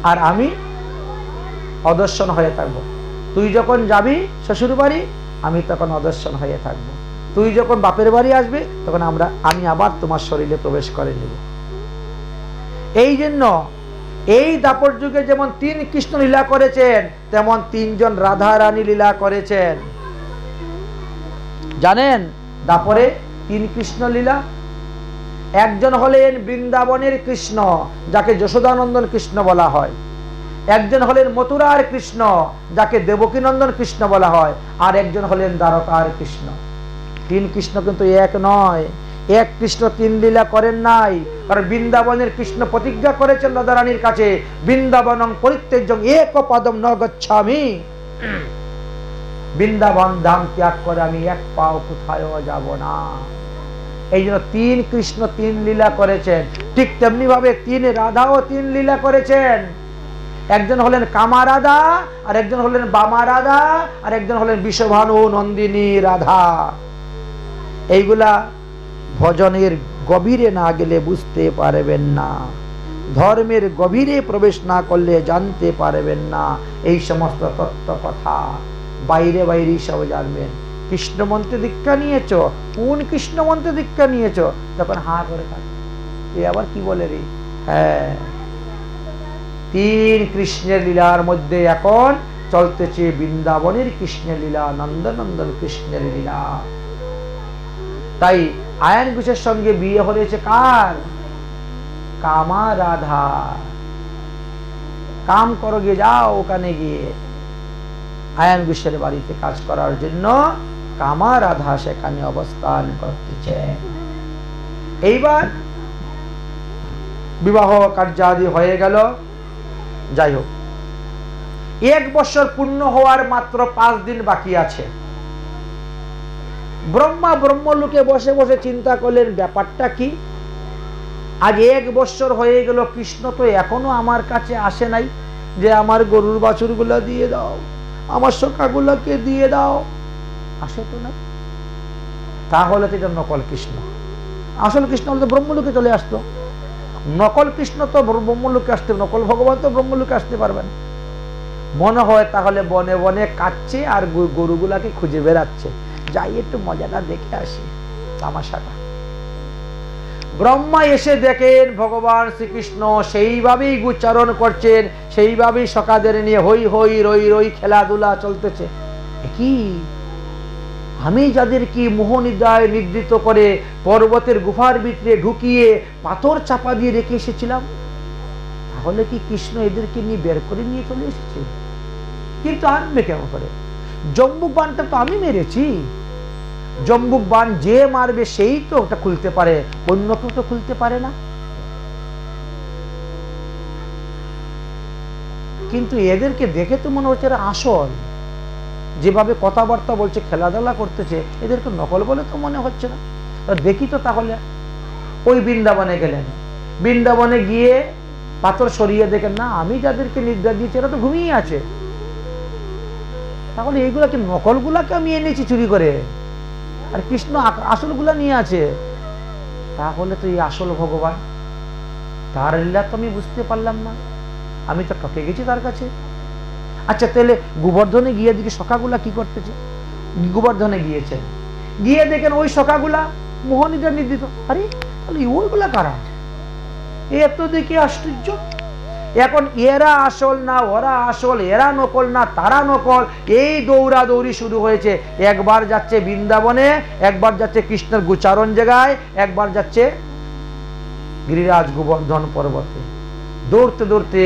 আর আমি অদর্শন হয়ে থাকবো, তুই যখন যাবি শ্বশুর বাড়ি আমি তখন অদর্শন হয়ে থাকব, তুই যখন বাপের বাড়ি আসবে তখন আমি আবার তোমার শরীরে প্রবেশ করে নেব। এই জন্য এই দাপর যুগে যেমন 3 কৃষ্ণ লীলা করেছেন, তেমন 3 জন রাধা রানী লীলা করেছেন। জানেন দাপরে 3 কৃষ্ণ লীলা? একজন হলেন বৃন্দাবনের কৃষ্ণ, যাকে যশোদানন্দন কৃষ্ণ বলা হয়। একজন হলেন মথুরার কৃষ্ণ, যাকে দেবকীনন্দন কৃষ্ণ বলা হয়। আর একজন হলেন দ্বারকার কৃষ্ণ। 3 কৃষ্ণ কিন্তু এক নয়। এক কৃষ্ণ 3 লীলা করেন নাই, কারণ বৃন্দাবনের কৃষ্ণ প্রতিজ্ঞা করেছেন রাধারানীর কাছে, বৃন্দাবনং পরিত্যজ্যং এক পদম ন গচ্ছামি, বৃন্দাবন ধাম ত্যাগ করে আমি এক পাও কোথায়ও যাব না। এই জন্য 3 কৃষ্ণ 3 লীলা করেছেন। ঠিক তেমনি ভাবে 3 রাধাও 3 লীলা করেছেন। একজন হলেন কামা রাধা, আর একজন হলেন বামা রাধা, আর একজন হলেন বিষভানু নন্দিনী রাধা। এইগুলা ভজনের গভীরে না গেলে বুঝতে পারবেন না, ধর্মের গভীরে প্রবেশ না করলে জানতে পারবেন না এই সমস্ত তত্ত্ব কথা। বাইরে বাইরেই সব জানবেন। কৃষ্ণ মন্ত্রে দীক্ষা নিয়েছ, কোন কৃষ্ণ মন্ত্রে দীক্ষা নিয়েছ? তখন হা করে থাকে, এ আবার কি বলে রে? হ্যাঁ, 3 কৃষ্ণের লীলার মধ্যে এখন চলতেছে বৃন্দাবনের কৃষ্ণের লীলা, নন্দনন্দন কৃষ্ণের লীলা। তাই আয়ন ঘোষের সঙ্গে বিয়ে হয়েছে কার? কামা রাধা। কাম করো, গিয়ে যাও ওখানে গিয়ে আয়ন ঘোষের বাড়িতে কাজ করার জন্য কামা রাধা সেখানে অবস্থান করতেছে। এইবার বিবাহ কার্যাদি হয়ে গেল। যাই হোক, 1 বছর পূর্ণ হওয়ার মাত্র 5 দিন বাকি আছে। ব্রহ্মা ব্রহ্মলোকে বসে বসে চিন্তা করলেন, ব্যাপারটা কি? আজ 1 বছর হয়ে গেল, কৃষ্ণ তো এখনো আমার কাছে আসে নাই, যে আমার গরুর বাছুর গুলা দিয়ে দাও, আমার সখাগুলাকে দিয়ে দাও। আসে তো না। তাহলে তো এটা নকল কৃষ্ণ। আসল কৃষ্ণ হলে তো ব্রহ্মলোকে চলে আসতো। নকল কৃষ্ণ তো ব্রহ্মলোকে আসতে, নকল ভগবান তো ব্রহ্মলোকে আসতে পারবেন। মনে হয় তাহলে বনে বনে কাটছে আর গরুগুলাকে খুঁজে বেড়াচ্ছে, যাই একটু মজাটা দেখে আসি, তামাশাটা। ব্রহ্মা এসে দেখেন ভগবান শ্রীকৃষ্ণ সেইভাবেই গুচ্চারণ করছেন, সেইভাবেই সখাদের নিয়ে হই হই রই রই খেলাধুলা চলতেছে। কি আমি যাদের কি মোহনিদ্রায় নিদ্রিত করে পর্বতের গুফার ভিতরে ঢুকিয়ে পাথর চাপা দিয়ে রেখে এসেছিলাম, তাহলে কি কৃষ্ণ এদেরকে নিয়ে বের করে নিয়ে চলে এসেছে? কিন্তু আনবে কেমন করে? জম্বুক বানটা তো আমি মেরেছি। জম্বুক বান যে মারবে সেই তো ওটা খুলতে পারে, অন্য কেউ তো খুলতে পারে না। কিন্তু এদেরকে দেখে তো মনে হচ্ছে আসল, যেভাবে কথাবার্তা বলছে, খেলাধুলা করতেছে, এদেরকে নকল বলে তো মনে হচ্ছে না। দেখি তো তাহলে। ওই বৃন্দাবনে গেলেন, বৃন্দাবনে গিয়ে পাথর সরিয়ে দেখেন, না আমি যাদেরকে নির্দেশ দিয়েছি এরা তো ঘুমিয়ে আছে, তাহলে এইগুলাকে নকলগুলাকে আমি এনেছি চুরি করে, আর কৃষ্ণ আসলগুলা নিয়ে আছে। তাহলে তো এই আসল ভগবান, তার লীলা তো আমি বুঝতে পারলাম না, আমি তো ঠকে গেছি তার কাছে। আচ্ছা, তাহলে গোবর্ধনে গিয়ে দেখি সখাগুলা কি করতেছে। গোবর্ধনে গিয়েছেন, গিয়ে দেখেন ওই সখাগুলা মোহনীদের নির্দিত। আরে তাহলে ওইগুলা কারা? এত দেখি আশ্চর্য। এখন এরা আসল না ওরা আসল, এরা নকল না তারা নকল, এই দৌড়া দৌড়ি শুরু হয়েছে। একবার যাচ্ছে বৃন্দাবনে, একবার যাচ্ছে কৃষ্ণের গোচারণ জায়গায়, একবার যাচ্ছে গিরিরাজ গোবর্ধন পর্বতে। দৌড়তে দৌড়তে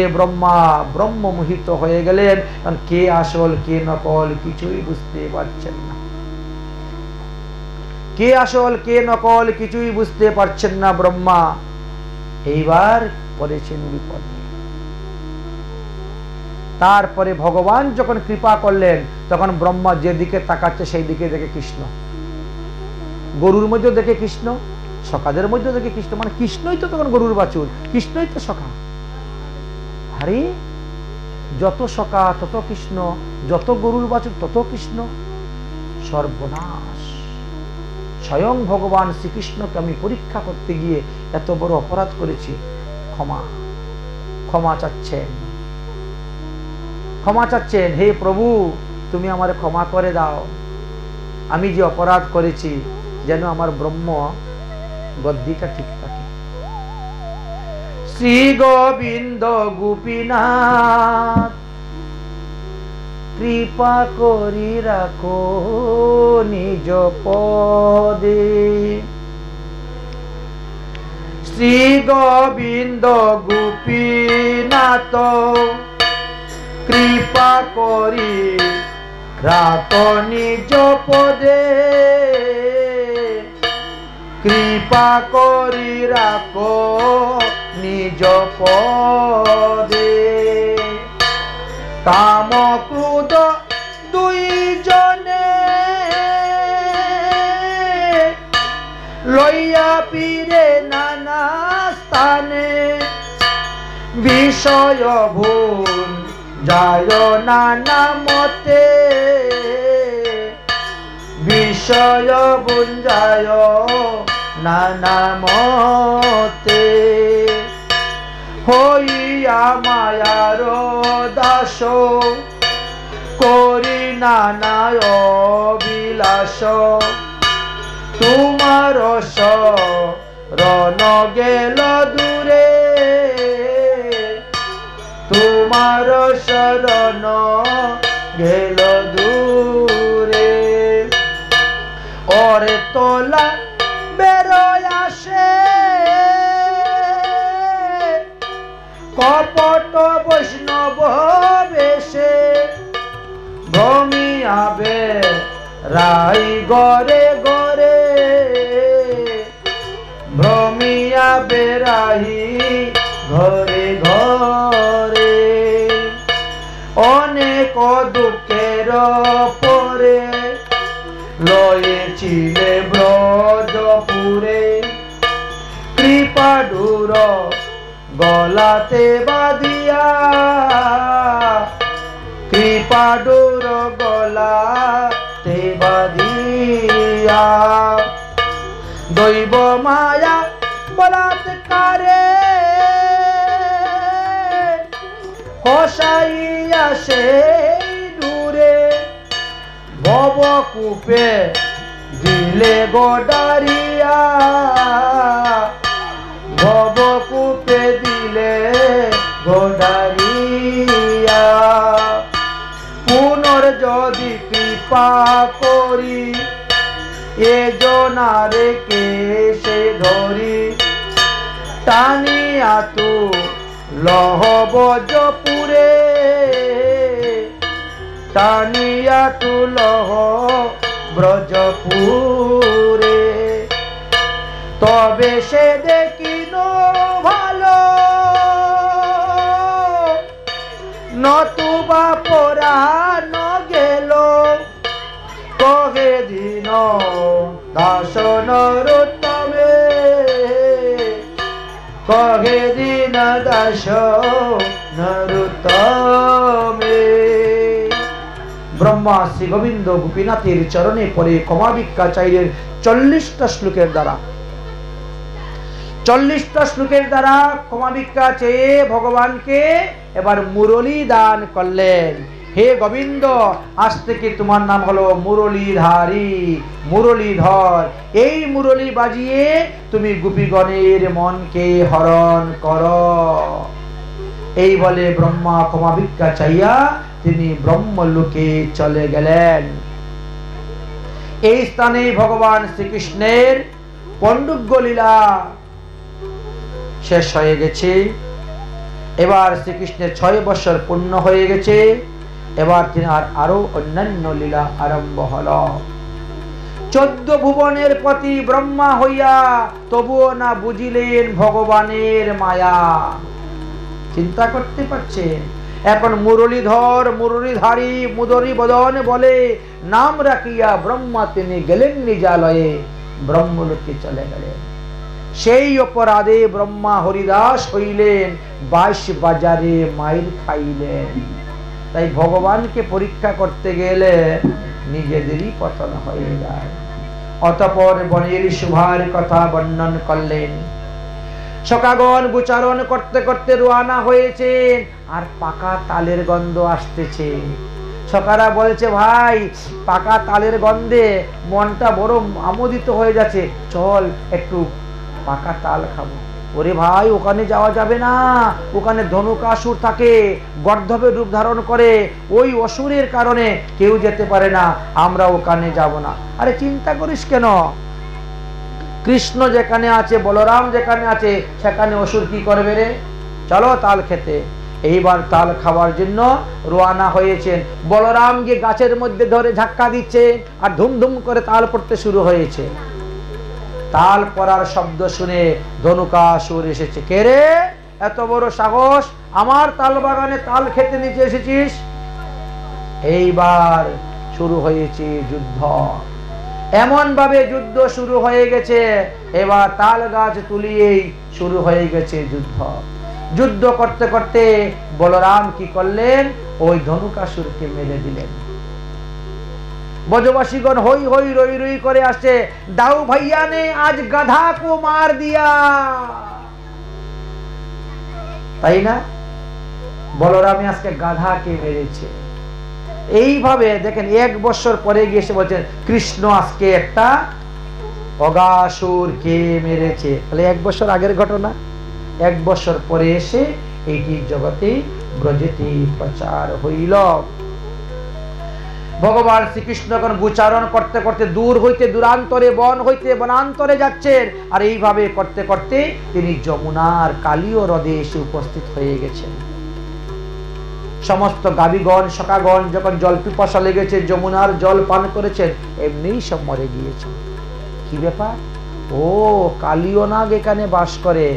ব্রহ্মমোহিত হয়ে গেলেন, কারণ কে আসল কে নকল কিছুই বুঝতে পারছেন না। কে আসল কে নকল কিছুই বুঝতে পারছেন না ব্রহ্মা। এইবার পড়েছেন বিপদে। তারপরে ভগবান যখন কৃপা করলেন, তখন ব্রহ্মা যেদিকে তাকাচ্ছে সেই দিকে দেখে কৃষ্ণ, গরুর মধ্যে দেখে কৃষ্ণ, সখাদের মধ্যে দেখে কৃষ্ণ। মানে কৃষ্ণই তো তখন গরুর বাছুর, কৃষ্ণই তো সখা। আরে যত সখা তত কৃষ্ণ, যত গরুর বাছুর তত কৃষ্ণ। সর্বনাশ! স্বয়ং ভগবান শ্রীকৃষ্ণকে আমি পরীক্ষা করতে গিয়ে এত বড় অপরাধ করেছি, ক্ষমা ক্ষমা চাচ্ছেন, ক্ষমা চাচ্ছেন। হে প্রভু, তুমি আমার ক্ষমা করে দাও, আমি যে অপরাধ করেছি যেন আমার ব্রহ্ম গদ্দিটা ঠিক থাকে। শ্রী গোবিন্দ গোপীনাথ কৃপা করি রাখো নিজ পদে। শ্রী গোবিন্দ গোপীনাথ কৃপা করি রাখো নিজ পদে, কৃপা করি রাখো নিজ পদে। কাম ক্রোধ দুইজনে লইয়া পিরে নানা স্থানে, বিষয় ভুল যায় নানা মতে, বিষয় ভুল যায় নানা মতে। হইয়া মায়ার দাস করি নানা অবিলাস, তোমার শরণ গেল দূরে, তোমার শরণ গেল দূরে। ওরে তোলা বেরোয় আসে কপট বৈষ্ণব বেশে, ভ্রমিয়াবে রাই গরে গরে, ভ্রমিয়াবে রাই ঘরে ঘরে। অনেক দুঃখের পরে লয়েছিলে ব্রজপুরে, কৃপাডুর গলাতে বাঁধিয়া, কৃপাডুর গলাতে বাঁধিয়া। দৈব মায়া বলাৎকারে হসাইয়া সেই দূরে, ভবকূপে দিলে গোডারিয়া, ভবকূপে দিলে গোডারিয়া। পুনর্যদি কৃপা করি এ জনারে কেশে ধরি, টানিয়া তু লহ ব্রজপুরে, টানিয়া তু লহ ব্রজপুরে। তবে সে দেখিন ভালো নতুবা পরাণ গেল, কহে দিন দাস নরোত্তমে, কহে দিন দাস নরোত্তমে। ব্রহ্মা শ্রী গোবিন্দ গোপীনাথের চরণে পরে ক্ষমা ভিক্ষা চাইলেন 40টা শ্লোকের দ্বারা। 40টা শ্লোকের দ্বারা ক্ষমা ভিক্ষা চেয়ে ভগবানকে এবার মুরলী দান করলেন। হে গোবিন্দ, আজ থেকে তোমার নাম হলো মুরলীধারী, মুরলীধর। এই মুরলী বাজিয়ে তুমি গোপীগণের মনকে হরণ করো। এই বলে ব্রহ্মা ক্ষমা ভিক্ষা চাইয়া তিনি ব্রহ্মলোকে চলে গেলেন। এই স্থানে ভগবান শ্রীকৃষ্ণের পণ্ডুগ্য লীলা শেষ হয়ে গেছে। এবার শ্রীকৃষ্ণের 6 বছর পূর্ণ হয়ে গেছে। এবার তিনি আরো অন্যান্য লীলা আরম্ভ হল। 14 ভুবনের পতি ব্রহ্মা হইয়া তবুও না বুঝিলেন ভগবানের মায়া। চিন্তা করতে পারছেন? এখন মুরলীধর, মুরলীধারী, মুদরী বদন বলে নাম রাখিয়া ব্রহ্মা তিনি গেলেন নিজালয়ে, ব্রহ্মলোকে চলে গেলেন। সেই অপরাধে ব্রহ্মা হরিদাস হইলেন, 22 বাজারে মাইর খাইলেন। তাই ভগবানকে পরীক্ষা করতে গেলে নিজেদেরই পতন হয়ে যায়। অতঃপর বনের শোভার কথা বর্ণন করলেন। সখাগণ গোচারণ করতে করতে রওনা হয়েছেন, আর পাকা তালের গন্ধ আসতেছে। সখারা বলছে, ভাই পাকা তালের গন্ধে মনটা বড় আমোদিত হয়ে যাচ্ছে, চল একটু পাকা তাল খাবো। ওরে ভাই, ওখানে যাওয়া যাবে না, ওখানে ধনুকাসুর থাকে, গর্ধবের রূপ ধারণ করে, ওই অসুরের কারণে কেউ যেতে পারে না, আমরা ওখানে যাব না। আরে চিন্তা করিস কেন, কৃষ্ণ যেখানে আছে, বলরাম যেখানে আছে, সেখানে অসুর কি করবে রে? চলো তাল খেতে। এইবার তাল খাওয়ার জন্য রওনা হয়েছেন। বলরাম গিয়ে গাছের মধ্যে ধরে ধাক্কা দিচ্ছে আর ধুমধুম করে তাল পড়তে শুরু হয়েছে। তাল পড়ার শব্দ শুনে ধনুকাসুর এসেছে। কে রে, এত বড় সাহস, আমার তাল বাগানে তাল খেতে নিচে এসেছিস? এইবার শুরু হয়েছে যুদ্ধ। এমন ভাবে যুদ্ধ শুরু হয়ে গেছে, এবার তাল গাছ তুলিয়েই শুরু হয়ে গেছে যুদ্ধ। যুদ্ধ করতে করতে বলরাম কি করলেন, ওই ধনুকাসুরকে মেরে দিলেন। ব্রজবাসীগণ হই হই রই রই করে আসছে, দাউ ভাইয়া নে আজ গাধা কো মার দিয়া। তাই না, বলরামে আজকে গাধাকে মেরেছে। এইভাবে দেখেন 1 বছর পরে গিয়ে এসে বলছেন, কৃষ্ণ আজকে একটা অগাসুরকে মেরেছে। তাহলে 1 বছর আগের ঘটনা, 1 বছর পরে এসে এইটি জগতে ব্রজেতে প্রচার হইল। ভগবান শ্রীকৃষ্ণ এখন গোচারণ করতে করতে দূর হইতে দূরান্তরে, বন হইতে বনান্তরে যাচ্ছেন। আর এইভাবে করতে করতে তিনি যমুনার কালীয় হ্রদে এসে উপস্থিত হয়ে গেছেন। সমস্ত গাবিগণ সখাগণ যখন জল পিপাসা লেগেছে, যমুনার জল পান করেছেন, এমনিই সব মরে গিয়েছেন। কি ব্যাপার? ও, কালীয় নাগ এখানে বাস করে,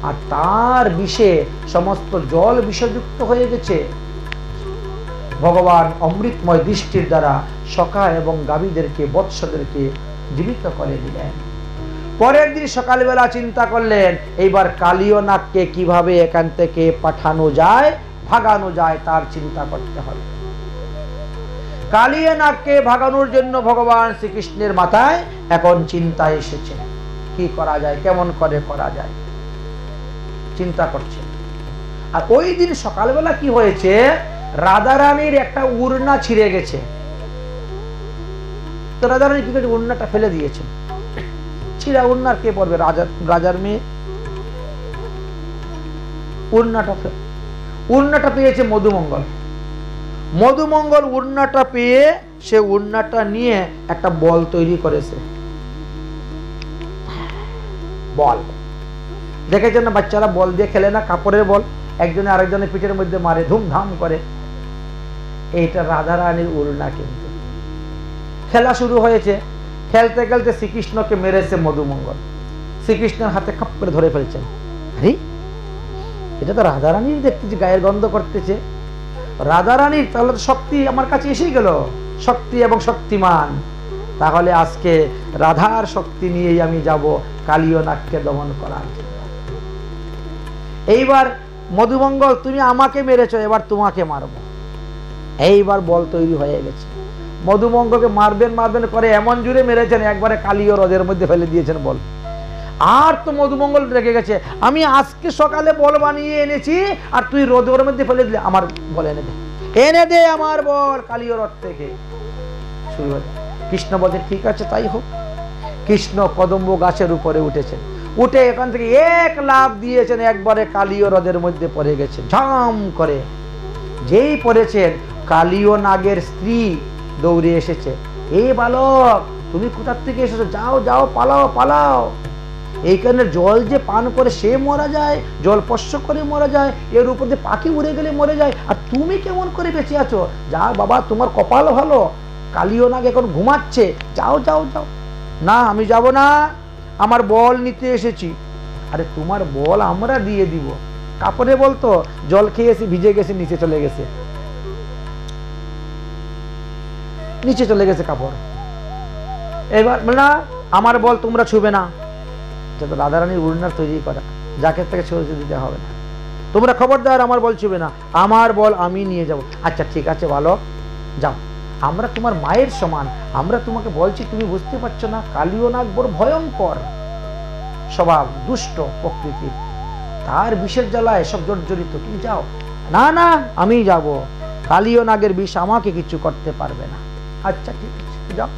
আর তার বিষে সমস্ত জল বিষযুক্ত হয়ে গেছে। ভগবান অমৃতময় দৃষ্টির দ্বারা সখা এবং গাভীদেরকে, বৎসদেরকে জীবিত করে দিলেন। পরের দিন সকালবেলা চিন্তা করলেন, এইবার কালীয় নাগকে কিভাবে এখান থেকে পাঠানো যায়, ভাগানো যায়, তার চিন্তা করতে হবে। কালীয় নাগকে ভাগানোর জন্য ভগবান শ্রীকৃষ্ণের মাথায় এখন চিন্তা এসেছে, কি করা যায়, কেমন করে করা যায়, চিন্তা করছে। আর ওই দিন সকালবেলা কি হয়েছে, রাধারানীর একটা উড়না ছিঁড়ে গেছে। তো রাধারানী কি করে উড়নাটা ফেলে দিয়েছে। ছিঁড়া উড়নার কে পড়বে, রাজার মেয়ে। উড়নাটা পেয়েছে মধুমঙ্গল। মধুমঙ্গল উড়নাটা পেয়ে সে উড়নাটা নিয়ে একটা বল তৈরি করেছে। বল দেখেছেন না, বাচ্চারা বল দিয়ে খেলে না, কাপড়ের বল, একজনে আরেকজনের পিঠের মধ্যে মারে, ধুমধাম করে। এইটা রাধারানীর উড়না। কিন্তু খেলা শুরু হয়েছে, খেলতে খেলতে শ্রীকৃষ্ণকে মেরেছে মধুমঙ্গল। শ্রীকৃষ্ণের হাতে খাপ করে ধরে ফেলছেন। আরে এটা তো রাধারানীর, দেখতেছি গায়ের গন্ধ করতেছে। রাধারানীর তাহলে শক্তি আমার কাছে এসেই গেল, শক্তি এবং শক্তিমান। তাহলে আজকে রাধার শক্তি নিয়েই আমি যাব কালীয় নাগকে দমন করার জন্য। এইবার মধুমঙ্গল, তুমি আমাকে মেরেছো, এবার তোমাকে মারবো। এইবার বল তৈরি হয়ে গেছে। মধুমঙ্গলকে মারবেন মারবেন করে এমন জুড়ে মেরেছেন, একবারে কালীয় হ্রদের মধ্যে ফেলে দিয়েছেন বল। আর তো মধুমঙ্গল রেগে গেছে, আমি আজকে সকালে বল বানিয়ে এনেছি আর তুই হ্রদের মধ্যে ফেলে দিলে, আমার বল এনে দে আমার বল কালীয় হ্রদ থেকে। শুরু হয়ে কৃষ্ণ বলছে, ঠিক আছে তাই হোক। কৃষ্ণ কদম্ব গাছের উপরে উঠেছেন, উঠে এখান থেকে এক লাফ দিয়েছেন, একবারে কালীয় হ্রদের মধ্যে পড়ে গেছেন ঝাম করে। যেই পড়েছেন, কালীয় নাগের স্ত্রী দৌড়ে এসেছে, এ বালক তুমি কোথা থেকে এসেছো, যাও যাও, পালাও পালাও। এইখানে জল যে পান করে সে মারা যায়, জল স্পর্শ করে মারা যায়, এর উপর দিয়ে পাখি উড়ে গেলে মরে যায়, আর তুমি কেমন করে বেঁচে আছো? যা বাবা, তোমার কপাল ভালো, কালীয় নাগ এখন ঘুমাচ্ছে, যাও যাও যাও। না, আমি যাব না, আমার বল নিতে এসেছি। আরে তোমার বল আমরা দিয়ে দিব। কাপড়ে বলতো, জল খেয়েছি, ভিজে গেছে, নিচে চলে গেছে, নিচে চলে গেছে কাপড়। এবার না, আমার বল তোমরা ছুবে না। রাধারানীর উড়নার তৈরি করা, যাকে থেকে ছুঁয়ে দিতে হবে না, তোমরা খবরদার আমার বল ছুবে না, আমার বল আমি নিয়ে যাব। আচ্ছা ঠিক আছে বালক, যাও, আমরা তোমার মায়ের সমান, আমরা তোমাকে বলছি, তুমি বুঝতে পারছো না, কালীয় নাগ বড় ভয়ঙ্কর স্বভাব, দুষ্ট প্রকৃতির, তার বিষের জ্বালায় সব জর্জরিত, তুমি যাও। না না, আমি যাব। কালীয় নাগের বিষ আমাকে কিছু করতে পারবে না। আচ্ছা ঠিক আছে, যাও।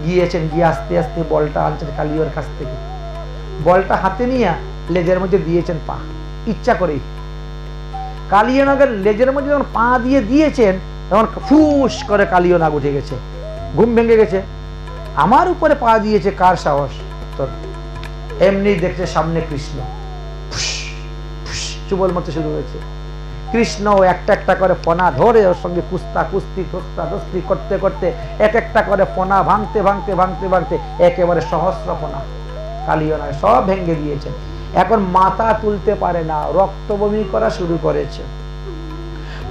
গিয়েছেন, গিয়ে আস্তে আস্তে বলটা আনছেন কালীয়র কাছ থেকে। বলটা হাতে নিয়ে লেজের মধ্যে দিয়েছেন পা, ইচ্ছা করেই। কালীয় নাগের লেজের মধ্যে যখন পা দিয়ে দিয়েছেন তখন ফুস করে কালীয় নাগ উঠে গেছে, ঘুম ভেঙে গেছে। আমার উপরে পা দিয়েছে কার সাহস? তোর। এমনি দেখছে সামনে কৃষ্ণ, চুবল মতো শুরু হয়েছে। কৃষ্ণ একটা একটা করে ফনা ধরে ওর সঙ্গে কুস্তি করতে করতে এক একটা করে ফনা ভাঙতে ভাঙতে ভাঙতে ভাঙতে একেবারে সহস্র ফনা কালীয় নাগ সব ভেঙে দিয়েছেন। এখন মাথা তুলতে পারে না, রক্ত বমি করা শুরু করেছে।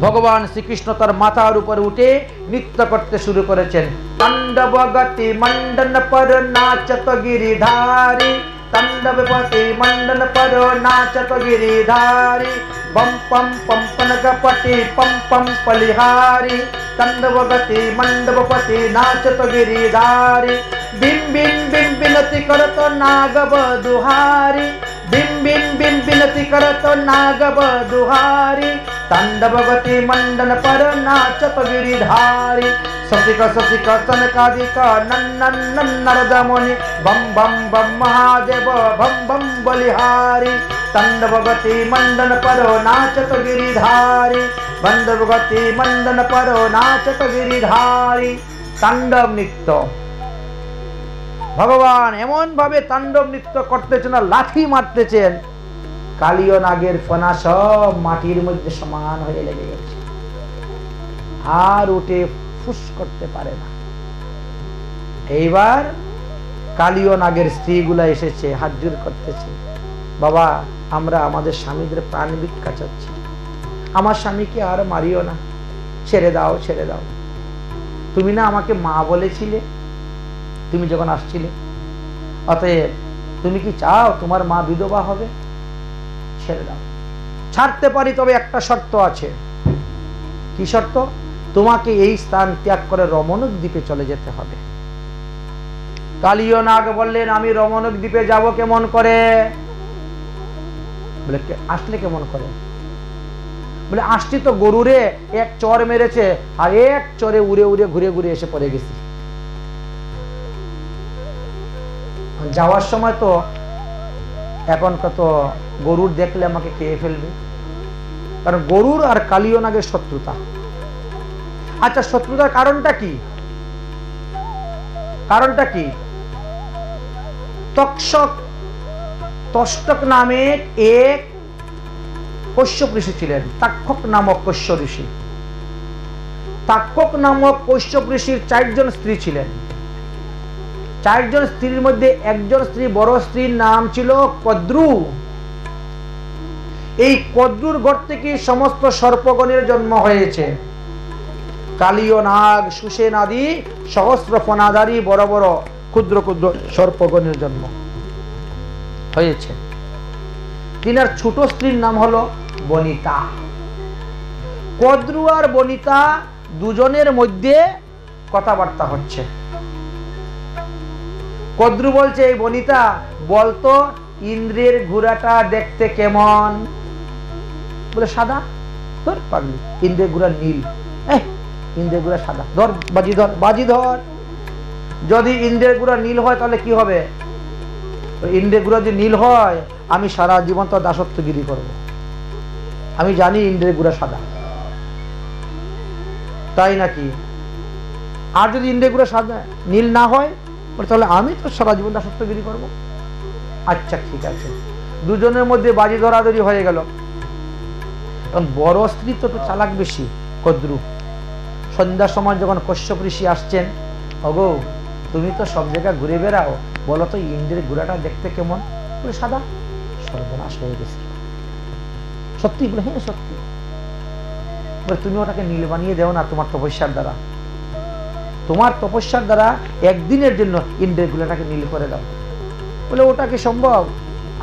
ভগবান শ্রীকৃষ্ণ তার মাথার উপরে উঠে নৃত্য করতে শুরু করেছেন। তাণ্ডব গতি মণ্ডন পর নাচত গিরিধারী, তাণ্ডব গতি মণ্ডন পর নাচত গিরিধারী, बम पम पम पनकपति पम पम पलिहारी, तांडव गति मंडपपति नाचत गिरिधारी, बिम बिम बिम बिनती करत नागब दुहारी, बिम बिम बिम बिनती करत नागब दुहारी, तांडव गति मंडन पर नाचत गिरिधारी, ससिक ससिक सनकादिक नन्नन नन्नरद मुनि, बम बम बम महादेव बम बम बलिहारी, तांडव गति मंडन परो नाचत गिरिधारी, बंदव गति मंडन परो नाचत गिरिधारी। तांडव नृत्य भगवान एमन भावे तांडव नृत्य करतेছেন, লাঠি মারতেছেন, কালীয় নাগের ফনা সব মাটির মধ্যে সমান হয়ে লেগে গেছে, আর উঠে ফুস করতে পারে না। এইবার কালীয় নাগের স্ত্রীগুলা এসেছে, হাত জোড় করতেছে, বাবা আমরা আমাদের স্বামীদের প্রাণ ভিক্ষা চাচ্ছি, আমার স্বামীকে আর মারিও না, ছেড়ে দাও ছেড়ে দাও। তুমি না আমাকে মা বলেছিলে তুমি যখন আসছিলে, অতএব তুমি কি চাও তোমার মা বিধবা হবে? ছেড়ে দাও। ছাড়তে পারি, তবে একটা শর্ত আছে। কি শর্ত? তোমাকে এই স্থান ত্যাগ করে রমণক দ্বীপে চলে যেতে হবে। কালীয় নাগ বললেন, আমি রমণক দ্বীপে যাব কেমন করে? বলে আসলে কেমন করে? বলে আসছি তো গরুরে এক চর মেরেছে, আর এক চরে উড়ে উড়ে ঘুরে ঘুরে এসে পড়ে গেছি। যাওয়ার সময় তো এখন কত গরুর দেখলে আমাকে খেয়ে ফেলবে, কারণ গরুর আর কালীয় নাগের শত্রুতা। আচ্ছা শত্রুতার কারণটা কি? কারণটা কি? তষ্টক নামে এক কশ্যপ ঋষি ছিলেন, তাক্ষক নামক কশ্য ঋষি। তাক্ষক নামক কশ্যপ ঋষির 4 জন স্ত্রী ছিলেন। 4 জন স্ত্রীর মধ্যে একজন স্ত্রী, বড় স্ত্রীর নাম ছিল কদ্রু। এই কদ্রুর ঘর থেকে সমস্ত সর্পগণের জন্ম হয়েছে। কালীয় নাগ, সুসেন আদি সহস্র ফনাধারী বড় বড় ক্ষুদ্র ক্ষুদ্র সর্পগণের জন্ম হয়েছে। তিনার ছোট স্ত্রীর নাম হলো বনিতা। কদ্রু আর বনিতা দুজনের মধ্যে কথাবার্তা হচ্ছে। কদ্রু বলছে, এই বনিতা বলতো ইন্দ্রের ঘোড়াটা দেখতে কেমন? বলে সাদা। ধর পাগলি, ইন্দ্রের ঘোড়া নীল। ইন্দ্রের ঘোড়া সাদা, ধর বাজি ধর, বাজি ধর। যদি ইন্দ্রের ঘোড়া নীল হয় তাহলে কি হবে? ইন্দ্রের ঘোড়া যদি নীল হয়, আমি সারা জীবন তো দাসত্বগিরি করব। আমি জানি ইন্দ্রের ঘোড়া সাদা, তাই নাকি? আর যদি ইন্দ্রের ঘোড়া সাদা নীল না হয়, তাহলে আমি তো সারা জীবন দাসত্বগিরি করব। আচ্ছা ঠিক আছে, দুজনের মধ্যে বাজি ধরাধরি হয়ে গেল। কারণ বড় স্ত্রী তো একটু চালাক বেশি, কদ্রু। সন্ধ্যার সময় যখন কশ্যপ ঋষি আসছেন, ওগো তুমি তো সব জায়গায় ঘুরে বেড়াও, বলো তো ইন্দ্রের ঘোড়াটা দেখতে কেমন? বলে সাদা। সর্বনাশ হয়ে গেছে। সত্যি? বলে হ্যাঁ সত্যি। বলে তুমি ওটাকে নীল বানিয়ে দেও না তোমার তপস্যার দ্বারা। তোমার তপস্যার দ্বারা একদিনের জন্য ইন্দ্রের ঘোড়াটাকে নীল করে দাও। বলে ওটা কি সম্ভব?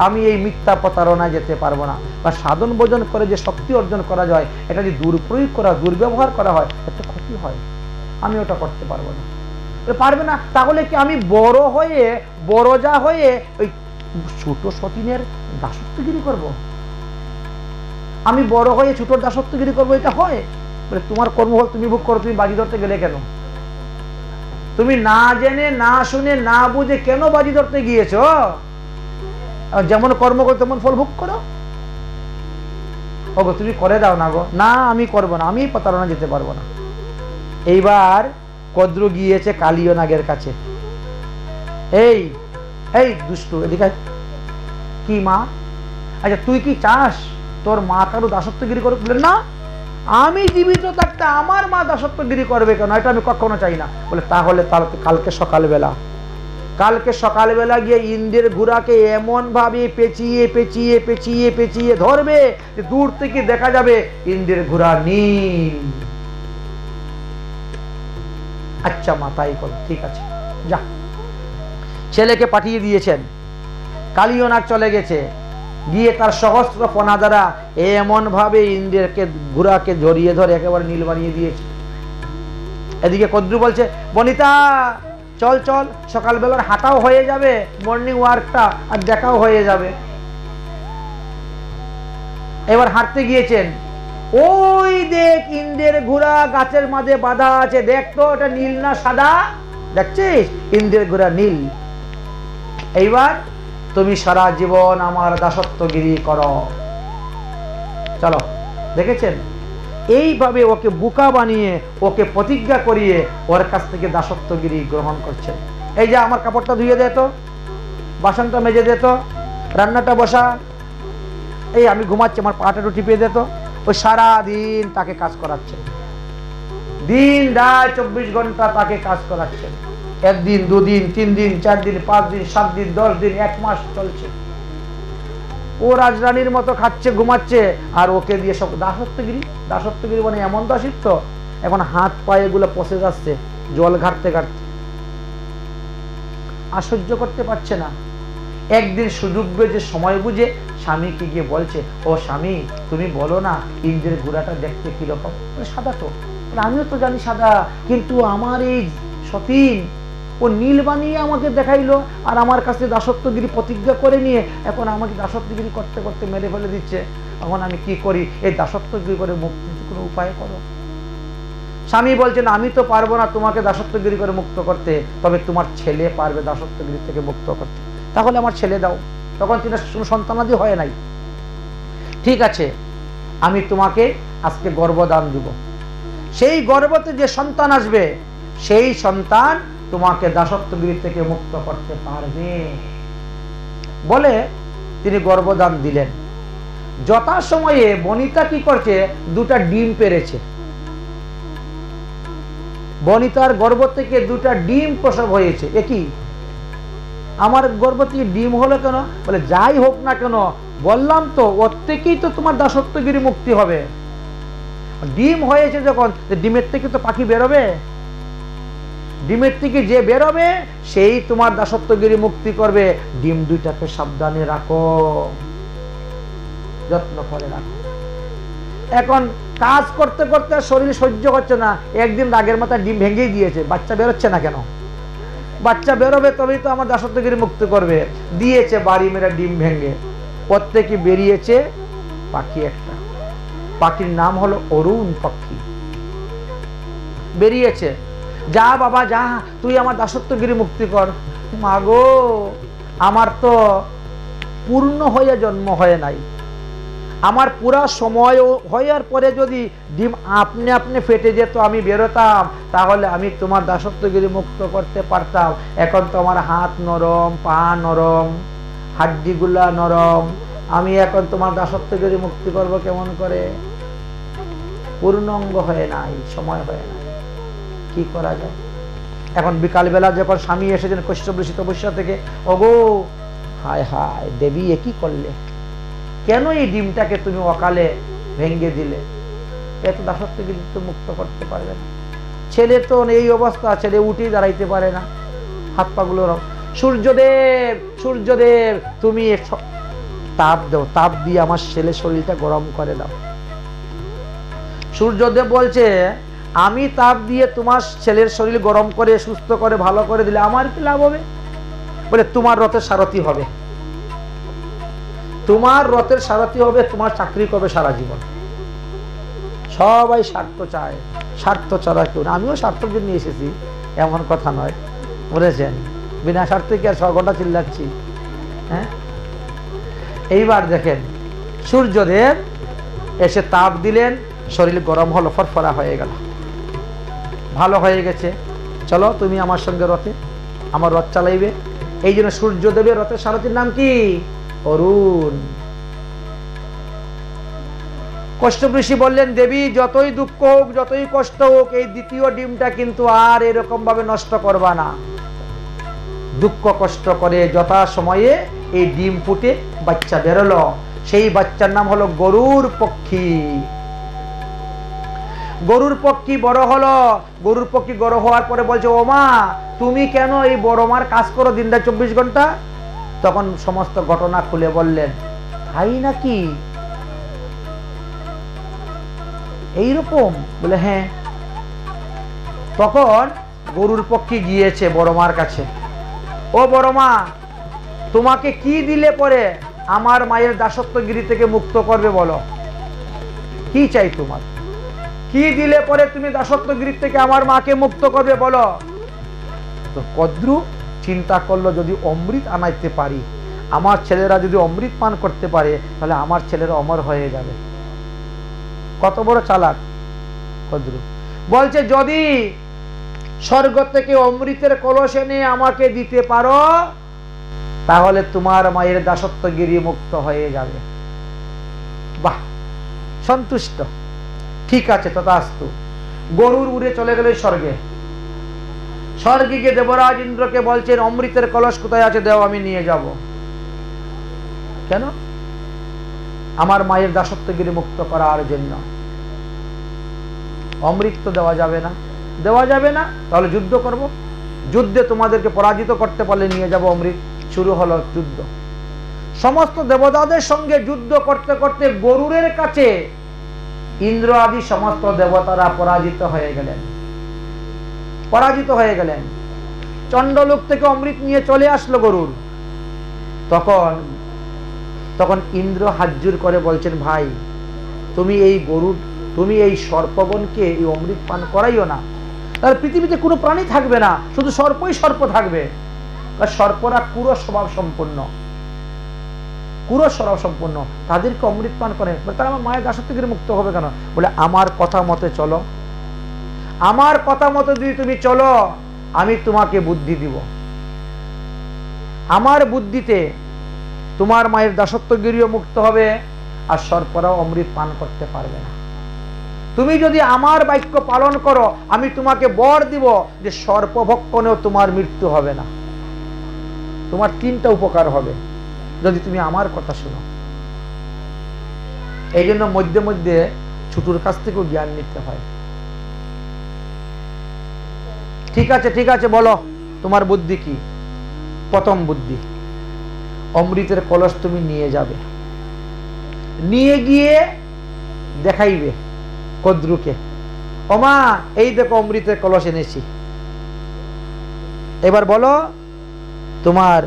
আমি এই মিথ্যা প্রতারণায় যেতে পারবো না। বা সাধন ভোজন করে যে শক্তি অর্জন করা যায়, এটা যদি দুর্প্রয়োগ করা, দুর্ব্যবহার করা হয়, একটা ক্ষতি হয়। আমি ওটা করতে পারবো না। পারবে না? তাহলে কি আমি বড় হয়ে, বড় যা হয়ে ওই ছোট সতীনের দাসত্বগিরি করব? আমি বড় হয়ে ছোট দাসত্বগিরি করবো? এটা হয়? বলে তোমার কর্মফল তুমি ভোগ করো, তুমি বাজি ধরতে গেলে কেন? তুমি না জেনে না শুনে না বুঝে কেন বাজি ধরতে গিয়েছো? যেমন কর্ম করো তেমন ফল ভোগ করো। ওগো তুমি করে দাও না গো। না আমি করবো না, আমি প্রতারণা যেতে পারবো না। এইবার কদ্রু গিয়েছে কালীয় নাগের কাছে। এই এই দুষ্টু এদিকে। কি মা? আচ্ছা তুই কি চাস তোর মা কারো দাসত্বগিরি করুক? বলে না, আমি জীবিত থাকতে আমার মা দাসত্বগিরি করবে কেন? এটা আমি কখনো চাই না। বলে তাহলে কালকে সকালবেলা গিয়ে ইন্দ্রের ঘোড়াকে এমন ভাবে পেঁচিয়ে পেঁচিয়ে পেঁচিয়ে পেঁচিয়ে ধরবে যে দূর থেকে দেখা যাবে ইন্দ্রের ঘোড়া নীল। আচ্ছা মা তাই করো, ঠিক আছে যা। ছেলেকে পাঠিয়ে দিয়েছেন। কালীয় নাগ চলে গেছে, গিয়ে তার সহস্র ফনা দ্বারা এমন ভাবে ইন্দ্রের ঘোড়াকে জড়িয়ে ধরে একেবারে নীল বানিয়ে দিয়েছে। এদিকে কদ্রু বলছে বনিতা চল চল, সকালবেলার হাঁটাও হয়ে যাবে, মর্নিং ওয়ার্কটা আর দেখাও হয়ে যাবে। এবার হাঁটতে গিয়েছেন, ওই দেখ ইন্দ্রের ঘোড়া গাছের মাঝে বাঁধা আছে, দেখ তো এটা নীল না সাদা? দেখছিস ইন্দ্রের ঘোড়া নীল। এইবার তুমি সারা জীবন আমার দাসত্বগিরি করো, চলো। দেখেছেন এইভাবে ওকে বোকা বানিয়ে ওকে প্রতিজ্ঞা করিয়ে ওর কাছ থেকে দাসত্বগিরি গ্রহণ করছেন। এই যে আমার কাপড়টা ধুয়ে দে তো, বাসনটা মেজে দে তো, রান্নাটা বসা, এই আমি ঘুমাচ্ছি আমার পাটা একটু টিপিয়ে দে তো। ওই সারা দিন তাকে কাজ করাচ্ছেন, দিন রাত 24 ঘন্টা তাকে কাজ করাচ্ছেন। একদিন দুদিন 3 দিন 4 দিন 5 দিন 7 দিন 10 দিন 1 মাস চলছে। ও রাজরানীর মতো খাচ্ছে ঘুমাচ্ছে, আর ওকে দিয়ে সব দাসত্বগিরি মানে এমন দাসিত্ব এখন হাত পায়ে গুলো পচে যাচ্ছে জল ঘাটতে ঘাটতে, আশ্চর্য করতে পারছে না। একদিন সুযোগ যে সময় বুঝে স্বামীকে গিয়ে বলছে, ও স্বামী তুমি বলো না ইন্দ্রের ঘোড়াটা দেখতে কিরকম? সাদা তো। আমিও তো জানি সাদা, কিন্তু আমার এই সতীন ও নীল বানিয়ে আমাকে দেখাইলো, আর আমার কাছে দাসত্বগিরি প্রতিজ্ঞা করে নিয়ে এখন আমাকে দাসত্বগিরি করতে করতে মেরে ফেলে দিচ্ছে। এখন আমি কি করি? এই দাসত্বগিরি করে মুক্তির কোনো উপায় করো। স্বামী বলছেন আমি তো পারবো না তোমাকে দাসত্বগিরি করে মুক্ত করতে, তবে তোমার ছেলে পারবে দাসত্বগিরি থেকে মুক্ত করতে। তাহলে আমার ছেলে দাও। তখন তিনি সন্তানাদি হয় নাই। ঠিক আছে, আমি তোমাকে আজকে গর্ভদান দিব। সেই গর্ভতে যে সন্তান আসবে সেই সন্তান তোমাকে দাসত্বগিরি থেকে মুক্ত করতে পারবে বলে তিনি গর্ভদান দিলেন। যথাসময়ে বনিতা কি করছে? 2টা ডিম পেরেছে। বনিতার গর্ভ থেকে 2টা ডিম প্রসব হয়েছে। একই আমার গর্ভ থেকে ডিম হলো কেন? বলে যাই হোক না কেন, বললাম তো ওর থেকেই তো তোমার দাসত্বগিরি মুক্তি হবে। ডিম হয়েছে যখন, ডিমের থেকে তো পাখি বেরোবে, ডিমের থেকে যে বেরোবে সেই তোমার দাসত্বগিরি মুক্তি করবে। ডিম 2টাকে সাবধানে রাখো, যত্ন করে রাখো। এখন কাজ করতে করতে শরীর সহ্য করছে না, একদিন রাগের মাথায় ডিম ভেঙেই দিয়েছে। বাচ্চা বেরোচ্ছে না কেন? বাচ্চা বেরোবে তবেই তো আমার দাসত্বগিরি মুক্তি করবে। দিয়েছে বাড়ি মেরে ডিম ভেঙে। প্রত্যেকে বেরিয়েছে পাখি একটা, পাখির নাম হলো অরুণ পাখি। বেরিয়েছে, যা বাবা যা, তুই আমার দাসত্বগিরি মুক্তি কর। মাগো আমার তো পূর্ণ হয়ে জন্ম হয় নাই, আমার পুরা সময় হওয়ার পরে যদি ডিম আপনি আপনি ফেটে যেত আমি বেরোতাম, তাহলে আমি তোমার দাসত্বগিরি মুক্ত করতে পারতাম। এখন তো আমার হাত নরম, পা নরম, হাড্ডিগুলা নরম, আমি এখন তোমার দাসত্বগিরি মুক্তি করব কেমন করে? পূর্ণাঙ্গ হয়ে নাই, সময় হয়ে নাই, কি করা যায়? এখন বিকালবেলা যখন স্বামী এসেছেন কশ্যপ ঋষি তপস্যা থেকে, ওগো হায় হায় দেবী এ কি করলে? কেন এই ডিমটাকে তুমি অকালে ভেঙে দিলে? এত দাসত্বগিরি তো মুক্ত করতে পারবে না। ছেলে তো এই অবস্থা, ছেলে উঠেই দাঁড়াইতে পারে না, হাত পাগুলো। সূর্যদেব সূর্যদেব তুমি তাপ দাও, তাপ দিয়ে আমার ছেলে শরীরটা গরম করে দাও। সূর্যদেব বলছে আমি তাপ দিয়ে তোমার ছেলের শরীর গরম করে সুস্থ করে ভালো করে দিলে আমার কি লাভ হবে? বলে তোমার রথের সারথি হবে, তোমার রথের সারথি হবে, তোমার চাকরি করবে সারা জীবন। সবাই স্বার্থ চায়, স্বার্থ ছাড়া কেউ না। আমিও স্বার্থের জন্য এসেছি, এমন কথা নয়, বুঝেছেন? বিনা স্বার্থে কি আর 6 ঘন্টা চিল্লাচ্ছি? হ্যাঁ, এইবার দেখেন সূর্যদেব এসে তাপ দিলেন, শরীর গরম হলো, ফরফরা হয়ে গেল, ভালো হয়ে গেছে। চলো তুমি আমার সঙ্গে রথে, আমার রথ চালাইবে। এই জন্য সূর্যদেবের রথের সারথীর নাম কি? অরুণ। কশ্যপ ঋষি বললেন, দেবী যতই দুঃখ হোক, যতই কষ্ট হোক, এই দ্বিতীয় ডিমটা কিন্তু আর এরকম ভাবে নষ্ট করবা না। দুঃখ কষ্ট করে যথা সময়ে এই ডিম ফুটে বাচ্চা বেরোলো, সেই বাচ্চার নাম হলো গরুর পক্ষী। গরুর পক্ষী বড় হলো, গরুর পক্ষী বড় হওয়ার পরে বলছে, ও মা, তুমি কেন এই বড় মার কাজ করো দিনটা 24 ঘন্টা? তখন সমস্ত ঘটনা খুলে বললেন। তাই নাকি? এইরকম বলে, হ্যাঁ। তখন গরুর পক্ষী গিয়েছে বড় মার কাছে, ও বড় মা, তোমাকে কি দিলে পরে আমার মায়ের দাসত্বগিরি থেকে মুক্ত করবে বলো, কি চাই তোমার? কি দিলে পরে তুমি দাসত্বগিরি থেকে আমার মাকে মুক্ত করবে বলো। তো কদ্রু চিন্তা করলো, যদি অমৃত আনাইতে পারি, আমার ছেলেরা যদি অমৃত পান করতে পারে, তাহলে আমার ছেলেরা অমর হয়ে যাবে। কত বড় চালাক কদ্রু! বলছে, যদি স্বর্গ থেকে অমৃতের কলস এনে আমাকে দিতে পারো, তাহলে তোমার মায়ের দাসত্বগিরি মুক্ত হয়ে যাবে। বাহ, সন্তুষ্ট, ঠিক আছে, তথাস্তু। গরুর উড়ে চলে গেল স্বর্গে। স্বর্গে গিয়ে দেবরাজ ইন্দ্রকে বলছেন, অমৃতের কলস কোথায় আছে, দেও, আমি নিয়ে যাব। কেন? আমার মায়ের দাসত্বগিরি মুক্ত করার জন্য। অমৃত তো দেওয়া যাবে না, দেওয়া যাবে না, তাহলে যুদ্ধ করব, যুদ্ধে তোমাদেরকে পরাজিত করতে পারলে নিয়ে যাব অমৃত। শুরু হলো যুদ্ধ। সমস্ত দেবতাদের সঙ্গে যুদ্ধ করতে করতে গরুরের কাছে ইন্দ্র আদি সমস্ত দেবতারা পরাজিত হয়ে গেলেন, পরাজিত হয়ে গেলেন। চন্ডলোক থেকে অমৃত নিয়ে চলে আসলো গরুর। তখন ইন্দ্র হাতজোড় করে বলছেন, ভাই, তুমি এই গরুর, তুমি এই সর্পগণকে এই অমৃত পান করাইও না, তাহলে পৃথিবীতে কোনো প্রাণী থাকবে না, শুধু সর্পই সর্প থাকবে। সর্পরা ক্রূর স্বভাব সম্পন্ন, ক্রূর স্বভাব সম্পন্ন, তাদেরকে অমৃত পান করে, তারা আমার মায়ের দাসত্বগিরি মুক্ত হবে কেন? বলে, আমার কথা মতে চলো, আমার কথা মতো যদি তুমি চলো, আমি তোমাকে বুদ্ধি দিব। আমার বুদ্ধিতে তোমার মায়ের দাসত্বগিরিও মুক্ত হবে, আর সর্পরাও অমৃত পান করতে পারবে না। তুমি যদি আমার বাক্য পালন করো, আমি তোমাকে বর দিব যে সর্পভক্ষণেও তোমার মৃত্যু হবে না। তোমার 3টা উপকার হবে যদি তুমি আমার কথা শোনো। এই জন্য মধ্যে মধ্যে ছোটুর কাছ থেকেও জ্ঞান নিতে হয়। ঠিক আছে, ঠিক আছে, বলো তোমার বুদ্ধি কি? প্রথম বুদ্ধি, অমৃতের কলস তুমি নিয়ে যাবে, নিয়ে গিয়ে দেখাইবে কদ্রুকে, ওমা, এই দেখো অমৃতের কলস এনেছি, এবার বলো তোমার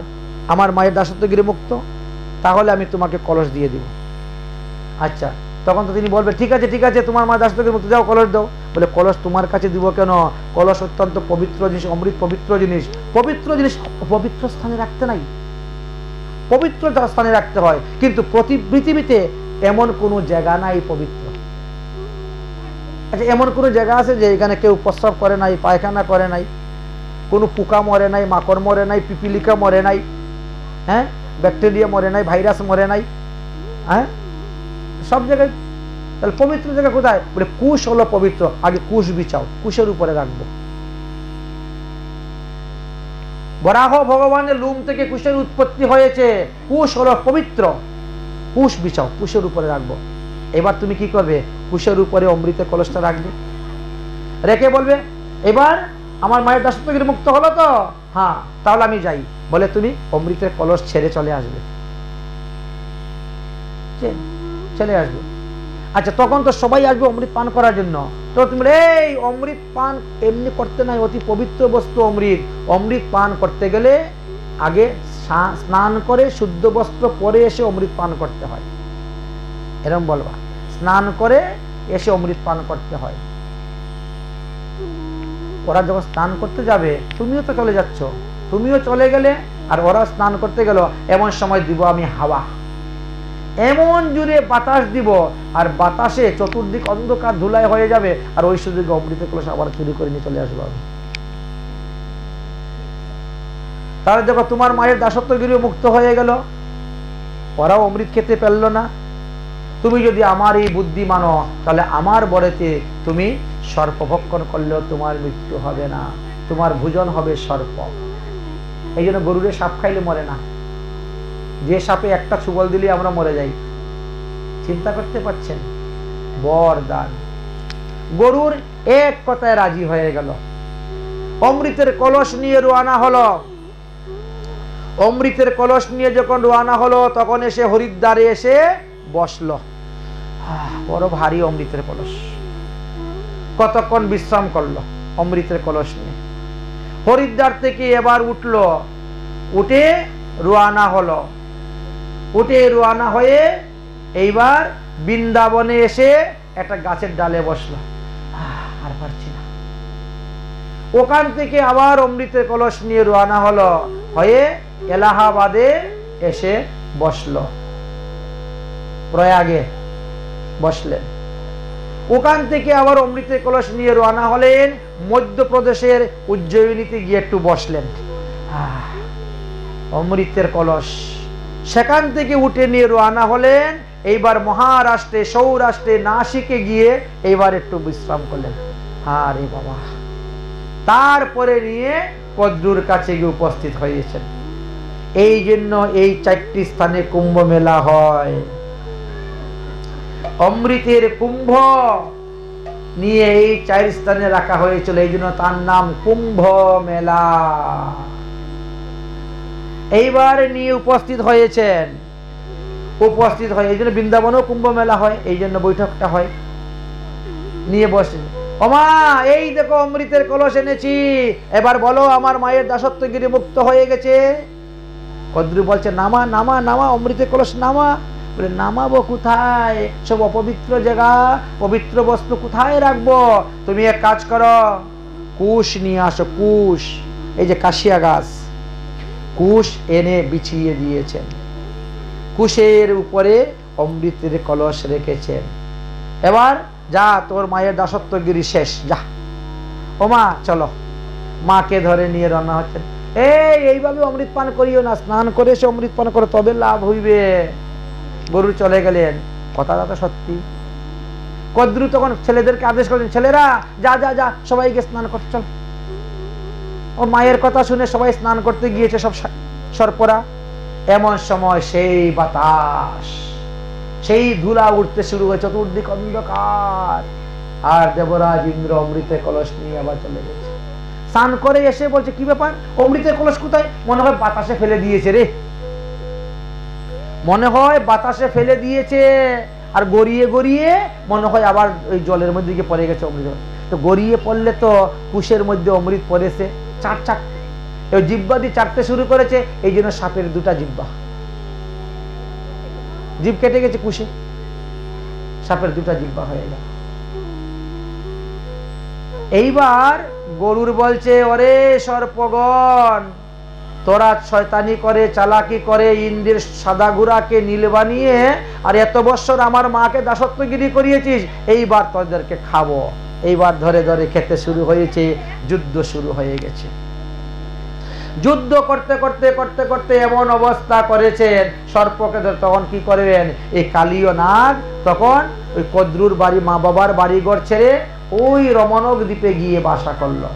আমার মায়ের দাসত্বগিরি মুক্ত, তাহলে আমি তোমাকে কলস দিয়ে দিব। আচ্ছা, তখন তো তিনি বলবে, ঠিক আছে, ঠিক আছে, তোমার মায়ের দাসত্বগিরি মুক্ত, দাও, কলস দাও। বলে, কলস তোমার কাছে দিব কেন? কলস অত্যন্ত পবিত্র জিনিস, অমৃত পবিত্র জিনিস, পবিত্র জিনিস পবিত্র স্থানে রাখতে নাই, পবিত্র স্থানে রাখতে হয়। কিন্তু পৃথিবীতে এমন কোনো জায়গা নাই পবিত্র। আচ্ছা, এমন কোনো জায়গা আছে যে এখানে কেউ প্রস্রাব করে নাই, পায়খানা করে নাই, কোনো পোকা মরে নাই, মাকড় মরে নাই, পিপিলিকা মরে নাই, হ্যাঁ, ব্যাকটেরিয়া মরে নাই, ভাইরাস মরে নাই, হ্যাঁ, সব জায়গায়। তাহলে পবিত্র জায়গা কোথায়? বলে, কুশ হলো পবিত্র, আগে কুশ বিছাও, কুশের উপরে রাখবো। বরাহ ভগবানের লুম থেকে কুশের উৎপত্তি হয়েছে, কুশ হলো পবিত্র, কুশ বিছাও, কুশের উপরে রাখবো। এবার তুমি কি করবে? কুশের উপরে অমৃতের কলসটা রাখবে, রেখে বলবে, এবার আমার মায়ের দাসত্বগিরি মুক্ত হলো তো? হ্যাঁ, তাহলে আমি যাই। বলে, তুমি অমৃতের কলস ছেড়ে চলে আসবে, চলে আসবে। আচ্ছা, তখন তো সবাই আসবে অমৃত পান করার জন্য। তো তুমি এই অমৃত পান এমনি করতে নাই, অতি পবিত্র বস্তু অমৃত। অমৃত পান করতে গেলে আগে স্নান করে শুদ্ধ বস্ত্র পরে এসে অমৃত পান করতে হয়, এরকম বলবা। স্নান করে এসে অমৃত পান করতে হয়। ওরা যখন স্নান করতে যাবে তুমিও তো চলে যাচ্ছ, তুমিও চলে গেলে আর ওরা স্নান করতে গেল, এমন সময় দিব আমি হাওয়া, এমন জুড়ে বাতাস দিব আর বাতাসে চতুর্দিক অন্ধকার ধুলাই হয়ে যাবে, আর ওই সুযোগে অমৃতের কলস আবার চুরি করে নিয়ে চলে আসবো আমি। তাহলে দেখো তোমার মায়ের দাসত্বগিরি মুক্ত হয়ে গেল, ওরাও অমৃত খেতে পারল না। তুমি যদি আমার এই বুদ্ধি মানো তাহলে আমার বরেতে তুমি সর্প ভক্ষণ করলেও তোমার মৃত্যু হবে না, তোমার ভোজন হবে সর্প। এই জন্য গরুরে সাপ খাইলে মরে না, যে সাপে একটা ছুবল দিলে আমরা মরে যাই। চিন্তা করতে পারছেন? বরদান। গরুর এক কথায় রাজি হয়ে গেল, অমৃতের কলস নিয়ে রওনা হলো। অমৃতের কলস নিয়ে যখন রওনা হলো তখন এসে হরিদ্বারে এসে বসলো। বড় ভারী অমৃতের কলস, কতক্ষণ বিশ্রাম করলো অমৃতের কলস নিয়ে। হরিদ্বার থেকে এবার উঠলো, উঠে রওনা হলো। উঠে রওনা হয়ে এইবার বৃন্দাবনে এসে একটা গাছের ডালে বসলো। আর পারছি না। ওখান থেকে আবার অমৃতের কলস নিয়ে রওনা হলো, হয়ে এলাহাবাদে এসে বসলো, প্রয়াগে বসলেন। ওখান থেকে আবার অমৃতের কলস নিয়ে রওনা হলেন, মধ্যপ্রদেশের উজ্জয়িনীতে গিয়ে একটু বসলেন। অমৃতের কলস সেখান থেকে উঠে নিয়ে রওনা হলেন এইবার মহারাষ্ট্রে, সৌরাষ্ট্রে, নাসিকে গিয়ে এইবার একটু বিশ্রাম করলেন। আরে বাবা, তারপরে নিয়ে কদ্রুর কাছে গিয়ে উপস্থিত হয়েছেন। এই জন্য এই 4টি স্থানে কুম্ভ মেলা হয়। অমৃতের কুম্ভ নিয়ে এই 4 স্থানে রাখা হয়েছিল, এই জন্য তার নাম কুম্ভ মেলা। এইবার নিয়ে উপস্থিত হয়েছেন, উপস্থিত হয়, এই জন্য বৃন্দাবনেও কুম্ভ মেলা হয়, এই জন্য বৈঠকটা হয়। নিয়ে বসে, ওমা এই দেখো অমৃতের কলস এনেছি, এবার বলো আমার মায়ের দাসত্বগিরি মুক্ত হয়ে গেছে। কদ্রু বলছে নামা নামা নামা, অমৃতের কলস নামা। বলে নামাবো কোথায়, সব অপবিত্র জায়গা, পবিত্র বস্তু কোথায় রাখবো? তুমি এক কাজ করো, কুশ নিয়ে আসো, কুশ, এই যে কাশিয়া গাছ, কুশ এনে বিছিয়ে দিয়েছেন, কুশের উপরে অমৃতের কলস রেখেছেন। এবার যা, তোর মায়ের দাসত্বগিরি শেষ, যা। ও মা চলো, মাকে ধরে নিয়ে রান্না হচ্ছেন। এইভাবে অমৃত পান করিও না, স্নান করে এসে অমৃত পান করো, তবে লাভ হইবে। গরু চলে গেলেন, কথাটা তো সত্যি। কদ্রু তখন ছেলেদেরকে আদেশ করলেন, ছেলেরা যা যা যা, সবাইকে স্নান করতে চল। ও মায়ের কথা শুনে সবাই স্নান করতে গিয়েছে, সব সর্পরা। এমন সময় সেই বাতাস, সেই ধুলা উঠতে শুরু হয়েছে, চতুর্দিক অন্ধকার, আর দেবরাজ ইন্দ্র অমৃতের কলস নিয়ে আবার চলে গেছে। স্নান করে এসে বলছে, কি ব্যাপার, অমৃতের কলস কোথায়? মনে হয় বাতাসে ফেলে দিয়েছে রে, মনে হয় বাতাসে ফেলে দিয়েছে, আর গড়িয়ে গড়িয়ে মনে হয় আবার ওই জলের মধ্যে গিয়ে পড়ে গেছে অমৃত। তো গড়িয়ে পড়লে তো কুশের মধ্যে অমৃত পড়েছে, চাট চাট জিব্বা দিয়ে চাটতে শুরু করেছে। এই জন্য সাপের 2টা জিব্বা, জিভ কেটে গেছে কুশে, সাপের 2টা জিব্বা হয়ে গেল। এইবার গরুর বলছে, ওরে সর্পগণ, তোরা শয়তানি করে, চালাকি করে, ইন্দ্রের সাদা গুড়াকে নীল বানিয়ে আর এত বছর আমার মাকে দাসত্বগিরি করিয়েছিস, এইবার তোদেরকে খাবো। এইবার ধরে ধরে খেতে শুরু হয়েছে, যুদ্ধ শুরু হয়ে গেছে। যুদ্ধ করতে করতে করতে করতে এমন অবস্থা করেছেন, সর্পকে তখন কি করবেন, এই কালীয় নাগ তখন ওই কদ্রুর বাড়ি, মা বাবার বাড়িঘর ছেড়ে ওই রমণক দ্বীপে গিয়ে বাসা করলো।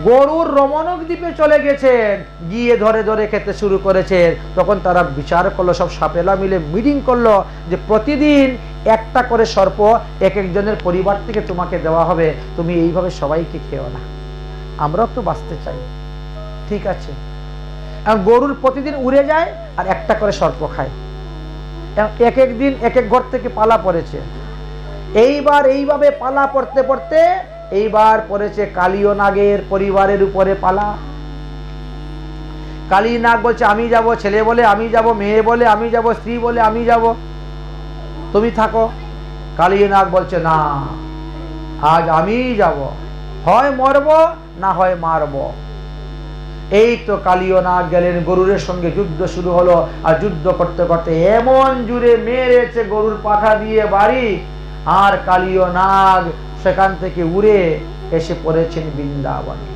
গরুর রমণক দ্বীপে চলে গেছেন, গিয়ে ধরে ধরে খেতে শুরু করেছেন। তখন তারা বিচার করলো, সব সাপেলা মিলে মিটিং করলো যে প্রতিদিন একটা করে সর্প এক একজনের পরিবার থেকে তোমাকে দেওয়া হবে, তুমি এইভাবে সবাইকে খেও না, আমরাও তো বাঁচতে চাই। ঠিক আছে, গরুর প্রতিদিন উড়ে যায় আর একটা করে সর্প খায়, এক এক দিন এক এক ঘর থেকে পালা পড়েছে। এইবার এইভাবে পালা পড়তে পড়তে এইবার পড়েছে কালীয় নাগের পরিবারের উপরে পালা। কালী নাগ বলছে আমি যাব, ছেলে বলে আমি যাব, মেয়ে বলে আমি যাব, স্ত্রী বলে আমি যাব, তুমি থাকো। কালীয়নাগ বলছে, না, আজ আমিই যাব, হয় মরব না হয় মারব। এই তো কালীয়নাগ গেলেন, গরুরের সঙ্গে যুদ্ধ শুরু হলো। আর যুদ্ধ করতে করতে এমন জুড়ে মেরেছে গরুর পাঠা দিয়ে বাড়ি, আর কালীয়নাগ সেখান থেকে উড়ে এসে পড়েছেন বৃন্দাবনে।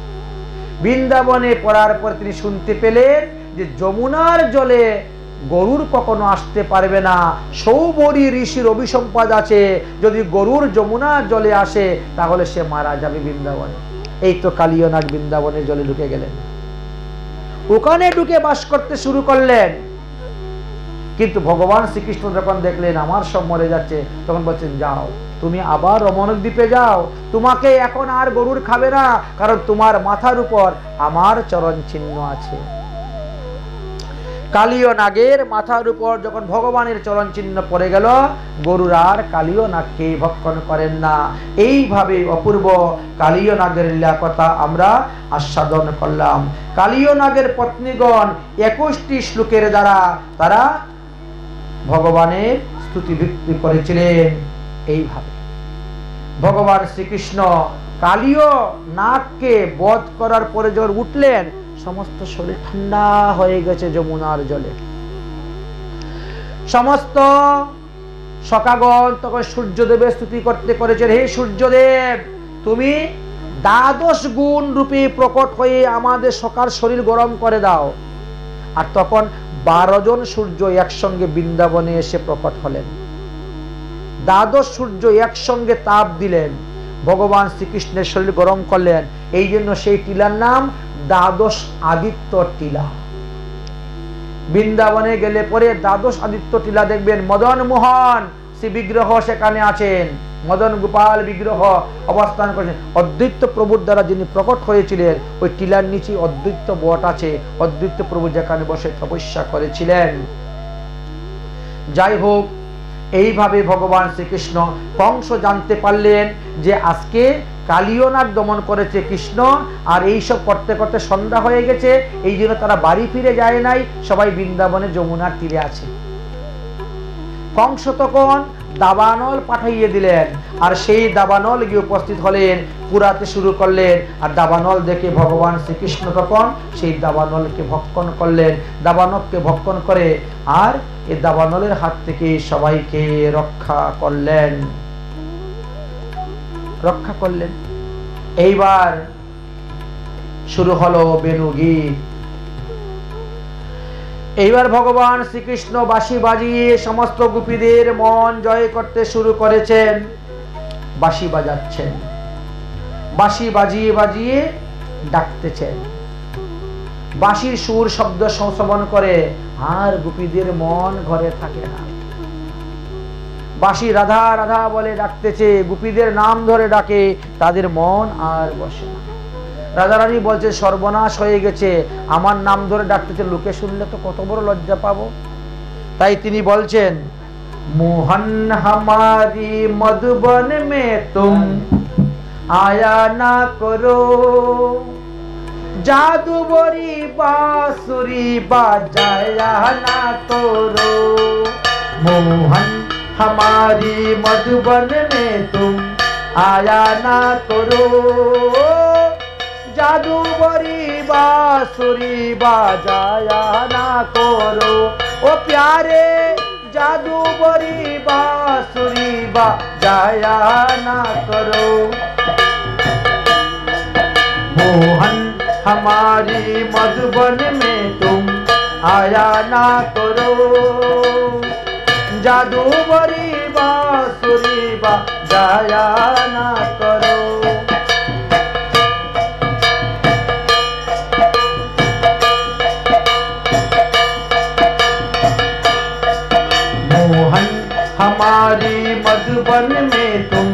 বৃন্দাবনে পড়ার পর তিনি শুনতে পেলেন যে যমুনার জলে গরুর কখনো আসতে পারবে না, সৌবরী ঋষির অভিসম্পাদ আছে, যদি গরুর যমুনার জলে আসে তাহলে সে মারা যাবে বৃন্দাবনে। এই তো কালীয়নাগ বৃন্দাবনের জলে ঢুকে গেলেন, ওখানে ঢুকে বাস করতে শুরু করলেন। কিন্তু ভগবান শ্রীকৃষ্ণ যখন দেখলেন আমার সব মরে যাচ্ছে, তখন বলছেন, যাও, তুমি আবার রমণক দ্বীপে যাও, তোমাকে এখন আর গরুর খাবে না, কারণ তোমার মাথার উপর আমার চরণ চিহ্ন আছে। কালীয়নাগের মাথার উপর যখন ভগবানের চরণ চিহ্ন পড়ে গেল, গরুর আর কালীয়নাগকে ভক্ষণ করেন না। এইভাবে অপূর্ব কালীয়নাগের লীলা কথা আমরা আস্বাদন করলাম। কালীয়নাগের পত্নীগণ 21টি শ্লোকের দ্বারা তারা ভগবানের স্তুতি বৃত্তি করেছিলেন। এইভাবে ভগবান শ্রীকৃষ্ণ কালীয়নাগকে বধ করার পরে যখন উঠলেন, সমস্ত শরীর ঠান্ডা হয়ে গেছে যমুনার জলে। সমস্ত সখাগণ তখন সূর্যদেবের স্তুতি করতে করেছেন, হে সূর্যদেব, তুমি 12 গুণ রূপে প্রকট হয়ে আমাদের সখার শরীর গরম করে দাও। আর তখন 12 জন সূর্য একসঙ্গে বৃন্দাবনে এসে প্রকট হলেন। 12 সূর্য একসঙ্গে তাপ দিলেন, ভগবান শ্রীকৃষ্ণের শরীর গরম করলেন। এই জন্য সেই টিলার নাম 12 আদিত্য টিলা। বৃন্দাবনে গেলে পরে 12 আদিত্য টিলা দেখবেন। মদন মোহন শ্রী বিগ্রহ সেখানে আছেন, মদন গোপাল বিগ্রহ অবস্থান করেছেন। অদ্বৈত প্রভুর দ্বারা যিনি প্রকট হয়েছিলেন, ওই টিলার নিচে অদ্বৈত বট আছে, অদ্বৈত প্রভু যেখানে বসে তপস্যা করেছিলেন। যাই হোক, এইভাবে ভগবান শ্রীকৃষ্ণ, কংস জানতে পারলেন যে আজকে কালীয়নাগ দমন করেছে কৃষ্ণ, আর এইসব করতে করতে সন্ধ্যা হয়ে গেছে, এই জন্য তারা বাড়ি ফিরে যায় নাই, সবাই বৃন্দাবনে যমুনার তীরে আছে। কংস তখন দাবানল পাঠাইয়ে দিলেন, আর সেই দাবানল গিয়ে উপস্থিত হলেন, পুরাতে শুরু করলেন। আর দাবানল দেখে ভগবান শ্রীকৃষ্ণ তখন সেই দাবানলকে ভক্ষণ করলেন। দাবানলকে ভক্ষণ করে আর এই দাবানলের হাত থেকে সবাইকে রক্ষা করলেন। এইবার শুরু হলো বেণুগীত। এইবার ভগবান শ্রীকৃষ্ণ বাঁশি বাজিয়ে সমস্ত গোপীদের মন জয় করতে শুরু করেছেন। বাঁশি বাজাচ্ছেন, বাঁশি বাজিয়ে বাজিয়ে ডাকতেছেন। বাঁশির সুর শব্দ শ্রবণ করে আর গোপীদের মন ঘরে থাকে না। বাঁশি রাধা রাধা বলে ডাকতেছে, গোপীদের নাম ধরে ডাকে, তাদের মন আর বসে না। রাধারানী বলছে, সর্বনাশ হয়ে গেছে, আমার নাম ধরে ডাকতেছে, লোকে শুনলে তো কত বড় লজ্জা পাবো। তাই তিনি বলছেন, মোহন হামারি মধুবন মে তুম আয়া না করো, জাদুবরি বাঁশুরি বাজায়া না করো। মোহন हमारी मधुबन में तुम आया ना करो, जादूगरी बांसुरी बजाया ना करो। ओ प्यारे जादूगरी बांसुरी बजाया ना करो। मोहन हमारी मधुबन में तुम आया ना करो, जादूगरी बांसुरी बजाया ना करो। मोहन हमारी मधुबन में तुम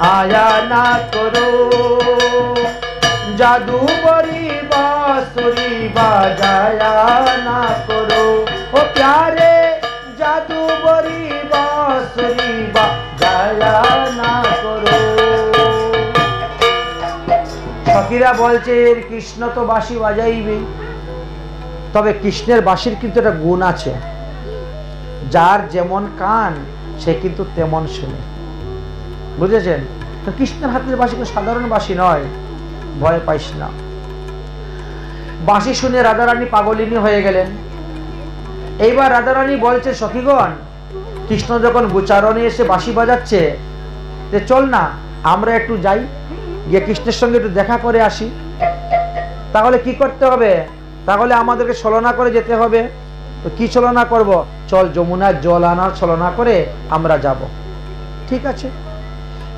आया ना करो, जादूगरी बांसुरी बजाया ना करो। ओ प्यारे जादूगरी बांसुरी बजाया ना करो। ফকিরা বলছে, কৃষ্ণ তো বাঁশি বাজাইবে, তবে কৃষ্ণের বাঁশির কিন্তু একটা গুণ আছে, যার যেমন কান সে কিন্তু তেমন শুনে। বুঝেছেন? তো কৃষ্ণের হাতের বাঁশি কোনো সাধারণ বাঁশি নয়, ভয় পাইস না। বাঁশি শুনে রাধারানী পাগলিনী হয়ে গেলেন। এইবার রাধারানী বলছে, সখীগণ, কৃষ্ণ যখন গোচারণে এসে বাঁশি বাজাচ্ছে, যে চল না আমরা একটু যাই, গিয়ে কৃষ্ণের সঙ্গে একটু দেখা করে আসি। তাহলে কি করতে হবে? তাহলে আমাদেরকে ছলনা করে যেতে হবে। তো কি ছলনা করব? চল যমুনায় জল আনার ছলনা করে আমরা যাব। ঠিক আছে।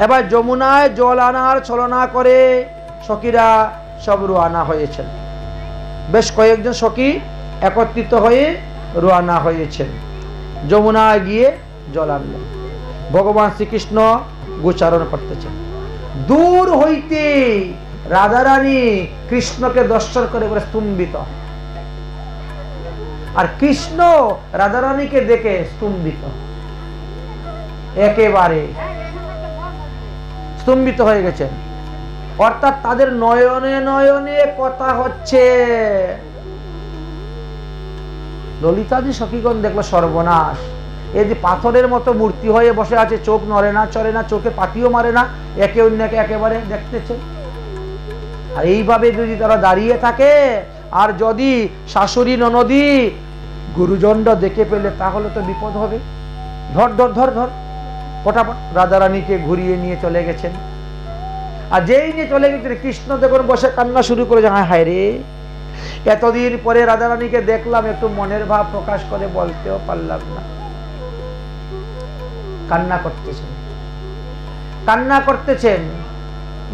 এবার যমুনায় জল আনার ছলনা করে সখীরা সব রওনা হয়েছেন। বেশ কয়েকজন সখী একত্রিত হয়ে রওনা হয়েছেন, যমুনায় গিয়ে জল আনলেন। ভগবান শ্রীকৃষ্ণ গোচারণ করতেছেন। দূর হইতে রাধারানী কৃষ্ণকে দর্শন করে বলে স্তম্ভিত, আর কৃষ্ণ রাধারানীকে দেখে স্তম্ভিত, একেবারে স্তম্ভিত হয়ে গেছেন। অর্থাৎ তাদের নয়নে নয়নে কথা হচ্ছে। ললিতাদি সখীগণ দেখলো সর্বনাশ, এই যে পাথরের মতো মূর্তি হয়ে বসে আছে, চোখ নড়ে না, চড়ে না, চোখে পাতিও মারে না, একে অন্যকে একেবারে দেখতেছে। আর এইভাবে যদি তারা দাঁড়িয়ে থাকে, আর যদি শাশুড়ি ননদি গুরুজনরা দেখে পেলে, তাহলে তো বিপদ হবে। ধর ধর ধর ধর, ফটাফট রাধারানীকে ঘুরিয়ে নিয়ে চলে গেছেন। আর যেই নিয়ে চলে গেছেন, কৃষ্ণ দেখুন বসে কান্না শুরু করে, হায় হায় রে, এতদিন পরে রাধারানীকে দেখলাম, একটু মনের ভাব প্রকাশ করে বলতেও পারলাম না। কান্না করতেছেন, কান্না করতেছেন,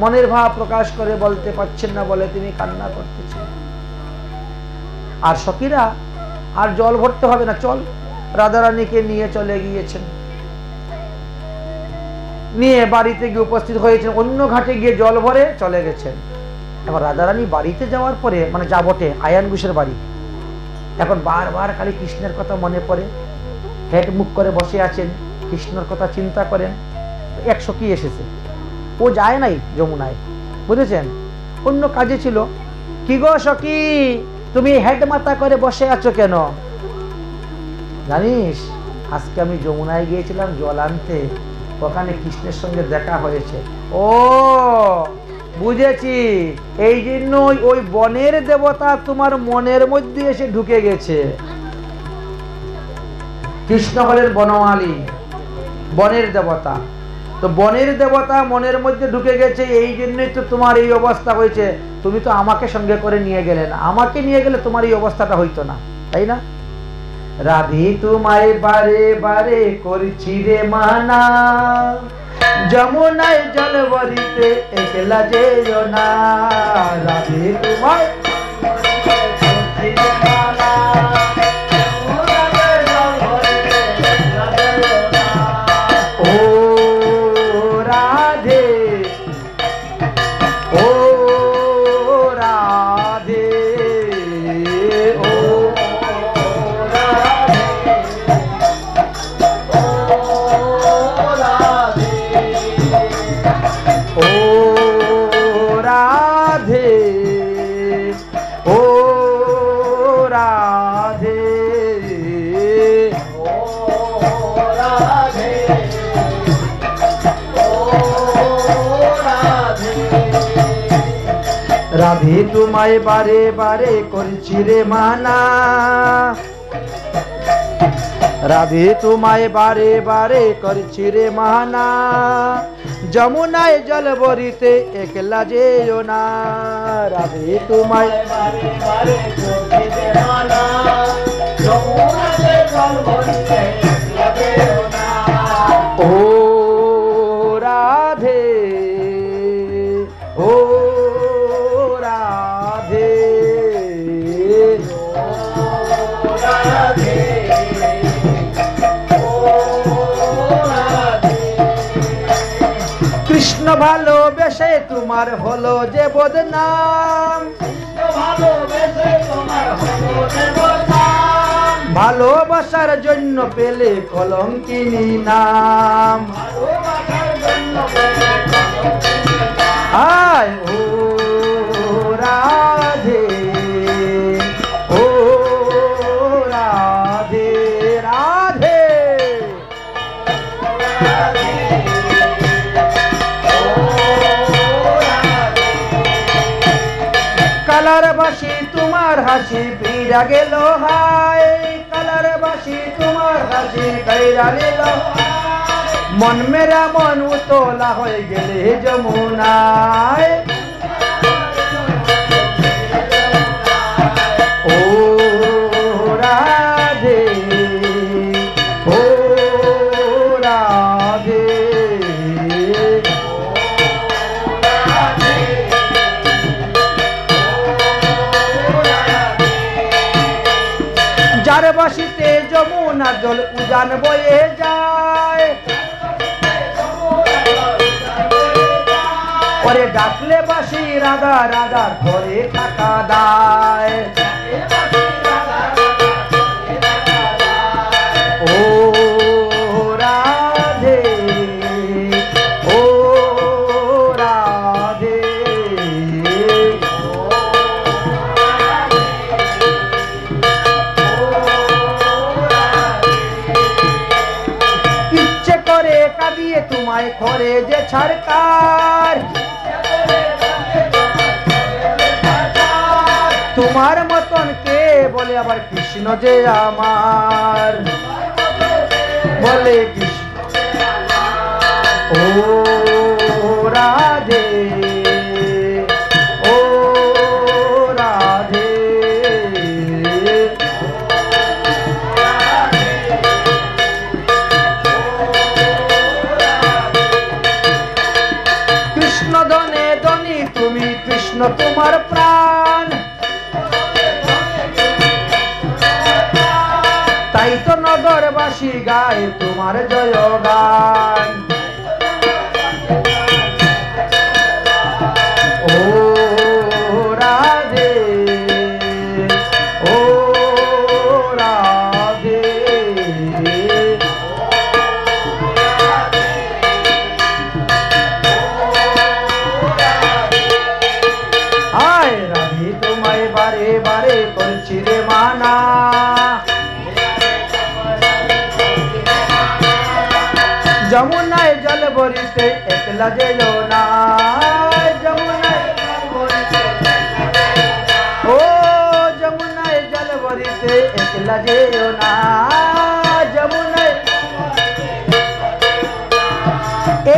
মনের ভাব প্রকাশ করে বলতে পারছেন না বলে তিনি কান্না করতেছেন। আর সখীরা আর জল ভরতে হবে না, চল, রাধারানীকে নিয়ে চলে গিয়েছেন। নিয়ে বাড়িতে গিয়ে উপস্থিত হয়েছেন, অন্য ঘাটে গিয়ে জল ভরে চলে গেছেন। এবার রাধারানী বাড়িতে যাওয়ার পরে, মানে যা বটে আয়ান ঘোষের বাড়ি, এখন বারবার খালি কৃষ্ণের কথা মনে পড়ে, হেট মুখ করে বসে আছেন, কৃষ্ণের কথা চিন্তা করেন। এক সখী এসেছে, ও যায় নাই যমুনায়, বুঝেছেন, অন্য কাজে ছিল। কি গো সখী, তুমি হেড মাথা করে বসে আছো কেন? জানিস, আজকে আমি যমুনায় গিয়েছিলাম জল আনতে, ওখানে কৃষ্ণের সঙ্গে দেখা হয়েছে। ও বুঝেছি, এই জন্যই ওই বনের দেবতা তোমার মনের মধ্যে এসে ঢুকে গেছে। কৃষ্ণ হলেন বনমালী, বনের দেবতা। তো বনের দেবতা মনের মধ্যে ঢুকে গেছে, এই জন্যই তো তোমার এই অবস্থা হয়েছে। তুমি তো আমাকে সঙ্গে করে নিয়ে গেলে না, আমাকে নিয়ে গেলে তোমার এই অবস্থাটা হইতো না, তাই না? রাধে তোমায় বারে বারে করছি রে মানা, যমুনায় জল ভরিতে একলা যেও না। রাধে তোমায় রাধে তোমায় বারে বারে করছি রে মানা, রাধে তোমায় বারে বারে করছি রে মানা, যমুনায় জল ভরিতে একলা যেও না। রাধে তোমায় বারে বারে করছি রে মানা, যমুনায় জল ভরিতে একলা যেও না। ও রাধে, ও কৃষ্ণ ভালোবেসে তোমার হলো যে বদনাম, ভালোবাসার জন্য পেলে কলঙ্কিনী নাম। আয় ও রাধে, ও রাধে, রাধে বাসি তোমার হাসি ফিরা গেল হায়, কালার বাসি তোমার হাসি ফিরা গেল, মন মেরা মন উতলা হয়ে গেলে যমুনায়। ও রাধে ও রাধে, যার বাসিতে যমুনা জল উজান বয়ে যায়, ওরে ডাকলে বাসি রাধা রাধা ধরে থাকা দায়। ও রাধে ও রাধে, ইচ্ছে করে কাঁদিয়ে তোমায় করে যে সরকার, তোমার মতন কে বলে আবার কৃষ্ণ যে আমার, বলে কৃষ্ণ। ও রাধে ও রাধে, কৃষ্ণ ধনে ধনী তুমি, কৃষ্ণ তোমার প্রাণ, তাই তো নগরবাসী গায় তোমার জয় গান। ও রাধে ও রাধে, হায় রাধে তোমায় বারে বারে করছি রে মানা, যমুনায় জল ভরিতে একলা যেও না, যমুনায় ও যমুনায় জল ভরিতে একলা যেও না, যমুনায়।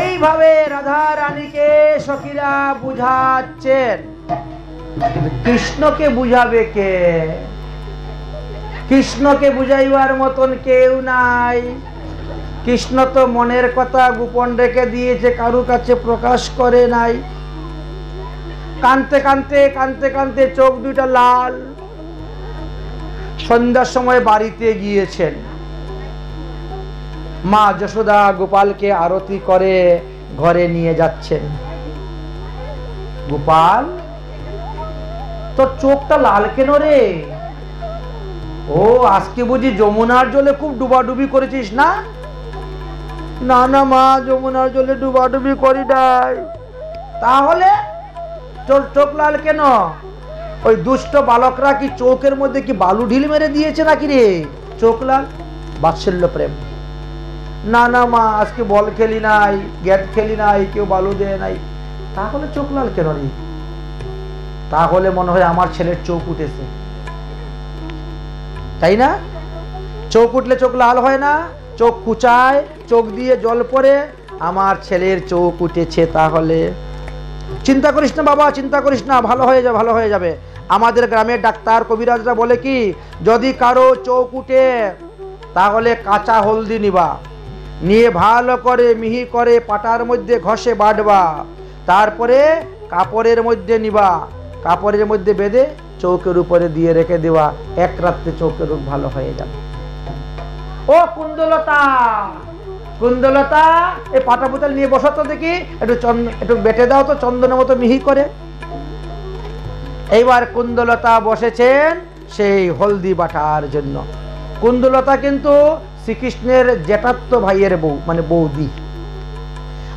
এইভাবে রাধা রানীকে সখীরা বুঝাচ্ছেন, কিন্তু কৃষ্ণকে বুঝাবে কে? কৃষ্ণকে বুঝাইবার মতন কেউ নাই। কৃষ্ণ তো মনের কথা গোপন রেখে দিয়েছে, কারু কাছে প্রকাশ করে নাই। কানতে কানতে কানতে কানতে চোখ দুটা লাল। সন্ধ্যার সময় বাড়িতে গিয়েছেন, মা যশোদা গোপালকে আরতি করে ঘরে নিয়ে যাচ্ছেন। গোপাল, তোর চোখটা লাল কেন রে? ও আজকে বুঝি যমুনার জলে খুব ডুবাডুবি করেছিস না? না না মা, যমুনার জলে ডুবাডুবি করি নাই। তাহলে তোর চোখ লাল কেন? ওই দুষ্ট বালকরা কি চোখের মধ্যে কি বালু ঢিল মেরে দিয়েছে নাকি রে চোখ লাল? বাৎসল্য প্রেম। না না মা, আজকে বল খেলি নাই, গ্যাট খেলি নাই, কেউ বালু দেয় নাই। তাহলে চোখ লাল কেন রে? তাহলে মনে হয় আমার ছেলের চোখ উঠেছে, তাই না? চোখ উঠলে চোখ লাল হয় না? চোখ কুচায়, চোখ দিয়ে জল পড়ে, আমার ছেলের চোখ উঠেছে। তাহলে চিন্তা করিস না বাবা, চিন্তা করিস না, ভালো হয়ে যাবে, ভালো হয়ে যাবে। আমাদের গ্রামের ডাক্তার কবিরাজরা বলে কি, যদি কারো চোখ উঠে তাহলে কাঁচা হলদি নিবা, নিয়ে ভালো করে মিহি করে পাটার মধ্যে ঘষে বাটবা, তারপরে কাপড়ের মধ্যে নিবা, কাপড়ের মধ্যে বেঁধে চৌকের উপরে দিয়ে রেখে দেওয়া, এক রাত্রে চৌকের রোগ ভালো হয়ে যাবে। ও কুন্দলতা, কুন্দলতা, এই পাটা বোতল নিয়ে বসো তো দেখি, একটু বেটে দাও তো চন্দনের মতো মিহি করে। এইবার কুন্দলতা বসেছেন সেই হলদি বাটার জন্য। কুন্দলতা কিন্তু শ্রীকৃষ্ণের জ্যাঠাতো ভাইয়ের বউ, মানে বৌদি।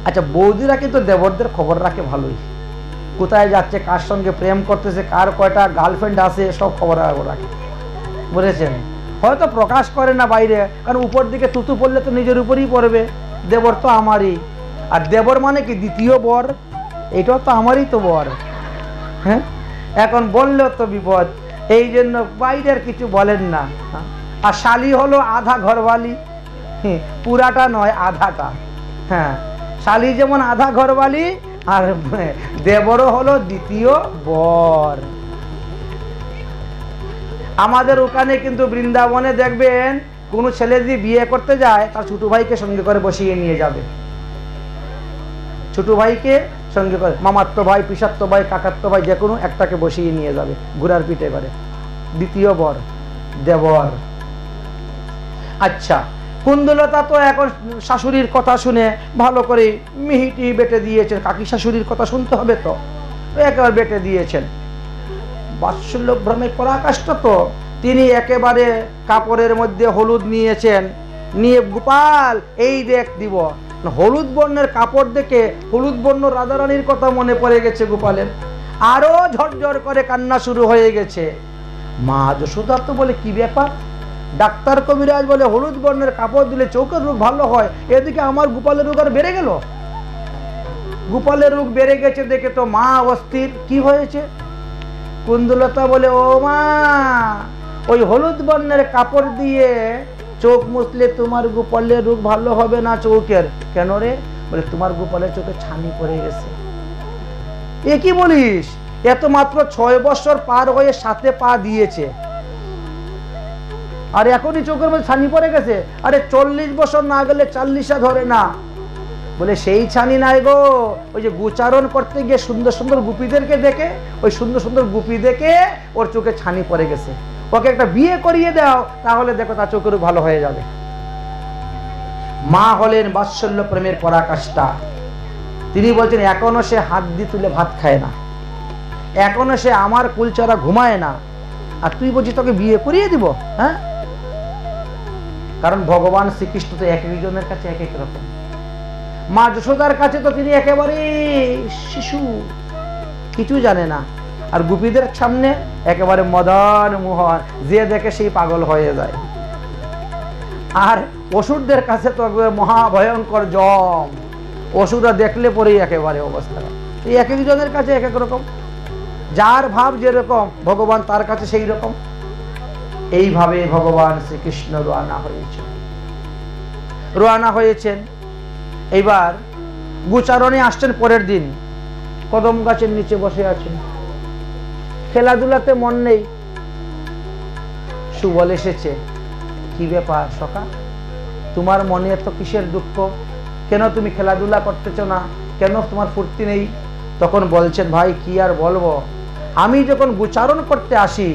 আচ্ছা, বৌদিরা কিন্তু দেবরদের খবর রাখে ভালোই, কোথায় যাচ্ছে, কার সঙ্গে প্রেম করতেছে, কার কয়টা গার্লফ্রেন্ড আছে, সব খবর রাখে, বুঝেছেন? হয়তো প্রকাশ করে না বাইরে, কারণ উপর দিকে তুতু পড়লে তো নিজের উপরেই পড়বে। দেবর তো আমারই, আর দেবর মানে কি দ্বিতীয় বর, এটাও তো আমারই তো বর। হ্যাঁ, এখন বললেও তো বিপদ, এই জন্য বাইরের কিছু বলেন না। আর শালি হলো আধা ঘরওয়ালি, পুরাটা নয় আধাটা। হ্যাঁ, শালি যেমন আধা ঘরওয়ালি, আর দেবরও হলো দ্বিতীয় বর। আমাদের ওখানে কিন্তু বৃন্দাবনে দেখবেন কোনো ছেলে যদি বিয়ে করতে যায় তার ছোট ভাইকে সঙ্গে করে বসিয়ে নিয়ে যাবে। ছোট ভাইকে সঙ্গে করে, মামাত্ম ভাই, পিসাত্ত ভাই, কাকাত্ম ভাই, যে কোনো একটাকে বসিয়ে নিয়ে যাবে ঘোড়ার পিঠে করে, দ্বিতীয় বর, দেবর। আচ্ছা, কুন্দলতা তো এখন শাশুড়ির কথা শুনে ভালো করে মিহিটি বেটে দিয়েছেন। কাকি শাশুড়ির কথা শুনতে হবে তো, একেবারে বেটে দিয়েছেন। বাৎসল্য ভ্রমের পরাকাষ্ঠা তো তিনি একেবারে কাপড়ের মধ্যে হলুদ নিয়েছেন, নিয়ে গোপাল এই দেখ দিব। হলুদ বর্ণের কাপড় দেখে হলুদ বর্ণ রাধারানীর কথা মনে পড়ে গেছে গোপালের, আরো ঝরঝর করে কান্না শুরু হয়ে গেছে। মা যশোদা তো বলে কি ব্যাপার, ডাক্তার কবিরাজ বলে হলুদ বর্ণের কাপড় দিলে চোখের রোগ ভালো হয়, এদিকে আমার গোপালের রোগ আর বেড়ে গেল। গোপালের রোগ বেড়ে গেছে দেখে তো মা অস্থির, কি হয়েছে? কুন্দলতা বলে, ও মা, ওই হলুদ বর্ণের কাপড় দিয়ে চোখ মুছলে তোমার গোপালের রোগ ভালো হবে না চোখের। কেন রে? বলে তোমার গোপালের চোখে ছানি পড়ে গেছে। এ কি বলিস? এত মাত্র 6 বছর পার হয়ে 7-এ পা দিয়েছে, আর এখনই চোখের মধ্যে ছানি পড়ে গেছে? আরে 40 বছর না গেলে 40 ধরে না। বলে সেই ছানি নাই গো, ওই যে গোচারণ করতে গিয়ে সুন্দর সুন্দর গুপিদেরকে দেখে, ওই সুন্দর সুন্দর গুপি দেখে ওর চোখে ছানি পড়ে গেছে। ওকে একটা বিয়ে করিয়ে দাও, তাহলে দেখো তার চোখের ভালো হয়ে যাবে। মা হলেন বাৎসল্য প্রেমের পরাকাষ্ঠা। তিনি বলছেন এখনো সে হাত দিয়ে তুলে ভাত খায় না, এখনো সে আমার কুলচারা ঘুমায় না, আর তুই বলছিস তোকে বিয়ে করিয়ে দিব? হ্যাঁ, কারণ ভগবান শ্রীকৃষ্ণ তো এক একজনের কাছে এক এক রকম। মা যশোদার কাছে তো তিনি একেবারে শিশু, কিছু জানে না, আর গোপীদের সামনে একেবারে মদন মোহন, যে দেখে সেই পাগল হয়ে যায়। আর অসুরদের কাছে তো মহাভয়ঙ্কর জম, অসুররা দেখলে পরেই একেবারে অবস্থা। এই এক একজনের কাছে এক এক রকম, যার ভাব যেরকম ভগবান তার কাছে সেই রকম। এইভাবে ভগবান শ্রীকৃষ্ণ রওনা হয়েছেন। এইবার গোচারণে আসছেন পরের দিন, কদম গাছের নিচে বসে আছেন, খেলাধুলাতে মন নেই। সুবল এসেছে, কি ব্যাপার সখা, তোমার মনে এত কিসের দুঃখ? কেন তুমি খেলাধুলা করতেছ না? কেন তোমার ফুর্তি নেই? তখন বলছেন, ভাই কি আর বলবো, আমি যখন গোচারণ করতে আসি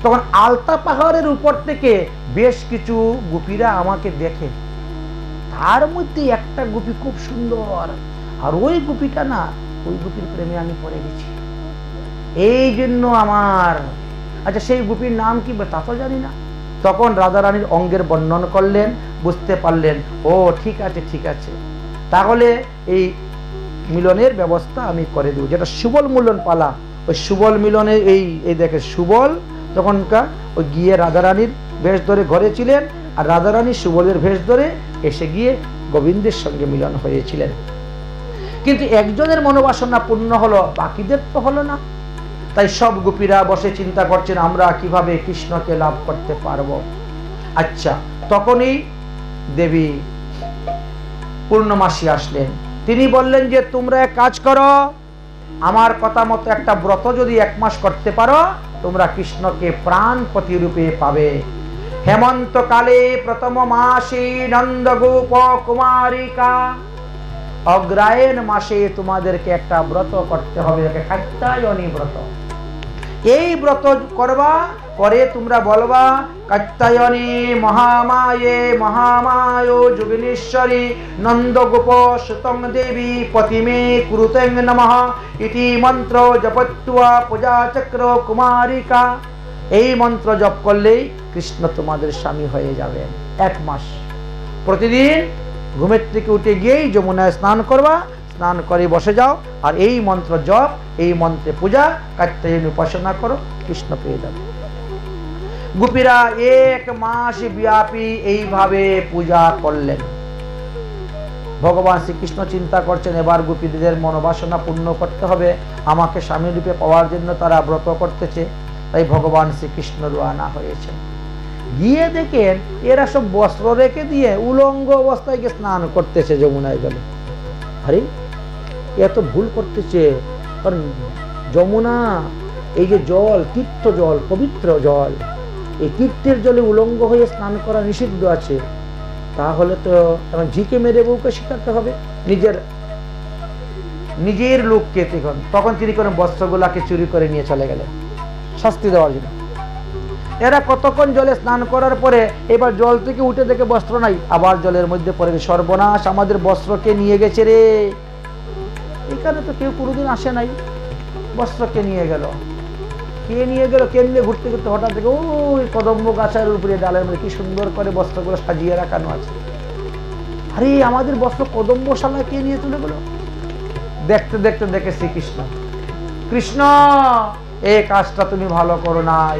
তখন আলতা পাহাড়ের উপর থেকে বেশ কিছু গোপীরা আমাকে দেখে, তার মধ্যে একটা গোপী খুব সুন্দর, আর ওই গোপীটা না, ওই গোপীর প্রেমে আমি পড়ে গেছি। এই জন্য আমার, আচ্ছা সেই গোপীর নাম কি তা তো জানি না। তখন রাধারানীর অঙ্গের বর্ণন করলেন, বুঝতে পারলেন, ও ঠিক আছে ঠিক আছে, তাহলে এই মিলনের ব্যবস্থা আমি করে দেব। যেটা সুবল মিলন পালা, ওই সুবল মিলনে এই দেখে সুবল তখনকার ওই গিয়ে রাধারানীর বেশ ধরে ঘরে ছিলেন, আর রাধারানী সুবলের ভেষ ধরে এসে গিয়ে গোবিন্দের সঙ্গে মিলন হয়েছিলেন। কিন্তু একজনের মনোবাসনা পূর্ণ হলো, বাকিদের তো হলো না। তাই সব গোপীরা বসে চিন্তা করছেন আমরা কিভাবে কৃষ্ণকে লাভ করতে পারবো। আচ্ছা, তখনই দেবী পূর্ণমাসী আসলেন। তিনি বললেন যে তোমরা এক কাজ করো, আমার কথা মতো একটা ব্রত যদি 1 মাস করতে পারো, তোমরা কৃষ্ণকে প্রাণপতি রূপে পাবে। হেমন্তকালে প্রথম মাসে নন্দগোপ কুমারিকা, অগ্রায়ণ মাসে তোমাদেরকে একটা ব্রত করতে হবে, কাত্যায়নী ব্রত। এই ব্রত করবা, করে তোমরা বলবা কাত্যায়নী মহামায়ে মহামায় যোগিনীশ্বরী নন্দগোপ সুতং দেবী পতিমে কুরুতেং নমঃ ইতি মন্ত্র জপত্বা পূজা চক্র কুমারিকা। এই মন্ত্র জপ করলেই কৃষ্ণ তোমাদের স্বামী হয়ে যাবেন। 1 মাস প্রতিদিন ঘুমের থেকে উঠে গিয়েই যমুনায় স্নান করবা, স্নান করে বসে যাও, আর এই মন্ত্র জপ, এই মন্ত্রে পূজা, কাত্যায়নী উপাসনা করো, কৃষ্ণ পেয়ে যাবে। গোপীরা 1 মাস ব্যাপী এইভাবে পূজা করলেন। ভগবান শ্রীকৃষ্ণ চিন্তা করছেন এবার গোপীদের মনোবাসনা পূর্ণ করতে হবে, আমাকে স্বামী রূপে পাওয়ার জন্য তারা ব্রত করতেছে। তাই ভগবান শ্রীকৃষ্ণ রওনা হয়েছেন। গিয়ে দেখেন এরা সব বস্ত্র রেখে দিয়ে উলঙ্গ অবস্থায় গিয়ে স্নান করতেছে যমুনায় জলে। আরে এত ভুল করতেছে, কারণ যমুনা এই যে জল, তীর্থ জল, পবিত্র জল, এই তীর্থের জলে উলঙ্গ হয়ে স্নান করা নিষিদ্ধ আছে। তাহলে তো এখন ঝিকে মেরে বউকে শিখাতে হবে নিজের লোককে। তখন তিনি কোনো বস্ত্রগুলাকে চুরি করে নিয়ে চলে গেলেন শাস্তি দেওয়ার জন্য। এরা কতক্ষণ জলে স্নান করার পরে এবার জল থেকে উঠে দেখে বস্ত্র নাই, আবার জলের মধ্যে পড়ে গেছে। সর্বনাশ, আমাদের বস্ত্রকে নিয়ে গেছে রে। এখানে তো কেউ কোনোদিন আসে নাই, বস্ত্রকে নিয়ে গেল। কে নিয়ে গেল? কেমনে ঘুরতে ঘুরতে হঠাৎ থেকে ওই কদম্ব গাছের উপরে ডালের মধ্যে কি সুন্দর করে বস্ত্রগুলো সাজিয়ে রাখানো আছে। আরে আমাদের বস্ত্র কদম্বশালায় কে নিয়ে চলে গেল? দেখতে দেখতে দেখে শ্রীকৃষ্ণ, কৃষ্ণ এই কাজটা তুমি ভালো করো নাই,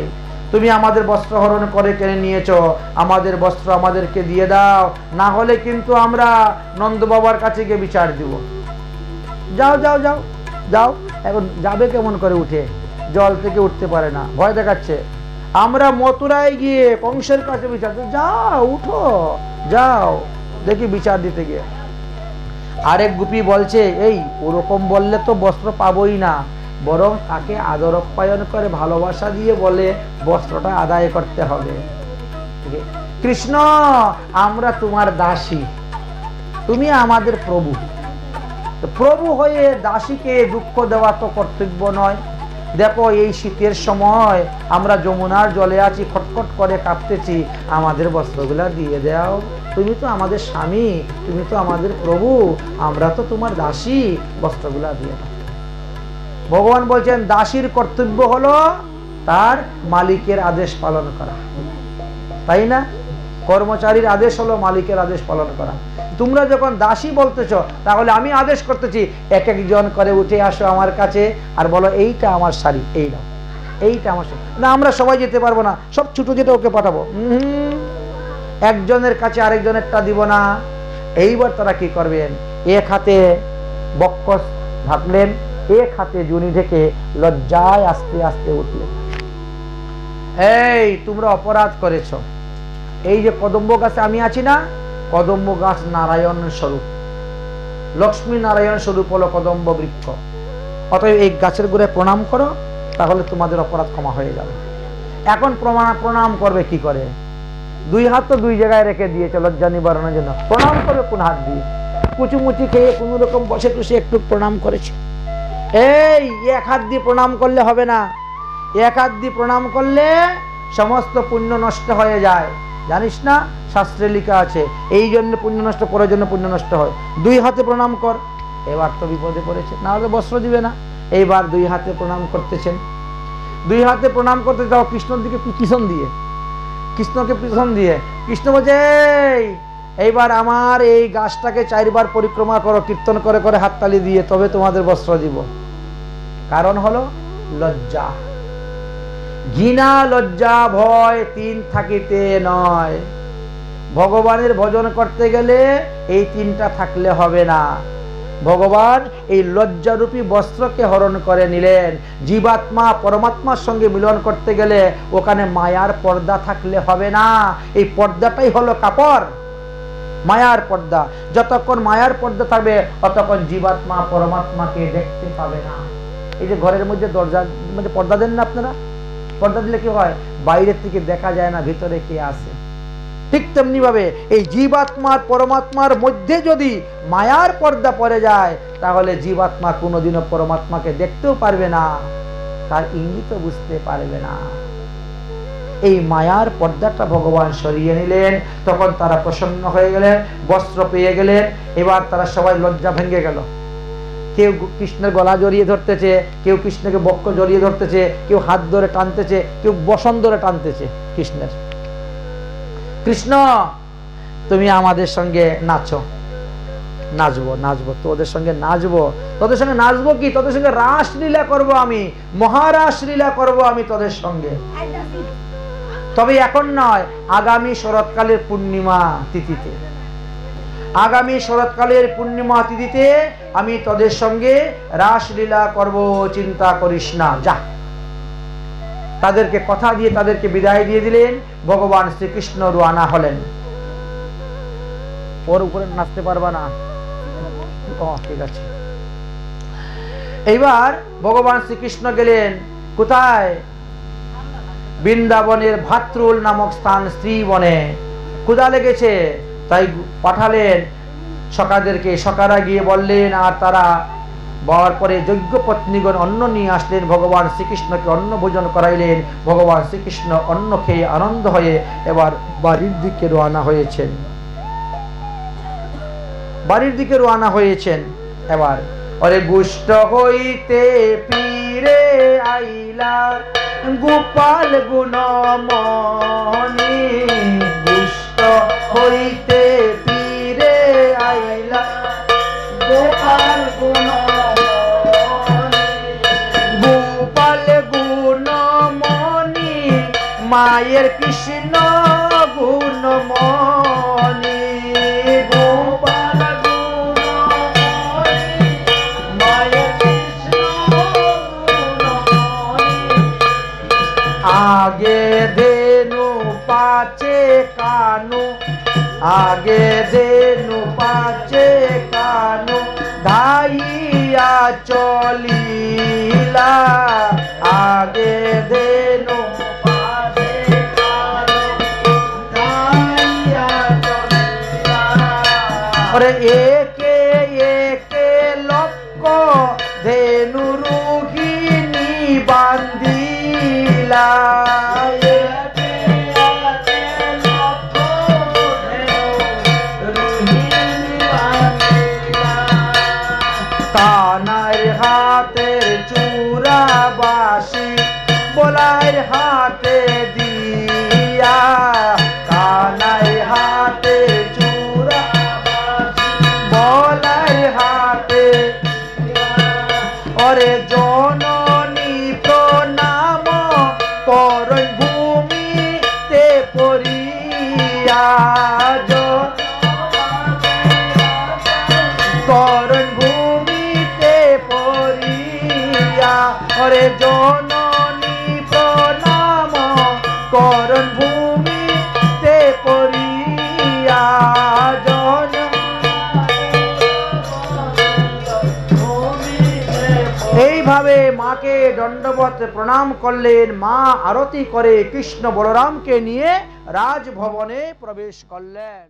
তুমি আমাদের বস্ত্র হরণ করে কেড়ে নিয়েছো, আমাদের বস্ত্র আমাদেরকে দিয়ে দাও, না হলে কিন্তু আমরা নন্দ বাবার কাছে গিয়ে বিচার দিব। যাও যাও যাও যাও। এখন যাবে কেমন করে উঠে? জল থেকে উঠতে পারে না, ভয় দেখাচ্ছে। আমরা মথুরায় গিয়ে কংসের কাছে বিচার, যাও উঠো, যাও দেখি বিচার দিতে গিয়ে। আরেক গোপী বলছে এই ওরকম বললে তো বস্ত্র পাবোই না, বরং তাকে আদর আপ্যায়ন করে ভালোবাসা দিয়ে বলে বস্ত্রটা আদায় করতে হবে। কৃষ্ণ আমরা তোমার দাসী, তুমি আমাদের প্রভু, প্রভু হয়ে দাসীকে দুঃখ দেওয়া তো কর্তব্য নয়। দেখো এই শীতের সময় আমরা যমুনার জলে আছি, খটখট করে কাঁপতেছি, আমাদের বস্ত্রগুলা দিয়ে দাও, তুমি তো আমাদের স্বামী, তুমি তো আমাদের প্রভু, আমরা তো তোমার দাসী, বস্ত্রগুলা দিয়ে দাও। ভগবান বলছেন দাসীর কর্তব্য হলো তার মালিকের আদেশ পালন করা, তাই না? কর্মচারীর আদেশ হলো মালিকের আদেশ পালন করা। তোমরা যখন দাসী বলতেছ, তাহলে আমি আদেশ করতেছি এক একজন করে উঠে আসো আমার কাছে আর বলো এইটা আমার শাড়ি, এই নাও, এইটা আমার শাড়ি। না আমরা সবাই যেতে পারবো না, সব ছোট যেটা ওকে পাঠাবো। একজনের কাছে আরেকজনেরটা দিব না। এইবার তারা কি করবেন? এক হাতে বক্ষ ঢাকলেন, এক হাতে জুনি ঢেকে লজ্জায় আস্তে আস্তে উঠলেন। এই তোমরা অপরাধ করেছ। এই যে কদম্ব গাছে আমি আছি না, কদম্ব গাছ নারায়ণ স্বরূপ, লক্ষ্মী নারায়ণ স্বরূপ হলো কদম্ব বৃক্ষ। অতএব এই গাছের গোড়ায় প্রণাম করো, তাহলে তোমাদের অপরাধ ক্ষমা হয়ে যাবে। এখন প্রণাম করবে কি করে? দুই হাত তো দুই জায়গায় রেখে দিয়েছে লজ্জা নিবারণের জন্য। প্রণাম করবে কোন হাত দিয়ে? কুচুমুচি খেয়ে কোন রকম বসে টুসে একটু প্রণাম করেছে। এই এক হাত দিয়ে প্রণাম করলে হবে না, এক হাত দিয়ে প্রণাম করলে সমস্ত পুণ্য নষ্ট হয়ে যায়, জানিস না? শাস্ত্রে লেখা আছে এই জন্য পুণ্য নষ্ট, পরের জন্য পুণ্য নষ্ট হয়। দুই হাতে প্রণাম কর। এবার তো বিপদে পড়েছে, না হলে বস্ত্র দিবে না। এইবার দুই হাতে প্রণাম করতেছেন। দুই হাতে প্রণাম করতে যাও কৃষ্ণর দিকে পিছন দিয়ে, কৃষ্ণকে পিছন দিয়ে। কৃষ্ণ বলছে এইবার আমার এই গাছটাকে 4 বার পরিক্রমা করো, কীর্তন করে করে হাততালি দিয়ে, তবে তোমাদের বস্ত্র দিব। কারণ হলো লজ্জা, ঘৃণা, লজ্জা, ভয় 3 থাকিতে নয়। ভগবানের ভজন করতে গেলে এই 3টা থাকলে হবে না। ভগবান এই লজ্জারূপী বস্ত্রকে হরণ করে নিলেন। জীবাত্মা পরমাত্মার সঙ্গে মিলন করতে গেলে ওখানে মায়ার পর্দা থাকলে হবে না। এই পর্দাটাই হলো কাপড়, মায়ার পর্দা। যতক্ষণ মায়ার পর্দা থাকবে ততক্ষণ জীবাত্মা পরমাত্মাকে দেখতে পাবে না। এই যে ঘরের মধ্যে দরজার মধ্যে পর্দা দেন না আপনারা, পর্দা দিলে কি হয়? বাইরের থেকে দেখা যায় না ভিতরে কে আছে। ঠিক তেমনি ভাবে এই জীবাত্মার পরমাত্মার মধ্যে যদি মায়ার পর্দা পড়ে যায়, তাহলে জীবাত্মা কোনোদিনও পরমাত্মাকে দেখতেও পারবে না, তার ইঙ্গিতও বুঝতে পারবে না। এই মায়ার পর্দাটা ভগবান সরিয়ে নিলেন। তখন তারা প্রসন্ন হয়ে গেলেন, বস্ত্র পেয়ে গেলেন। এবার তারা সবাই লজ্জা ভেঙে গেল। কেউ কৃষ্ণের গলা জড়িয়ে ধরতেছে, কেউ কৃষ্ণকে বক্ষ জড়িয়ে ধরতেছে, কেউ হাত ধরে টানতেছে, কেউ বসন ধরে টানতেছে কৃষ্ণের। কৃষ্ণ তুমি আমাদের সঙ্গে নাচো। নাচবো নাচবো, তোদের সঙ্গে নাচবো। তোদের সঙ্গে নাচবো কি? তোদের সঙ্গে রাসলীলা করব আমি, মহারাস লীলা করব আমি তোদের সঙ্গে। তবে এখন নয়, আগামী শরৎকালের পূর্ণিমা তিথিতে। আগামী শরৎকালের পূর্ণিমা তিথিতে আমি তোদের সঙ্গে রাসলীলা করব, চিন্তা করিস না, যা। তাদেরকে কথা দিয়ে তাদেরকে বিদায় দিয়ে দিলেন। ভগবান শ্রীকৃষ্ণ রওনা হলেন। ওর উপরে নাচতে পারবা না? ও ঠিক আছে। এইবার ভগবান শ্রীকৃষ্ণ গেলেন কোথায়? বৃন্দাবনের ভাতৃল নামক স্থান স্ত্রীবনে। ক্ষুধা লেগেছে, তাই পাঠালেন সখাদেরকে। সখারা গিয়ে বললেন, আর তারা বলার পরে যজ্ঞ পত্নীগণ অন্ন নিয়ে আসলেন। ভগবান শ্রীকৃষ্ণকে অন্ন ভোজন করাইলেন। ভগবান শ্রীকৃষ্ণ অন্ন খেয়ে আনন্দ হয়ে এবার বাড়ির দিকে রওনা হয়েছেন। বাড়ির দিকে রওনা হয়েছেন। এবার অরে গুষ্ট হইতে ফিরে আইলা গোপাল গুণমণি, গুষ্ট হইতে ফিরে আইলা গোপাল গুণমণি, গোপাল গুণমণি মায়ের কৃষ্ণ গুণমণি, গোপাল গুণমণি মায়ের কৃষ্ণ গুণমণি। আগে ধেনু পাছে কানু, আগে ধেনু পাছে কানু ধাইয়া চলিলা, আগে ধেনু পাছে কানু ধাইয়া চলিলা। ওরে একে একে লক্ষ ধেনু রোহিণী বান্ধিলা, কানার হাতের চূড়া বাসি বলার হাতে দিয়া, কানার হাতে চূড়া বাসি বলার হাতে। ওরে জননী প্রণাম করণ ভূমিতে পড়িয়া, করণ ভূমিতে পড়িয়া। ওরে জননী প্রণাম করণ ভূমিতে পড়িয়া, এইভাবে মাকে দণ্ডবত প্রণাম করলেন। মা আরতি করে কৃষ্ণ বলরামকে নিয়ে রাজভবনে প্রবেশ করলেন।